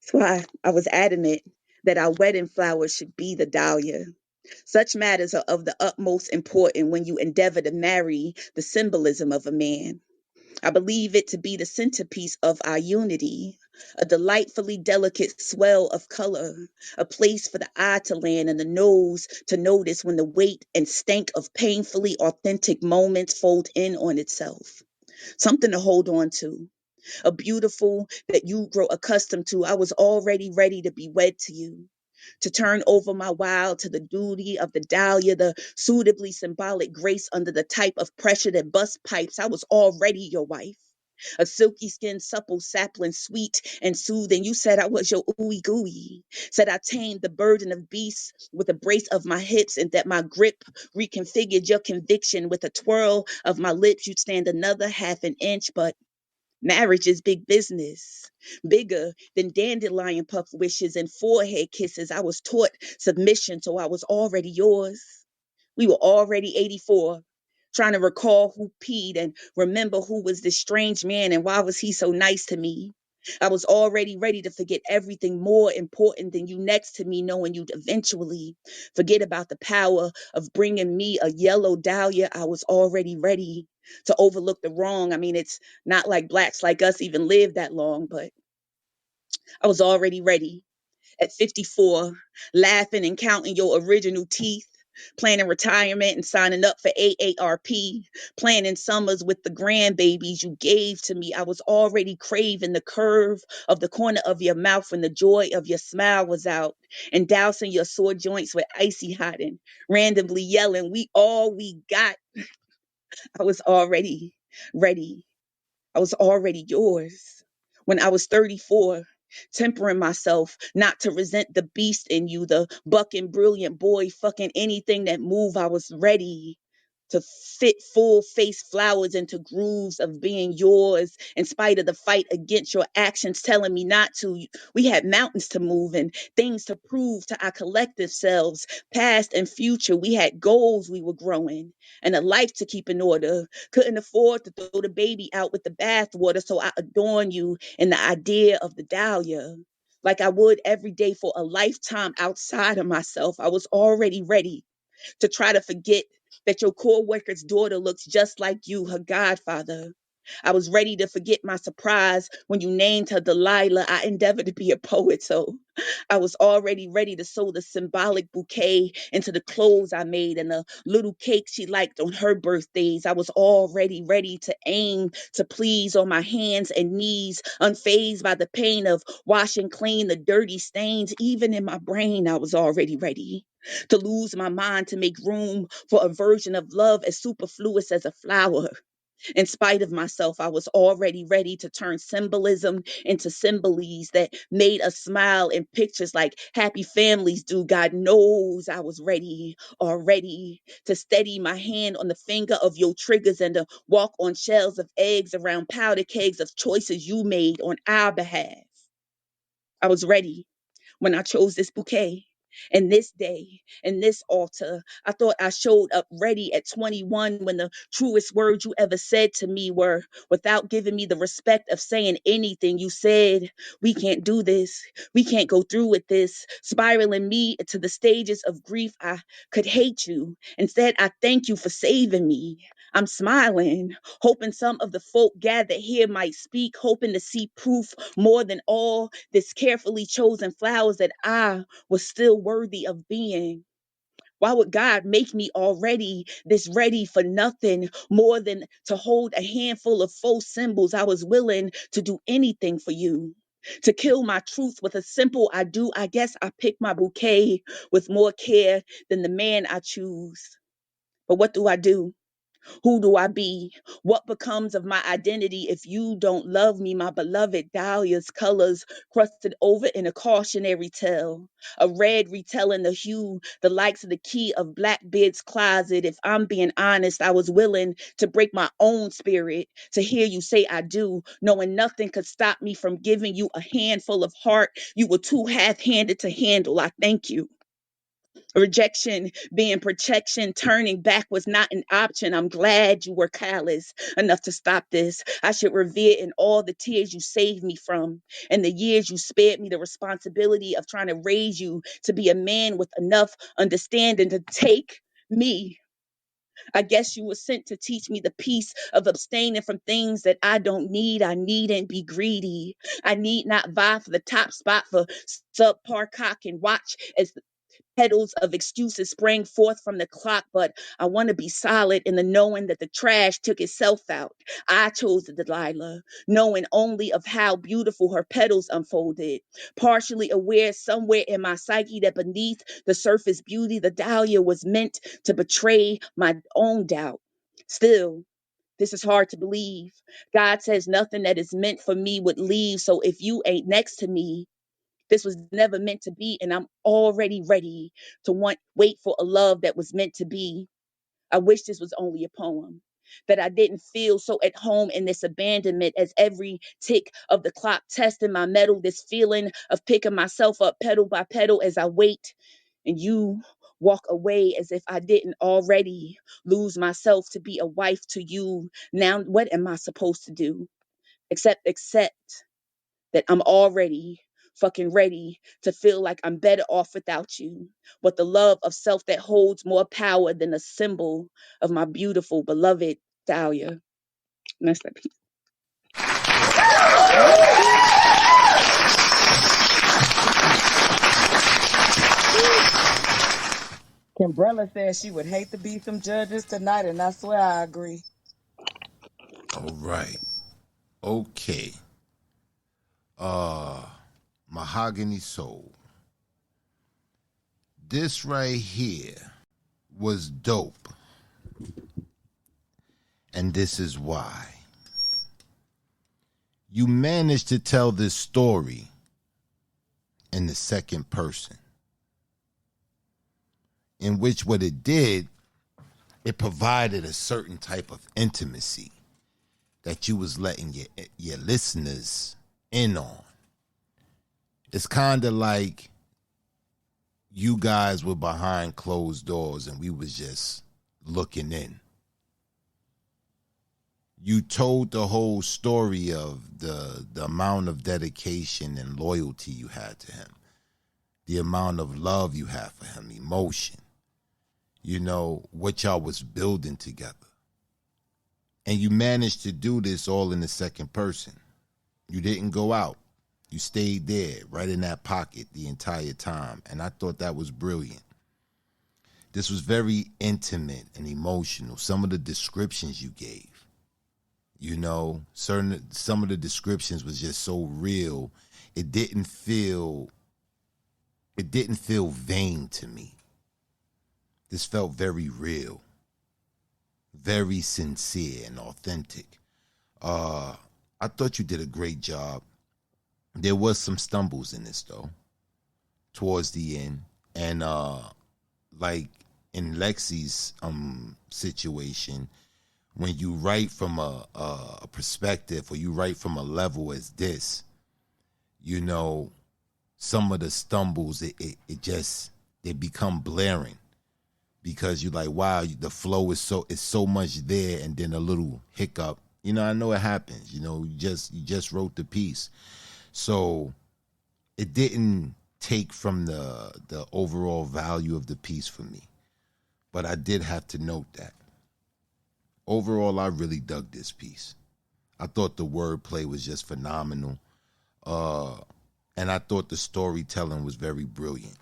That's why I was adamant that our wedding flower should be the dahlia. Such matters are of the utmost importance when you endeavor to marry the symbolism of a man. I believe it to be the centerpiece of our unity, a delightfully delicate swell of color, a place for the eye to land and the nose to notice when the weight and stank of painfully authentic moments fold in on itself. Something to hold on to, a beautiful that you grow accustomed to. I was already ready to be wed to you, to turn over my wild to the duty of the dahlia, the suitably symbolic grace under the type of pressure that bust pipes. I was already your wife. A silky skinned, supple sapling, sweet and soothing. You said I was your ooey gooey. Said I tamed the burden of beasts with a brace of my hips, and that my grip reconfigured your conviction with a twirl of my lips. You'd stand another half an inch, but marriage is big business, bigger than dandelion puff wishes and forehead kisses. I was taught submission, so I was already yours. We were already 84, trying to recall who peed and remember who was this strange man and why was he so nice to me. I was already ready to forget everything more important than you next to me, knowing you'd eventually forget about the power of bringing me a yellow dahlia. I was already ready to overlook the wrong. I mean, it's not like blacks like us even live that long, but I was already ready at 54, laughing and counting your original teeth, planning retirement and signing up for AARP, planning summers with the grandbabies you gave to me. I was already craving the curve of the corner of your mouth when the joy of your smile was out, and dousing your sore joints with icy hot and randomly yelling, "We all we got." I was already ready. I was already yours when I was 34, tempering myself not to resent the beast in you, the bucking brilliant boy, fucking anything that moved. I was ready to fit full face flowers into grooves of being yours in spite of the fight against your actions telling me not to. We had mountains to move and things to prove to our collective selves, past and future. We had goals we were growing and a life to keep in order. Couldn't afford to throw the baby out with the bathwater, so I adorn you in the idea of the dahlia. Like I would every day for a lifetime outside of myself. I was already ready to try to forget that your co-worker's daughter looks just like you, her godfather. I was ready to forget my surprise when you named her Delilah. I endeavored to be a poet, so I was already ready to sew the symbolic bouquet into the clothes I made and the little cake she liked on her birthdays. I was already ready to aim to please on my hands and knees, unfazed by the pain of washing clean the dirty stains. Even in my brain, I was already ready to lose my mind to make room for a version of love as superfluous as a flower. In spite of myself, I was already ready to turn symbolism into symboles that made us smile in pictures like happy families do. God knows I was ready already to steady my hand on the finger of your triggers and to walk on shells of eggs around powder kegs of choices you made on our behalf. I was ready when I chose this bouquet. And this day, in this altar, I thought I showed up ready at 21 when the truest words you ever said to me were, without giving me the respect of saying anything, you said, we can't do this. We can't go through with this. Spiraling me to the stages of grief, I could hate you. Instead, I thank you for saving me. I'm smiling, hoping some of the folk gathered here might speak, hoping to see proof more than all this carefully chosen flowers that I was still worthy of being. Why would God make me already this ready for nothing more than to hold a handful of faux symbols? I was willing to do anything for you. To kill my truth with a simple I do. I guess I pick my bouquet with more care than the man I choose. But what do I do? Who do I be? What becomes of my identity if you don't love me, my beloved? Dahlia's colors crusted over in a cautionary tale. A red retelling the hue, the likes of the key of Blackbeard's closet. If I'm being honest, I was willing to break my own spirit to hear you say I do, knowing nothing could stop me from giving you a handful of heart you were too half-handed to handle. I thank you. Rejection being protection, turning back was not an option. I'm glad you were callous enough to stop this. I should revere in all the tears you saved me from and the years you spared me the responsibility of trying to raise you to be a man with enough understanding to take me. I guess you were sent to teach me the peace of abstaining from things that I don't need. I needn't be greedy. I need not vie for the top spot for subpar cock and watch as petals of excuses sprang forth from the clock, but I want to be solid in the knowing that the trash took itself out. I chose the Delilah, knowing only of how beautiful her petals unfolded, partially aware somewhere in my psyche that beneath the surface beauty, the dahlia was meant to betray my own doubt. Still, this is hard to believe. God says nothing that is meant for me would leave, so if you ain't next to me, this was never meant to be, and I'm already ready to wait for a love that was meant to be. I wish this was only a poem, that I didn't feel so at home in this abandonment as every tick of the clock testing my mettle, this feeling of picking myself up pedal by pedal as I wait and you walk away as if I didn't already lose myself to be a wife to you. Now, what am I supposed to do? Except accept that I'm already fucking ready to feel like I'm better off without you. With the love of self that holds more power than a symbol of my beautiful, beloved Dahlia. And that's that piece. Kimbrella said she would hate to be some judges tonight, and I swear I agree. All right. Okay. Mahogany Soul. This right here was dope. And this is why. You managed to tell this story in the second person, in which what it did, it provided a certain type of intimacy that you was letting your listeners in on. It's kind of like you guys were behind closed doors and we was just looking in. You told the whole story of the amount of dedication and loyalty you had to him, the amount of love you had for him, emotion, you know, what y'all was building together. And you managed to do this all in the second person. You didn't go out. You stayed there, right in that pocket the entire time. And I thought that was brilliant. This was very intimate and emotional. Some of the descriptions you gave, you know, some of the descriptions was just so real. It didn't feel vain to me. This felt very real, very sincere and authentic. I thought you did a great job. There was some stumbles in this though, towards the end. And like in Lexi's situation, when you write from a perspective or you write from a level as this, you know, some of the stumbles, it just they become blaring because you're like, wow, the flow is so much there, and then a little hiccup. You know, I know it happens. You know, you just wrote the piece, so it didn't take from the overall value of the piece for me. But I did have to note that overall, I really dug this piece. I thought the wordplay was just phenomenal, and I thought the storytelling was very brilliant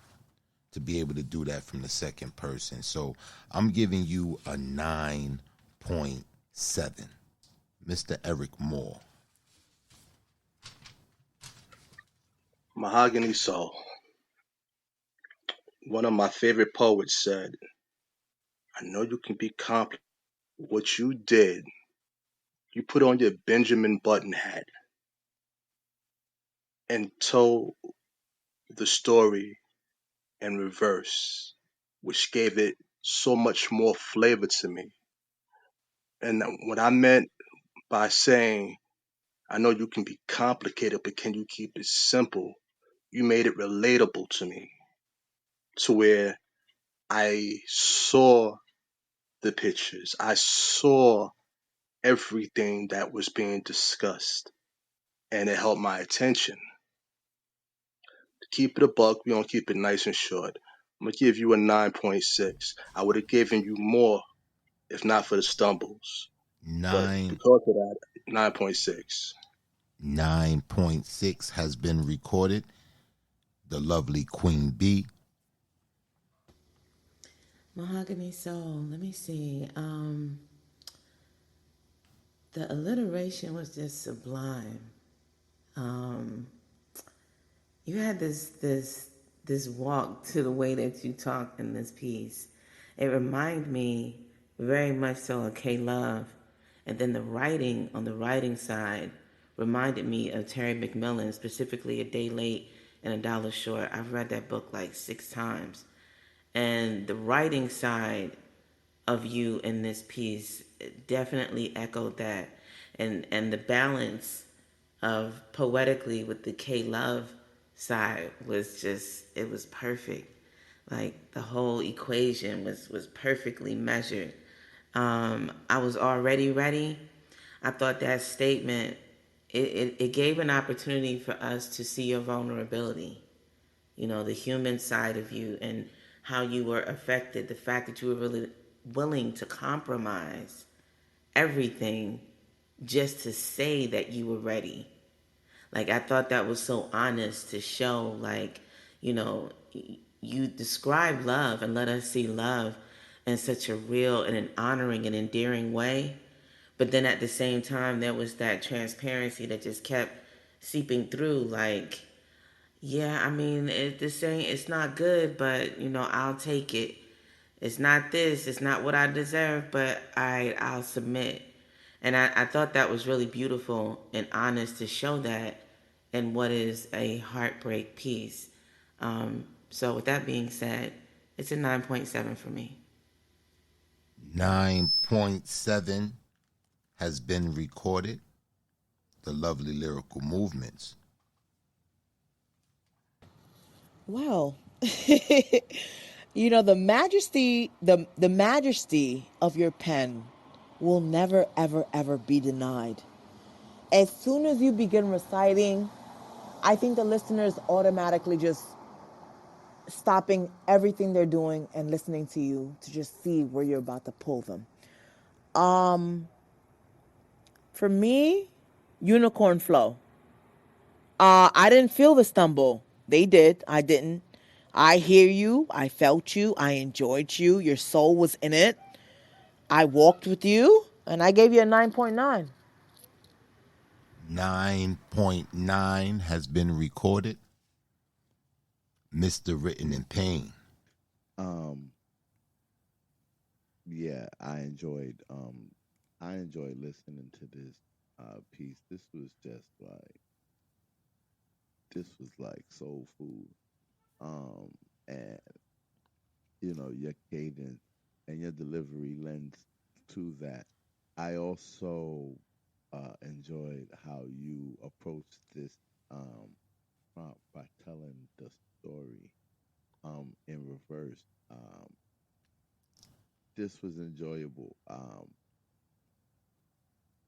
to be able to do that from the second person. So I'm giving you a 9.7. Mr. Eric Moore. Mahogany Soul. One of my favorite poets said, I know you can be complicated. What you did, you put on your Benjamin Button hat and told the story in reverse, which gave it so much more flavor to me. And what I meant by saying, I know you can be complicated, but can you keep it simple? You made it relatable to me, to where I saw the pictures. I saw everything that was being discussed, and it held my attention. To keep it a buck, we don't keep it nice and short. I'm gonna give you a 9.6. I would have given you more if not for the stumbles, but Nine because of that, 9.6. 9.6 has been recorded. The lovely Queen B. Mahogany Soul. Let me see. The alliteration was just sublime. Um, you had this walk to the way that you talked in this piece. It reminded me very much so of K Love, and then the writing on the writing side reminded me of Terry McMillan, specifically A Day Late and A Dollar Short. I've read that book like 6 times, and the writing side of you in this piece definitely echoed that, and the balance of poetically with the K Love side was just, it was perfect. Like the whole equation was perfectly measured. I was already ready. I thought that statement, it gave an opportunity for us to see your vulnerability, you know, the human side of you and how you were affected, the fact that you were really willing to compromise everything just to say that you were ready. Like, I thought that was so honest to show, like, you know, you describe love and let us see love in such a real and an honoring and endearing way. But then at the same time, there was that transparency that just kept seeping through, like, yeah, I mean, this ain't, it's not good, but, you know, I'll take it. It's not this, it's not what I deserve, but I'll submit. And I thought that was really beautiful and honest to show that in what is a heartbreak piece. So with that being said, it's a 9.7 for me. 9.7 has been recorded. The lovely lyrical movements. Well, you know, the majesty of your pen will never ever ever be denied. As soon as you begin reciting, I think the listeners automatically just stopping everything they're doing and listening to you to just see where you're about to pull them. For me, unicorn flow. I didn't feel the stumble. They did. I didn't. I hear you. I felt you. I enjoyed you. Your soul was in it. I walked with you, and I gave you a 9.9. 9.9 has been recorded. Mr. Written in Pain. Um, yeah, I enjoyed listening to this piece. This was like soul food. Um, and your cadence and your delivery lends to that. I also enjoyed how you approached this prompt by telling the story. in reverse. This was enjoyable.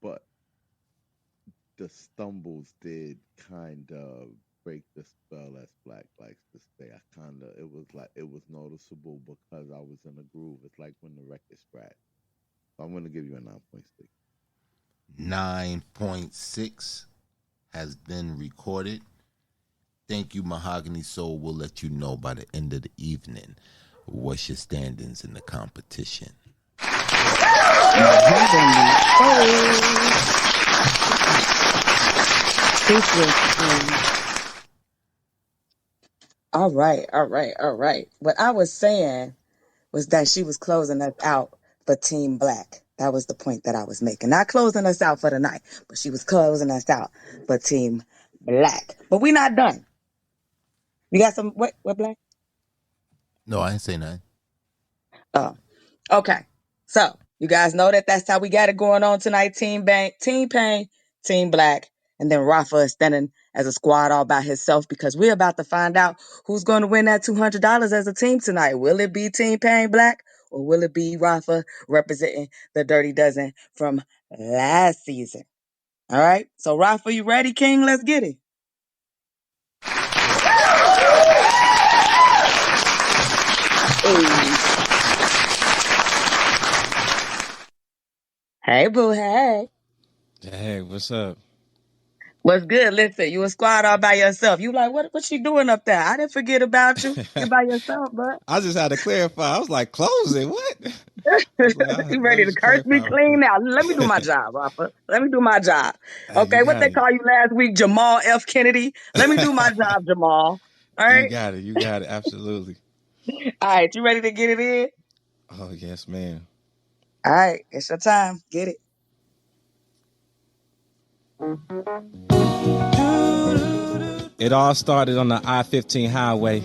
But the stumbles did kind of break the spell, as Black likes to say. It was noticeable because I was in a groove. It's like when the record scratched. So I'm going to give you a 9.6. 9.6 has been recorded. Thank you, Mahogany Soul. We'll let you know by the end of the evening what's your standings in the competition. All right. What I was saying was that she was closing us out for Team Black. That was the point that I was making. Not closing us out for the night, but she was closing us out for Team Black. But we not done. You got some, what Black? No, I ain't say nothing. Oh, okay. So you guys know that that's how we got it going on tonight. Team Bank, Team Pain, Team Black, and then Rafa is standing as a squad all by himself because we're about to find out who's going to win that $200 as a team tonight. Will it be Team Pain Black or will it be Rafa representing the Dirty Dozen from last season? All right. So Rafa, you ready, King? Let's get it. Hey, boo. Hey. Hey, what's up? What's good? Listen, you a squad all by yourself. You like, what you doing up there? I didn't forget about you. You by yourself, bud. I just had to clarify. I was like, closing? What? I was like, You let me ready to just curse me clarify real clean quick. now? Let me do my job, Rafa. Let me do my job. Hey, you Okay, what got they it. call you last week, Jamal F. Kennedy? Let me do my job, Jamal. All You right? got it. You got it. Absolutely. All right, you ready to get it in? Oh, yes, ma'am. All right, it's your time. Get it. It all started on the I-15 highway.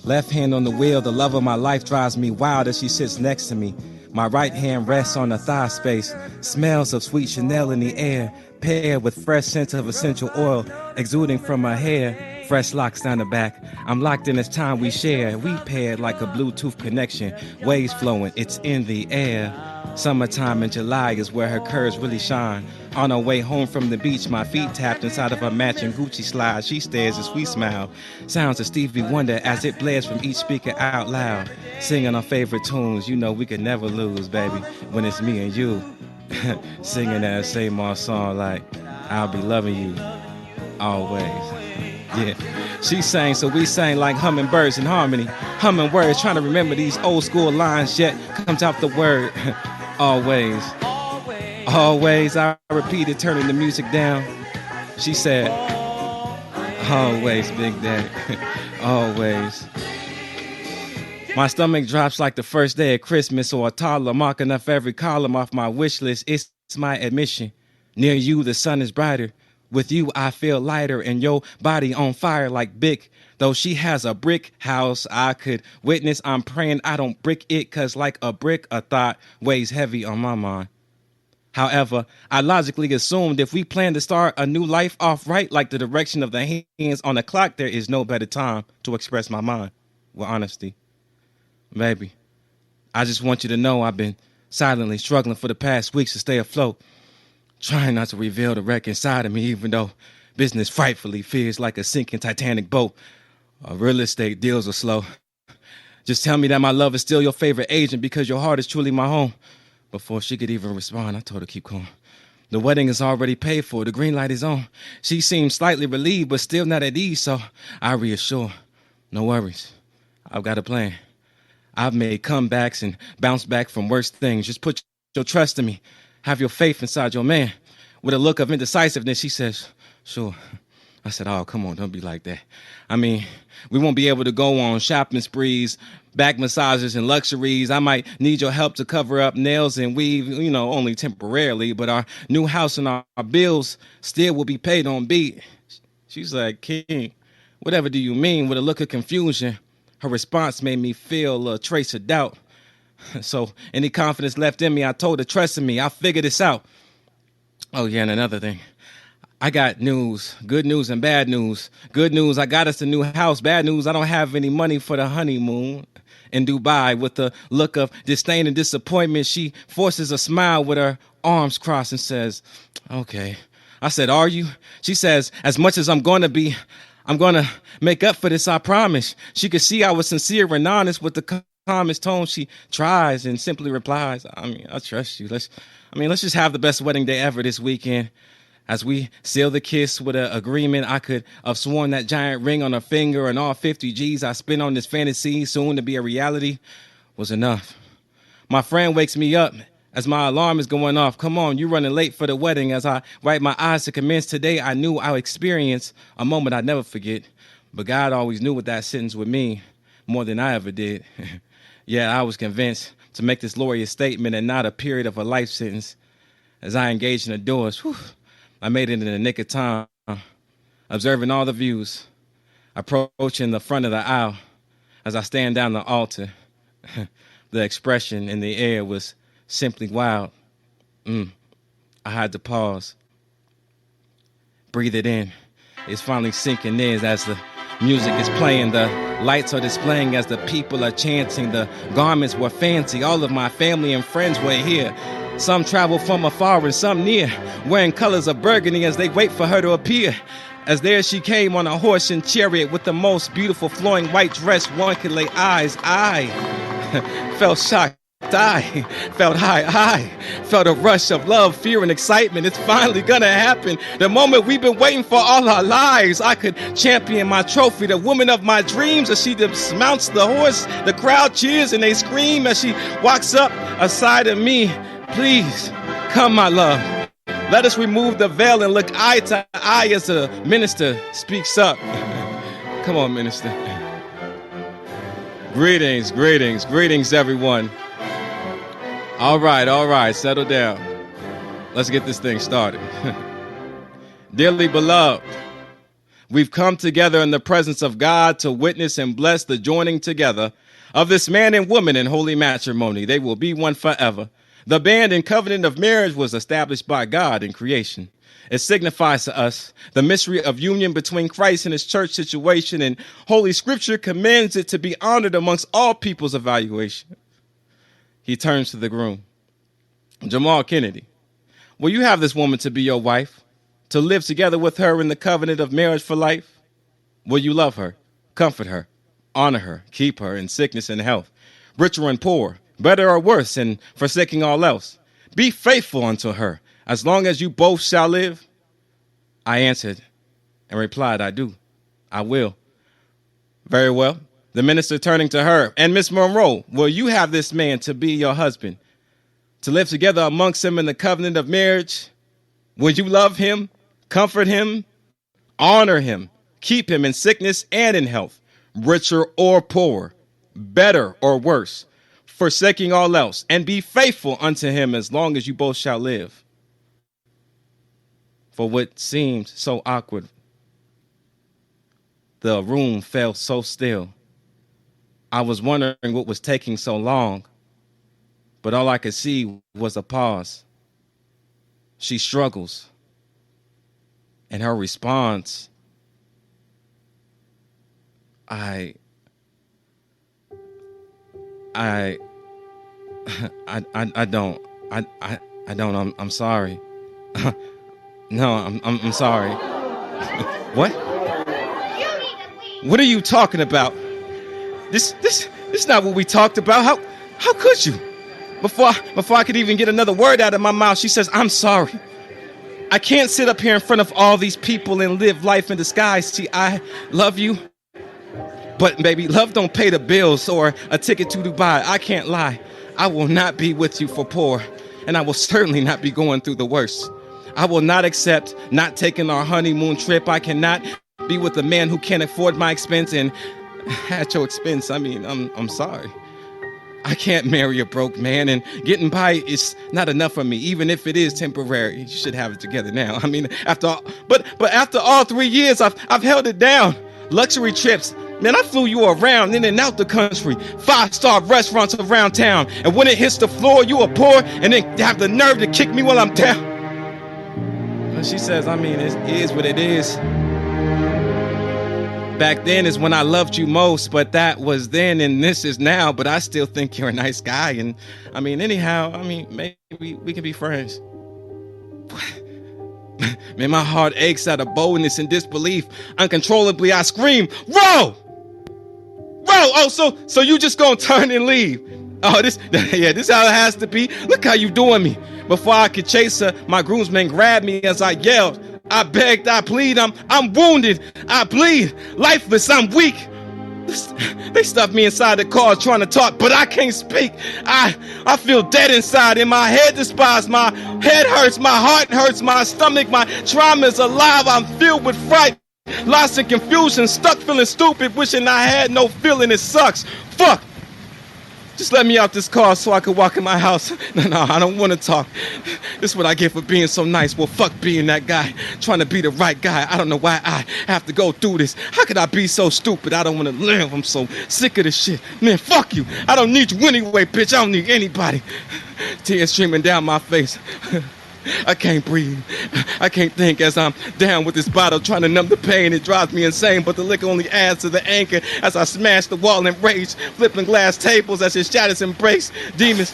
Left hand on the wheel, the love of my life drives me wild as she sits next to me. My right hand rests on her thigh space. Smells of sweet Chanel in the air, paired with fresh scent of essential oil exuding from her hair. Fresh locks down the back. I'm locked in this time we share. We paired like a Bluetooth connection. Waves flowing, it's in the air. Summertime in July is where her curves really shine. On her way home from the beach, my feet tapped inside of her matching Gucci slide. She stares a sweet smile. Sounds of Stevie Wonder as it blares from each speaker out loud. Singing our favorite tunes, you know we can never lose, baby, when it's me and you. Singing that same old song like, I'll be loving you always. Yeah, she sang, so we sang like hummingbirds in harmony. Humming words, trying to remember these old school lines, yet comes out the word always. Always, I repeated, turning the music down. She said, always, Big Daddy, always. My stomach drops like the first day of Christmas or a toddler marking off every column off my wish list. It's my admission. Near you, the sun is brighter. With you, I feel lighter and your body on fire like Bic. Though she has a brick house I could witness, I'm praying I don't brick it, cause like a brick, a thought weighs heavy on my mind. However, I logically assumed if we plan to start a new life off right, like the direction of the hands on the clock, there is no better time to express my mind with honesty. Baby, I just want you to know I've been silently struggling for the past weeks to stay afloat, trying not to reveal the wreck inside of me, even though business frightfully feels like a sinking Titanic boat. Real estate deals are slow. Just tell me that my love is still your favorite agent because your heart is truly my home. Before she could even respond, I told her keep calm. The wedding is already paid for. The green light is on. She seemed slightly relieved, but still not at ease, so I reassure. No worries. I've got a plan. I've made comebacks and bounced back from worse things. Just put your trust in me. Have your faith inside your man. With a look of indecisiveness, she says, sure. I said, oh, come on, don't be like that. I mean, we won't be able to go on shopping sprees, back massages, and luxuries. I might need your help to cover up nails and weave, only temporarily. But our new house and our bills still will be paid on beat. She's like, King, whatever do you mean? With a look of confusion. Her response made me feel a trace of doubt. So any confidence left in me, I told her, trust in me, I'll figure this out. Oh, yeah, and another thing. I got news, good news and bad news. Good news, I got us a new house. Bad news, I don't have any money for the honeymoon. In Dubai, with a look of disdain and disappointment, she forces a smile with her arms crossed and says, okay. I said, are you? She says, as much as I'm going to make up for this, I promise. She could see I was sincere and honest with the calmest tone. She tries and simply replies, I trust you. Let's just have the best wedding day ever this weekend. As we seal the kiss with an agreement, I could have sworn that giant ring on her finger and all 50 G's I spent on this fantasy, soon to be a reality, was enough. My friend wakes me up as my alarm is going off. Come on, you running late for the wedding. As I wipe my eyes to commence today, I knew I would experience a moment I'd never forget. But God always knew what that sentence would mean, more than I ever did. Yeah, I was convinced to make this glorious statement and not a period of a life sentence. As I engaged in the doors, I made it in the nick of time, observing all the views, approaching the front of the aisle. As I stand down the altar, the expression in the air was simply wild. I had to pause, breathe it in. It's finally sinking in as the music is playing, the lights are displaying as the people are chanting. The garments were fancy, all of my family and friends were here. Some travel from afar and some near, wearing colors of burgundy as they wait for her to appear. As there she came on a horse and chariot with the most beautiful flowing white dress one could lay eyes. I felt shocked. I felt high. I felt a rush of love, fear, and excitement. It's finally gonna happen. The moment we've been waiting for all our lives. I could champion my trophy, the woman of my dreams. As she dismounts the horse, the crowd cheers and they scream as she walks up aside of me. Please, come, my love. Let us remove the veil and look eye to eye as the minister speaks up. Come on, minister. Greetings, greetings, greetings, everyone. All right, settle down. Let's get this thing started. Dearly beloved, we've come together in the presence of God to witness and bless the joining together of this man and woman in holy matrimony. They will be one forever. The band and covenant of marriage was established by God in creation. It signifies to us the mystery of union between Christ and his church situation, and Holy Scripture commands it to be honored amongst all people's evaluation. He turns to the groom. Jamal Kennedy, will you have this woman to be your wife, to live together with her in the covenant of marriage for life? Will you love her, comfort her, honor her, keep her in sickness and health, richer and poor, better or worse, and forsaking all else? Be faithful unto her, as long as you both shall live? I answered and replied, I do. I will. Very well. The minister turning to her, and Miss Monroe, will you have this man to be your husband, to live together amongst him in the covenant of marriage? Will you love him, comfort him, honor him, keep him in sickness and in health, richer or poorer, better or worse, forsaking all else, and be faithful unto him as long as you both shall live? For what seemed so awkward, the room felt so still. I was wondering what was taking so long, but all I could see was a pause. She struggles, and her response, I don't. I'm sorry. No, I'm sorry. What? What are you talking about? This is not what we talked about. How could you? Before I could even get another word out of my mouth, she says, I'm sorry. I can't sit up here in front of all these people and live life in disguise. See, I love you, but baby, love don't pay the bills or a ticket to Dubai. I can't lie. I will not be with you for poor, and I will certainly not be going through the worst. I will not accept not taking our honeymoon trip. I cannot be with a man who can't afford my expense, and at your expense, I'm sorry. I can't marry a broke man, and getting by is not enough for me, even if it is temporary. You should have it together now. After all 3 years, I've held it down. Luxury trips. Man, I flew you around in and out the country. 5-star restaurants around town. And when it hits the floor, you are poor, and then have the nerve to kick me while I'm down. And she says, I mean, it is what it is. Back then is when I loved you most, but that was then and this is now, but I still think you're a nice guy. And I mean, anyhow, I mean, maybe we can be friends. Man, my heart aches out of boldness and disbelief. Uncontrollably, I scream, "Roll! Roll!" Oh, so you just gonna turn and leave? Oh, this how it has to be. Look how you doing me. Before I could chase her, my groomsmen grabbed me as I yelled. I begged, I plead, I'm wounded, I bleed, lifeless, I'm weak. They stuffed me inside the car trying to talk, but I can't speak. I feel dead inside, and my head despise. My head hurts, my heart hurts, my stomach, my trauma is alive. I'm filled with fright, lost in confusion, stuck feeling stupid, wishing I had no feeling. It sucks. Fuck. Just let me out this car so I could walk in my house. No, I don't want to talk. This is what I get for being so nice. Well, fuck being that guy, trying to be the right guy. I don't know why I have to go through this. How could I be so stupid? I don't want to live. I'm so sick of this shit. Man, fuck you. I don't need you anyway, bitch. I don't need anybody. Tears streaming down my face. I can't breathe. I can't think as I'm down with this bottle trying to numb the pain. It drives me insane, but the liquor only adds to the anchor as I smash the wall in rage, flipping glass tables as it shatters and breaks. Demons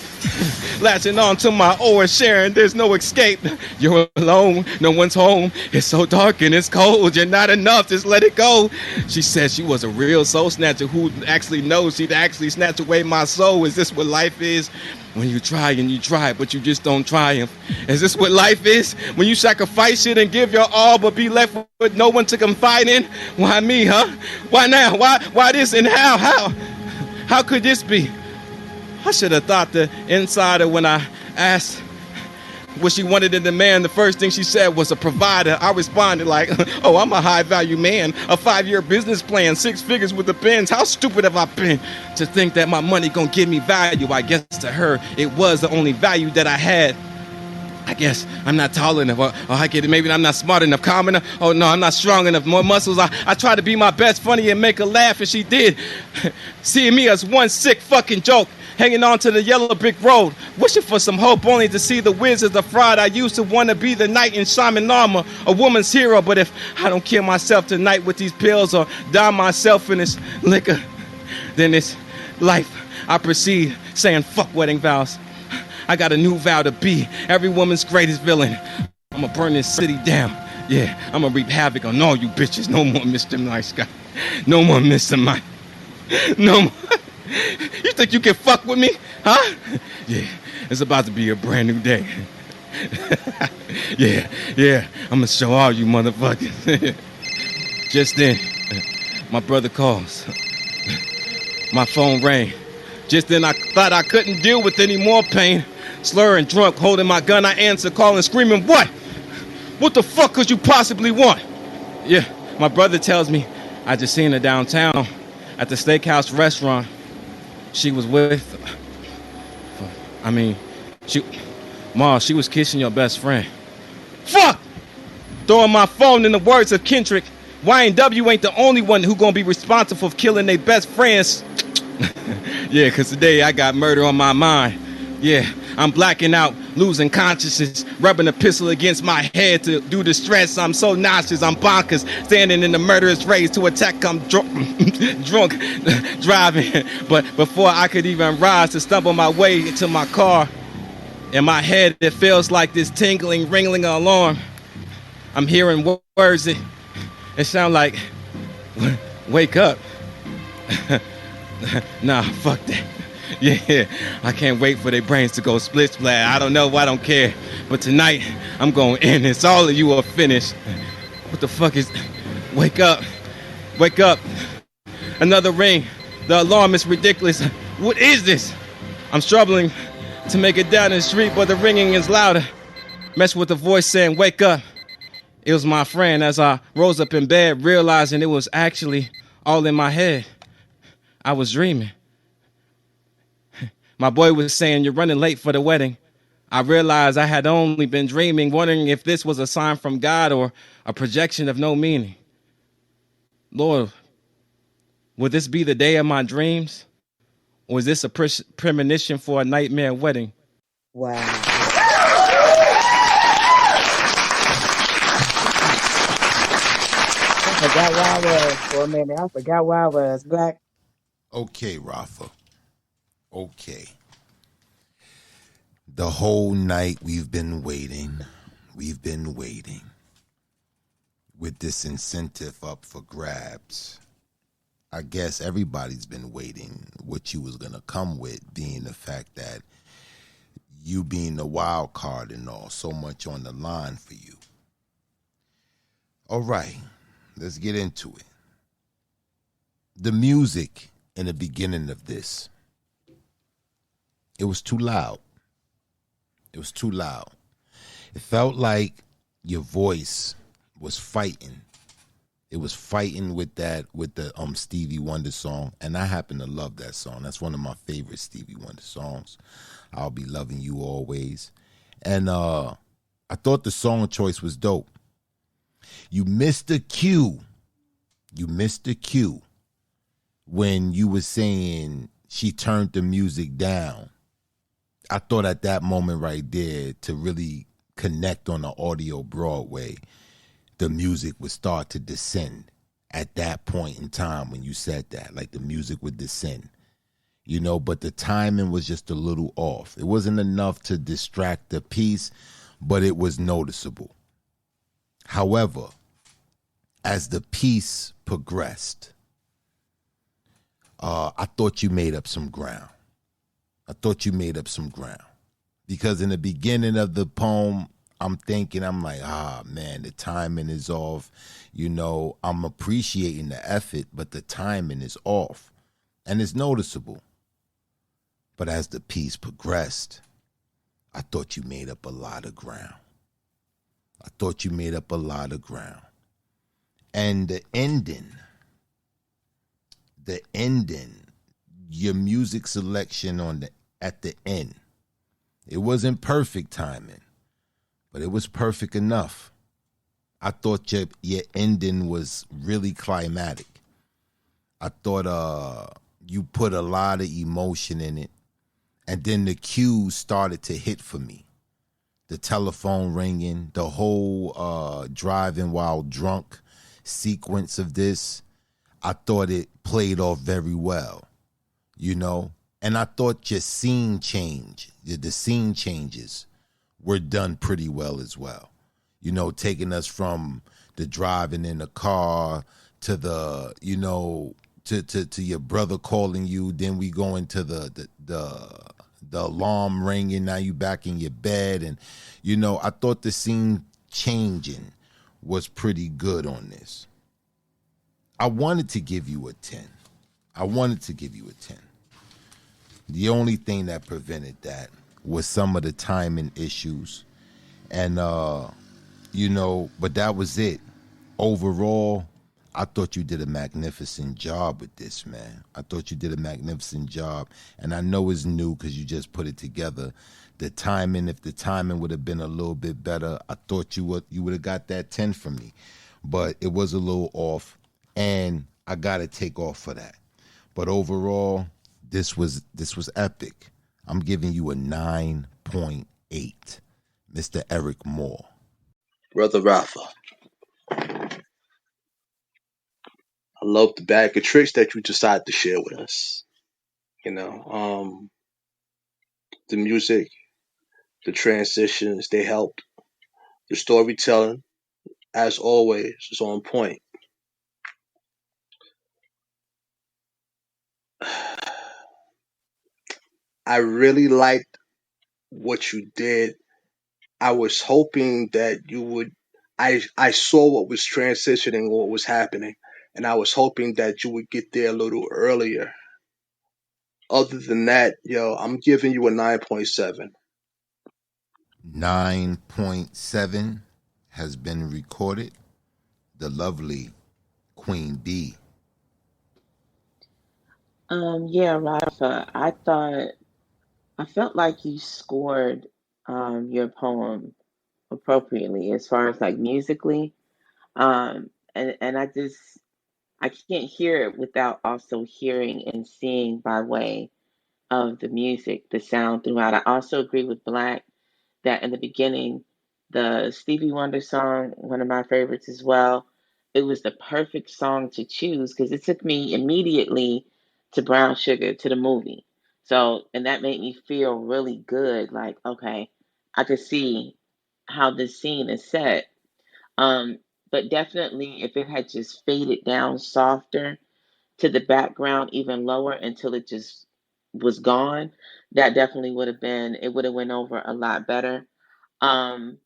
latching on to my oar, sharing. There's no escape. You're alone. No one's home. It's so dark and it's cold. You're not enough. Just let it go. She said she was a real soul snatcher who actually knows she'd actually snatch away my soul. Is this what life is? When you try and you try, but you just don't triumph. Is this what life is? When you sacrifice it and give your all, but be left with no one to confide in? Why me, huh? Why now? Why this and how? How could this be? I should have thought the insider when I asked what she wanted in the man. The first thing she said was a provider. I responded like, oh, I'm a high-value man. A 5-year business plan, 6 figures with the Benz. How stupid have I been to think that my money gonna give me value? I guess to her, it was the only value that I had. I guess I'm not tall enough. Or I get it. Maybe I'm not smart enough, calm enough. Oh, no, I'm not strong enough. More muscles. I tried to be my best, funny, and make her laugh, and she did. Seeing me as one sick fucking joke. Hanging on to the yellow brick road, wishing for some hope only to see the wizards of fraud. I used to want to be the knight in shaman armor, a woman's hero, but if I don't kill myself tonight with these pills or die myself in this liquor, then it's life. I proceed saying fuck wedding vows. I got a new vow to be every woman's greatest villain. I'm gonna burn this city down. Yeah, I'm gonna reap havoc on all you bitches. No more Mr. Nice Guy. No more Mr. Mike. No more. You think you can fuck with me? Huh? Yeah, it's about to be a brand new day. Yeah, I'm gonna show all you motherfuckers. Just then, my brother calls. My phone rang. Just then I thought I couldn't deal with any more pain. Slurring, drunk, holding my gun, I answer, calling, screaming, what? What the fuck could you possibly want? Yeah, my brother tells me I just seen her downtown at the steakhouse restaurant. She was with, she was kissing your best friend. Fuck! Throwing my phone in the words of Kendrick, YNW ain't the only one who gonna be responsible for killing their best friends. Yeah, cause today I got murder on my mind. Yeah, I'm blacking out, losing consciousness, rubbing a pistol against my head to do the stress. I'm so nauseous, I'm bonkers, standing in the murderous race to attack. I'm drunk, driving. But before I could even rise to stumble my way into my car, in my head it feels like this tingling, ringling alarm. I'm hearing words that it sound like, wake up. Nah, fuck that. Yeah, I can't wait for their brains to go split splat. I don't know, I don't care. But tonight, I'm going in. It's all of you are finished. What the fuck is... Wake up. Wake up. Another ring. The alarm is ridiculous. What is this? I'm struggling to make it down the street, but the ringing is louder. Mess with the voice saying, wake up. It was my friend as I rose up in bed, realizing it was actually all in my head. I was dreaming. My boy was saying, you're running late for the wedding. I realized I had only been dreaming, wondering if this was a sign from God or a projection of no meaning. Lord, would this be the day of my dreams? Or is this a premonition for a nightmare wedding? Wow. Forgot where I was for a minute. I forgot where I was. Black. Okay, Rafa. Okay. The whole night we've been waiting. We've been waiting with this incentive up for grabs. I guess everybody's been waiting what you was going to come with, being the fact that you being the wild card and all, so much on the line for you. All right, let's get into it. The music in the beginning of this, it was too loud. It was too loud. It felt like your voice was fighting. It was fighting with the Stevie Wonder song, and I happen to love that song. That's one of my favorite Stevie Wonder songs. I'll Be Loving You Always. And I thought the song choice was dope. You missed the cue. You missed the cue when you were saying she turned the music down. I thought at that moment right there, to really connect on the audio Broadway, the music would start to descend at that point in time when you said that, like the music would descend, but the timing was just a little off. It wasn't enough to distract the piece, but it was noticeable. However, as the piece progressed, I thought you made up some ground. Because in the beginning of the poem, I'm like, man, the timing is off. I'm appreciating the effort, but the timing is off. And it's noticeable. But as the piece progressed, I thought you made up a lot of ground. And the ending, your music selection at the end, it wasn't perfect timing, but it was perfect enough. I thought your ending was really climatic. I thought you put a lot of emotion in it, and then the cues started to hit for me. The telephone ringing, the whole driving while drunk sequence of this, I thought it played off very well, And I thought your scene change, the scene changes were done pretty well as well. Taking us from the driving in the car to the, to your brother calling you. Then we go into the alarm ringing. Now you back in your bed. And, I thought the scene changing was pretty good on this. I wanted to give you a 10. The only thing that prevented that was some of the timing issues. And, but that was it. Overall, I thought you did a magnificent job with this, man. And I know it's new because you just put it together. The timing, if the timing would have been a little bit better, I thought you would have got that 10 from me. But it was a little off, and I got to take off for that. But overall, this was epic. I'm giving you a 9.8, Mr. Eric Moore. Brother Rafa, I love the bag of tricks that you decided to share with us. The music, the transitions, they helped. The storytelling, as always, is on point. I really liked what you did. I was hoping that you would. I saw what was transitioning, what was happening, and I was hoping that you would get there a little earlier. Other than that, I'm giving you a 9.7. 9.7 has been recorded. The lovely Queen B. Yeah, Rafa, I felt like you scored your poem appropriately as far as like musically. And I can't hear it without also hearing and seeing by way of the music, the sound throughout. I also agree with Black that in the beginning, the Stevie Wonder song, one of my favorites as well, it was the perfect song to choose because it took me immediately to Brown Sugar, to the movie. So, and that made me feel really good. Like, okay, I could see how this scene is set. Um, but definitely, if it had just faded down softer to the background, even lower until it just was gone, that definitely would have been, it would have went over a lot better. Um,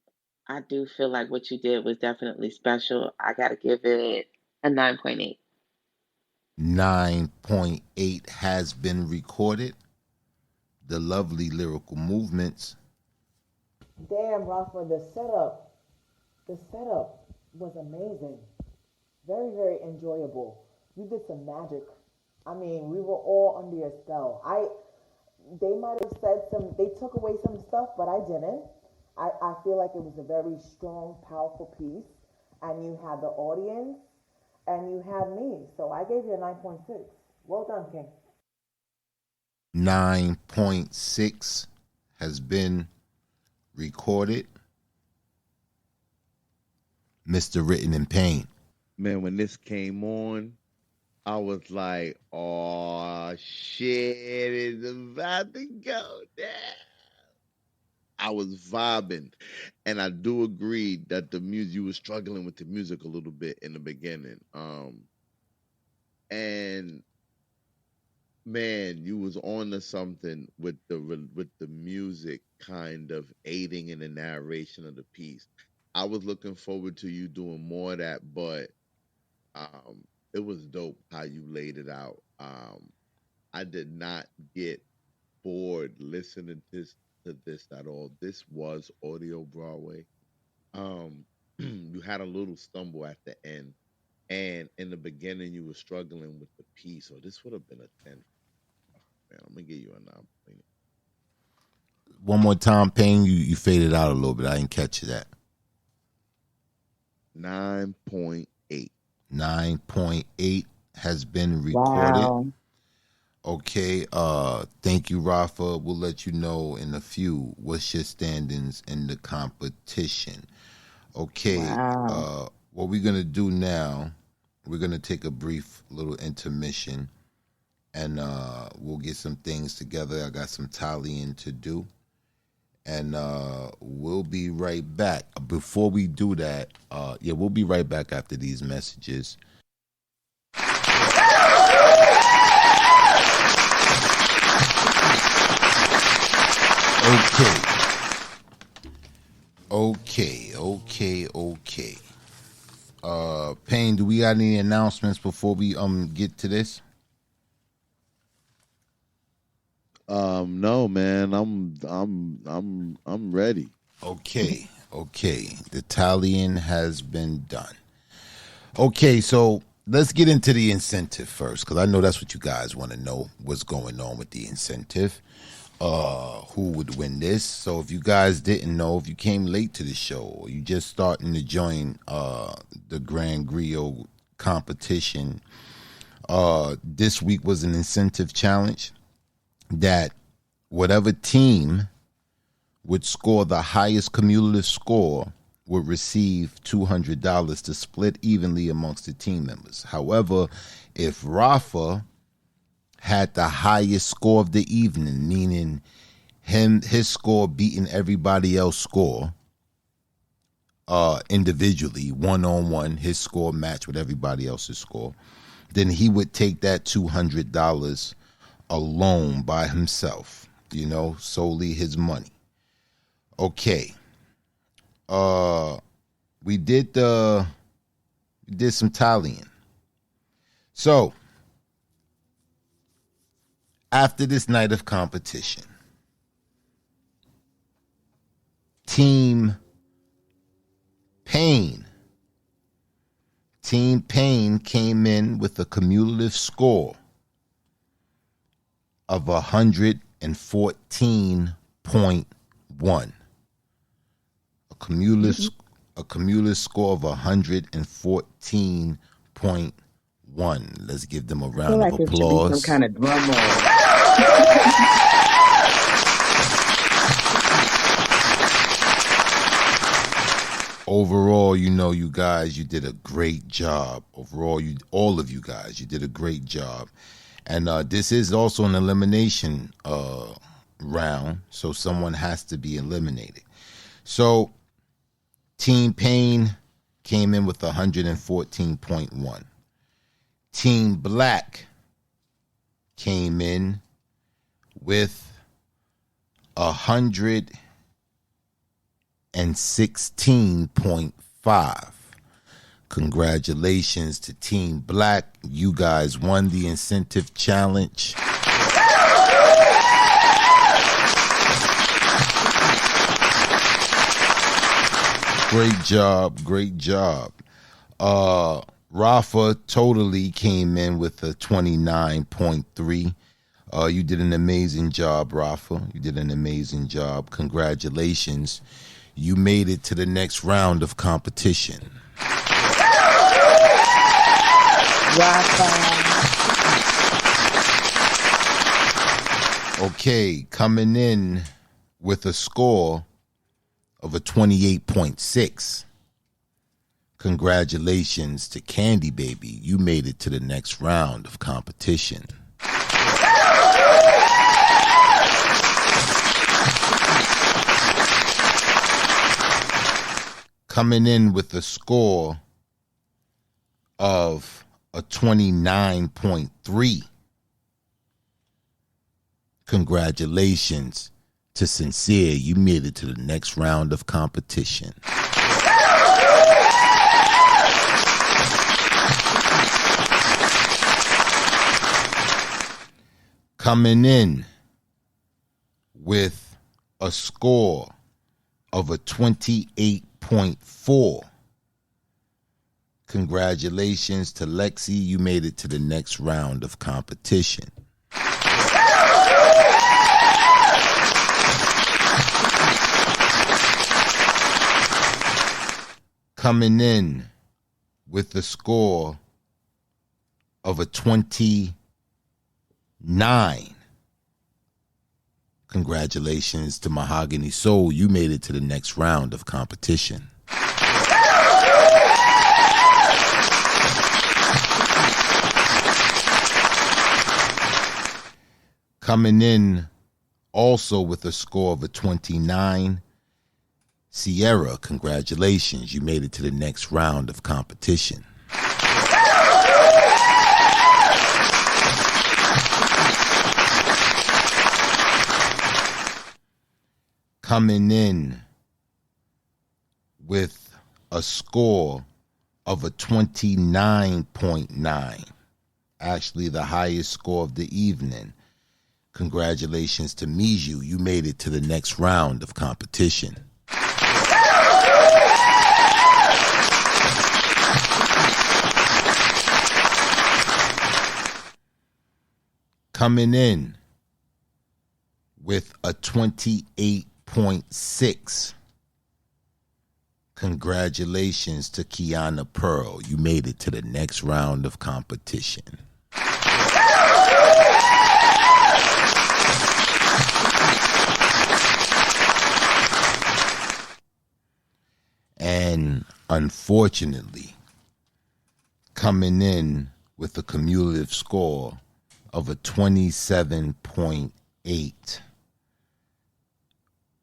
I do feel like what you did was definitely special. I got to give it a 9.8. 9.8 has been recorded. The lovely lyrical movements. Damn, Rafa, the setup was amazing. Very, very enjoyable. You did some magic. I mean, we were all under your spell. They might have said they took away some stuff, but I didn't. I feel like it was a very strong, powerful piece, and you had the audience, and you had me. So I gave you a 9.6. Well done, King. 9.6 has been recorded. Mr. Written in Pain. Man, when this came on, I was like, oh, shit, it's about to go down. I was vibing. And I do agree that the music, you were struggling with the music a little bit in the beginning. And man, you was on to something with the music kind of aiding in the narration of the piece. I was looking forward to you doing more of that, but it was dope how you laid it out. I did not get bored listening to this at all. This was audio Broadway. You had a little stumble at the end, and in the beginning you were struggling with the piece. So this would have been a 10. Man, I'm gonna give you a 9. One more time, Payne. You faded out a little bit. I didn't catch that. 9.8. 9.8 has been recorded. Wow. Okay. Thank you, Rafa. We'll let you know in a few what's your standings in the competition. Okay. Wow. What we're gonna do now, we're gonna take a brief little intermission, and we'll get some things together. I got some tallying to do, and we'll be right back. Before we do that, we'll be right back after these messages. Okay. Payne, do we got any announcements before we get to this? No, man. I'm ready. Okay. The tallying has been done. Okay, so let's get into the incentive first, because I know that's what you guys want to know, what's going on with the incentive. Who would win this? So if you guys didn't know, if you came late to the show, or you just starting to join the Grand Griot competition, this week was an incentive challenge that whatever team would score the highest cumulative score would receive $200 to split evenly amongst the team members. However, if Rafa had the highest score of the evening, meaning his score beating everybody else's score individually, one-on-one, his score matched with everybody else's score, then he would take that $200 alone by himself, solely his money. Okay. We did some tallying. So after this night of competition, Team Payne came in with a cumulative score of 114.1. A cumulative score of 114.1. Let's give them a round of applause. It should be some kind of drum roll. overall, you guys, you did a great job. Overall, all of you guys, you did a great job. And this is also an elimination round, so someone has to be eliminated. So Team Pain came in with 114.1. Team Black came in with 116.5. Congratulations to Team Black. You guys won the incentive challenge. Great job, great job. Rafa totally came in with a 29.3. You did an amazing job, Rafa. You did an amazing job. Congratulations. You made it to the next round of competition. Rafa. Okay, coming in with a score of a 28.6. Congratulations to Candy Baby. You made it to the next round of competition. Coming in with a score of a 29.3. Congratulations to Sincere. You made it to the next round of competition. Coming in with a score of a 28.4. Congratulations to Lexi. You made it to the next round of competition. Coming in with a score of a 29. Congratulations to Mahogany Soul. You made it to the next round of competition. Coming in also with a score of a 29. Sierra, congratulations. You made it to the next round of competition. Coming in with a score of a 29.9. Actually, the highest score of the evening. Congratulations to Miju. You made it to the next round of competition. Coming in with a 28.6. Congratulations to Kiana Pearl. You made it to the next round of competition. And unfortunately, coming in with a cumulative score of a 27.8.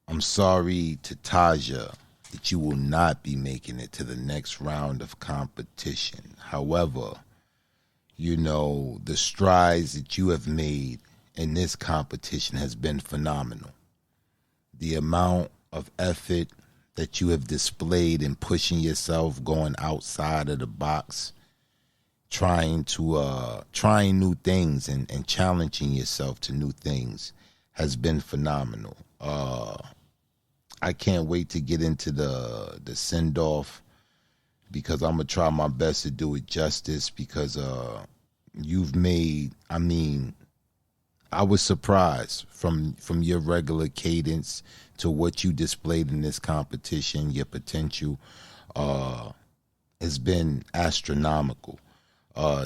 I'm sorry to Taja that you will not be making it to the next round of competition. However, the strides that you have made in this competition has been phenomenal. The amount of effort that you have displayed in pushing yourself, going outside of the box, trying new things and challenging yourself to new things has been phenomenal. I can't wait to get into the send-off because I'm going to try my best to do it justice because you've made, I was surprised from your regular cadence to what you displayed in this competition. Your potential has been astronomical.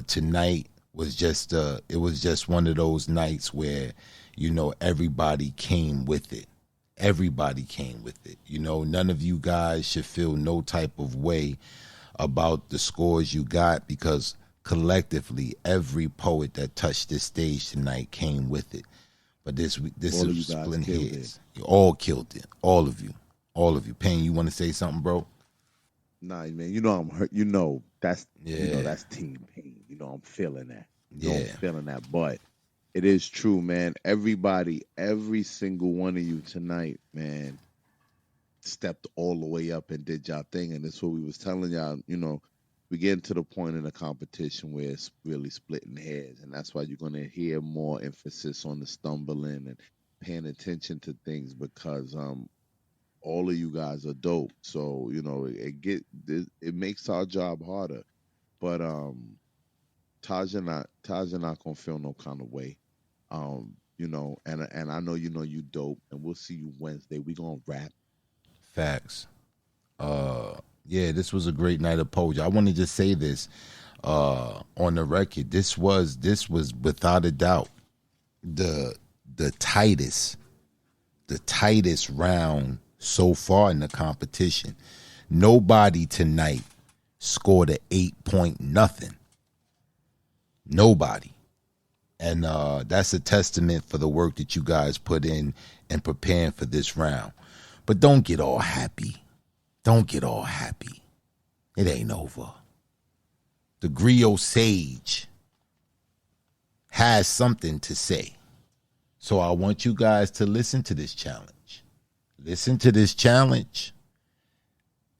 Tonight was just it was just one of those nights where everybody came with it. Everybody came with it. You know, none of you guys should feel no type of way about the scores you got, because collectively every poet that touched this stage tonight came with it. But this All is of you guys splitting killed heads. You all killed it. All of you. All of you. Payne, you want to say something, bro? Nah, man, you know I'm hurt. You know that's Yeah. that's team pain. You know I'm feeling that. I'm Yeah. feeling that. But it is true, man. Everybody, every single one of you tonight, man, stepped all the way up and did y'all thing. And that's what we was telling y'all. You know, we getting to the point in the competition where it's really splitting hairs, and that's why you're gonna hear more emphasis on the stumbling and paying attention to things, because all of you guys are dope. So you know it makes our job harder. But Taja not gonna feel no kind of way. You know, and I know you dope, and we'll see you Wednesday. We gonna rap. Facts. Yeah, this was a great night of poetry. I want to just say this on the record. This was without a doubt the tightest round so far in the competition. Nobody tonight scored a 8 point nothing. Nobody. And that's a testament for the work that you guys put in preparing for this round. But don't get all happy. Don't get all happy. It ain't over. The Griot Sage has something to say. So I want you guys to listen to this challenge. Listen to this challenge,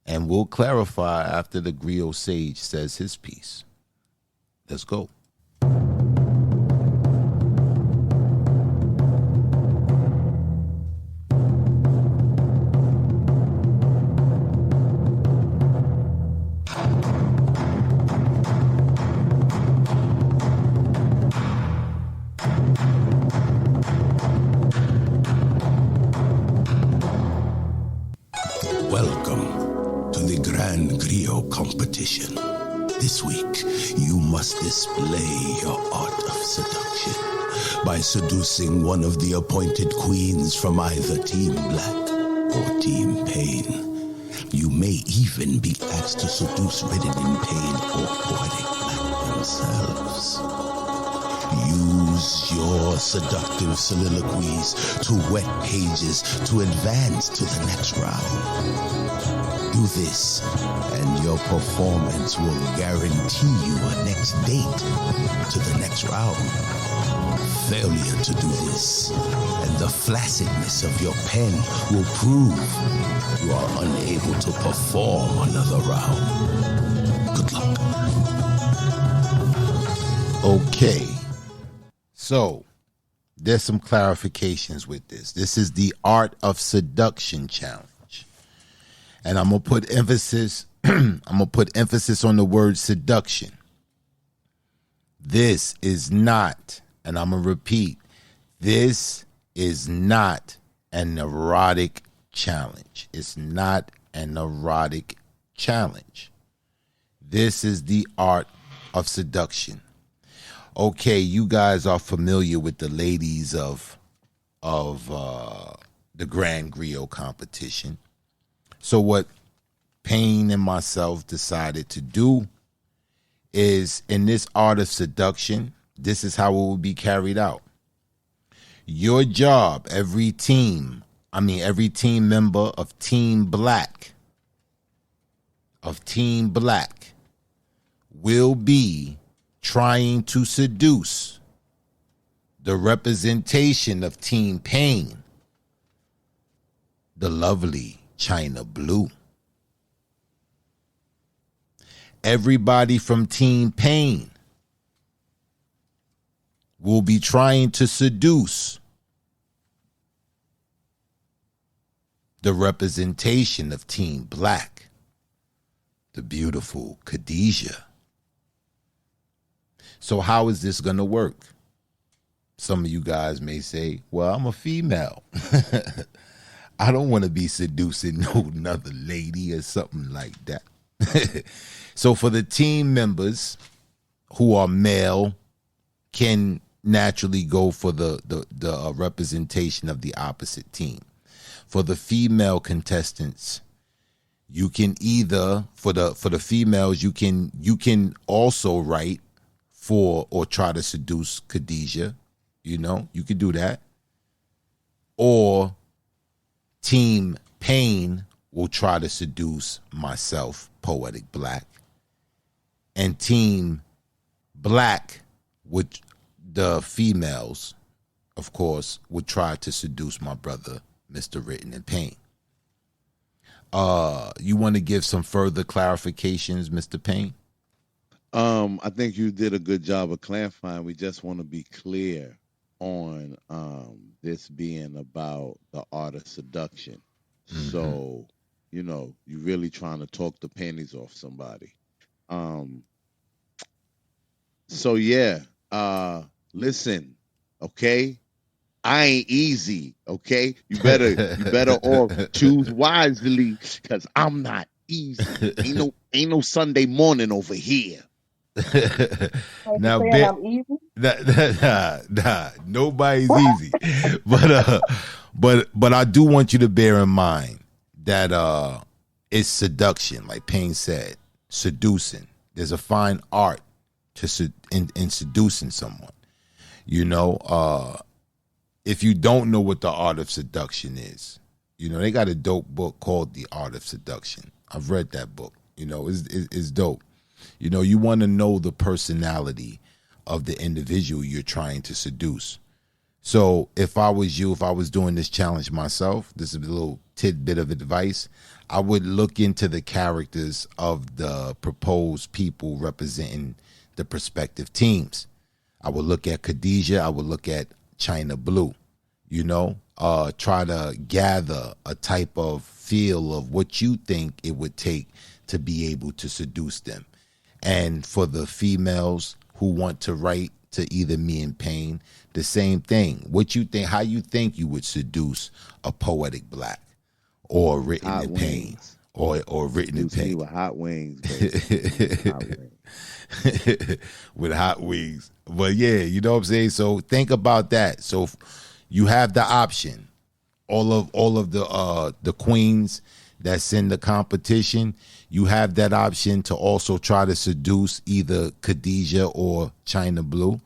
and we'll clarify after the Griot Sage says his piece. Let's go. Welcome to the Grand Griot competition. This week, you must display your art of seduction by seducing one of the appointed queens from either Team Black or Team Pain. You may even be asked to seduce Written in Pain or Poetic Black themselves. Use your seductive soliloquies to wet pages to advance to the next round. Do this, and your performance will guarantee you a next date to the next round. Failure to do this, and the flaccidness of your pen will prove you are unable to perform another round. Good luck. Okay. So, there's some clarifications with this. This is the Art of Seduction challenge. And I'm going to put emphasis on the word seduction. This is not, and I'm going to repeat, this is not an erotic challenge. It's not an erotic challenge. This is the art of seduction. Okay, you guys are familiar with the ladies of the Grand Griot competition. So what Payne and myself decided to do is, in this art of seduction, this is how it will be carried out. Your job, every team member of Team Black, will be trying to seduce the representation of Team Pain, the lovely China Blue. Everybody from Team Pain will be trying to seduce the representation of Team Black, the beautiful Khadijah. So how is this going to work? Some of you guys may say, well, I'm a female. I don't want to be seducing no another lady or something like that. So for the team members who are male, can naturally go for the representation of the opposite team. for the female contestants, you can either for the females you can also write for or try to seduce Khadijah, you could do that, or Team Pain will try to seduce myself, Poetic Black, and Team Black, would the females, of course, would try to seduce my brother, Mr. Written in Pain. You want to give some further clarifications, Mr. Payne? I think you did a good job of clarifying. We just want to be clear on this being about the art of seduction. Mm-hmm. So, you're really trying to talk the panties off somebody. So yeah, listen, okay? I ain't easy, okay? You better all choose wisely, cause I'm not easy. Ain't no Sunday morning over here. Now, I'm easy? nah, nobody's easy. But I do want you to bear in mind that it's seduction, like Payne said, seducing. There's a fine art to in seducing someone. If you don't know what the art of seduction is, they got a dope book called The Art of Seduction. I've read that book. It's dope. You want to know the personality of the individual you're trying to seduce. So if I was you, if I was doing this challenge myself, this is a little tidbit of advice, I would look into the characters of the proposed people representing the prospective teams. I would look at Khadijah. I would look at China Blue, try to gather a type of feel of what you think it would take to be able to seduce them. And for the females who want to write to either me and Payne, the same thing. What you think, how you think you would seduce a Poetic Black or Written hot in Pain wings. or Written in Pain. With hot wings, baby. Hot wings. With hot wings. But yeah, you know what I'm saying? So think about that. So you have the option. All of the queens that's in the competition, you have that option to also try to seduce either Khadijah or China Blue,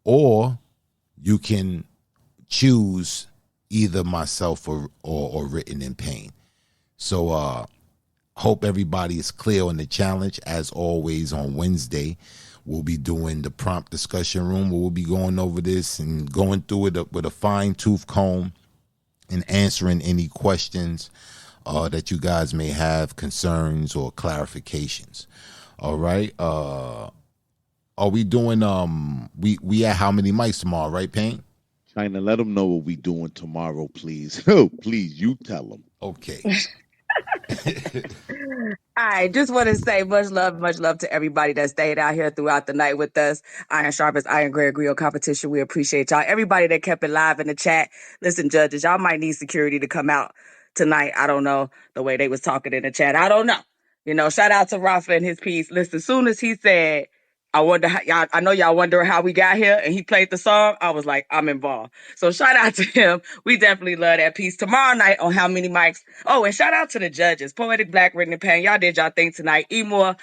or you can choose either myself or Written in Pain. So hope everybody is clear on the challenge. As always, on Wednesday, we'll be doing the prompt discussion room where we'll be going over this and going through it with a fine-tooth comb and answering any questions that you guys may have, concerns or clarifications. All right. Are we doing we at how many mics tomorrow, right, Payne? China, let them know what we doing tomorrow, please. Oh, please, you tell them. Okay. I just want to say much love to everybody that stayed out here throughout the night with us. Iron Sharp as Iron, Griot competition. We appreciate y'all. Everybody that kept it live in the chat. Listen, judges, y'all might need security to come out tonight. I don't know the way they was talking in the chat. I don't know. Shout out to Rafa and his piece. Listen, as soon as he said, I know y'all wondering how we got here, and he played the song, I was like, I'm involved. So shout out to him. We definitely love that piece. Tomorrow night on How Many Mics. Oh, and shout out to the judges. Poetic Black, Written in Pain. Y'all did y'all thing tonight. Emore,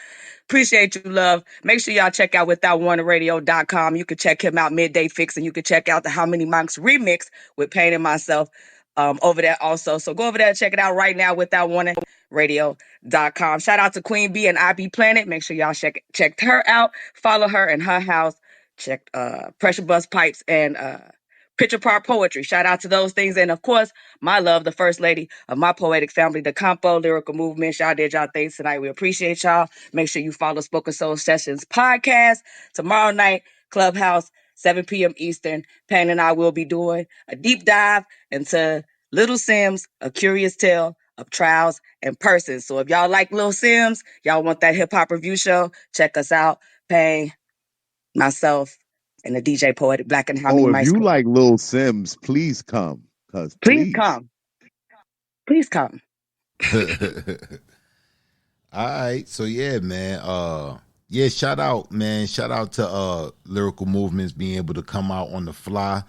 appreciate you, love. Make sure y'all check out withoutwarningradio.com. You can check him out, Midday Fix, and you can check out the How Many Mics remix with Pain and myself over there also. So go over there and check it out right now, withoutwarningradio.com. Shout out to Queen Bee and IB Planet. Make sure y'all check her out. Follow her in her house. Check Pressure Bust Pipes and Picture Part Poetry. Shout out to those things. And of course, my love, the first lady of my poetic family, the Compo Lyrical Movement. Y'all did y'all things tonight. We appreciate y'all. Make sure you follow Spoken Soul Sessions podcast. Tomorrow night, Clubhouse, 7 p.m. Eastern. Payne and I will be doing a deep dive into Little Sims, A Curious Tale of Trials and Persons. So if y'all like Little Sims, y'all want that hip hop review show, check us out. Payne, myself, and the DJ Poetic Black and How Many If Mics. you like Lil Sims, please come. Please come. Please come. All right. So yeah, man. Yeah, shout out, man. Shout out to Lyrical Movements being able to come out on the fly,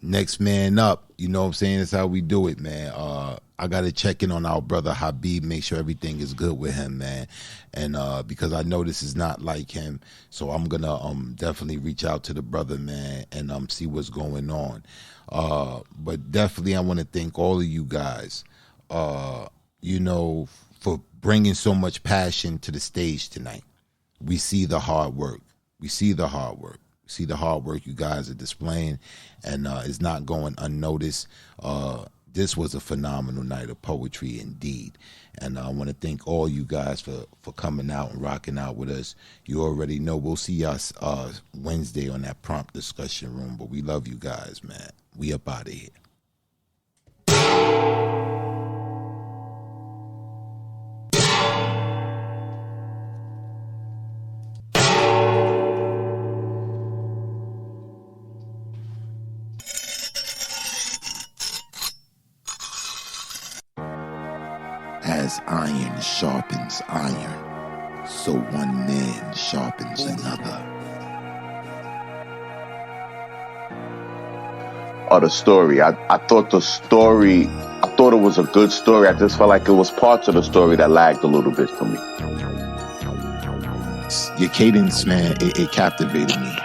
next man up. You know what I'm saying? That's how we do it, man. I gotta check in on our brother Habib, make sure everything is good with him, man. And because I know this is not like him, so I'm gonna definitely reach out to the brother, man, and see what's going on. But definitely I wanna thank all of you guys, for bringing so much passion to the stage tonight. We see the hard work. We see the hard work. We see the hard work you guys are displaying, and it's not going unnoticed. This was a phenomenal night of poetry indeed. And I want to thank all you guys for coming out and rocking out with us. You already know we'll see us Wednesday on that prompt discussion room, but we love you guys, man. We up out of here. As iron sharpens iron, so one man sharpens another. Oh, the story. I thought it was a good story. I just felt like it was parts of the story that lagged a little bit for me. Your cadence, man, it captivated me.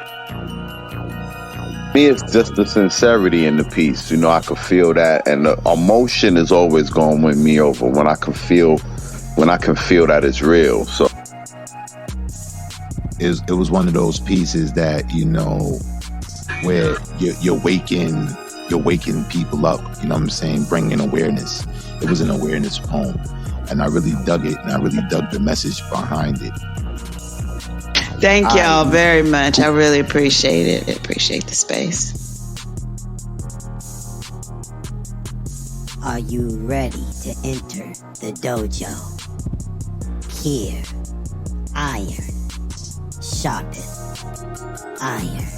Me, it's just the sincerity in the piece. I could feel that, and the emotion is always going to win me over when I can feel that it's real. So it was one of those pieces that where you're waking people up. You know what I'm saying? Bringing awareness. It was an awareness poem, and I really dug it, and I really dug the message behind it. Thank y'all very much. I really appreciate it. I appreciate the space. Are you ready to enter the dojo? Here, iron sharpen iron.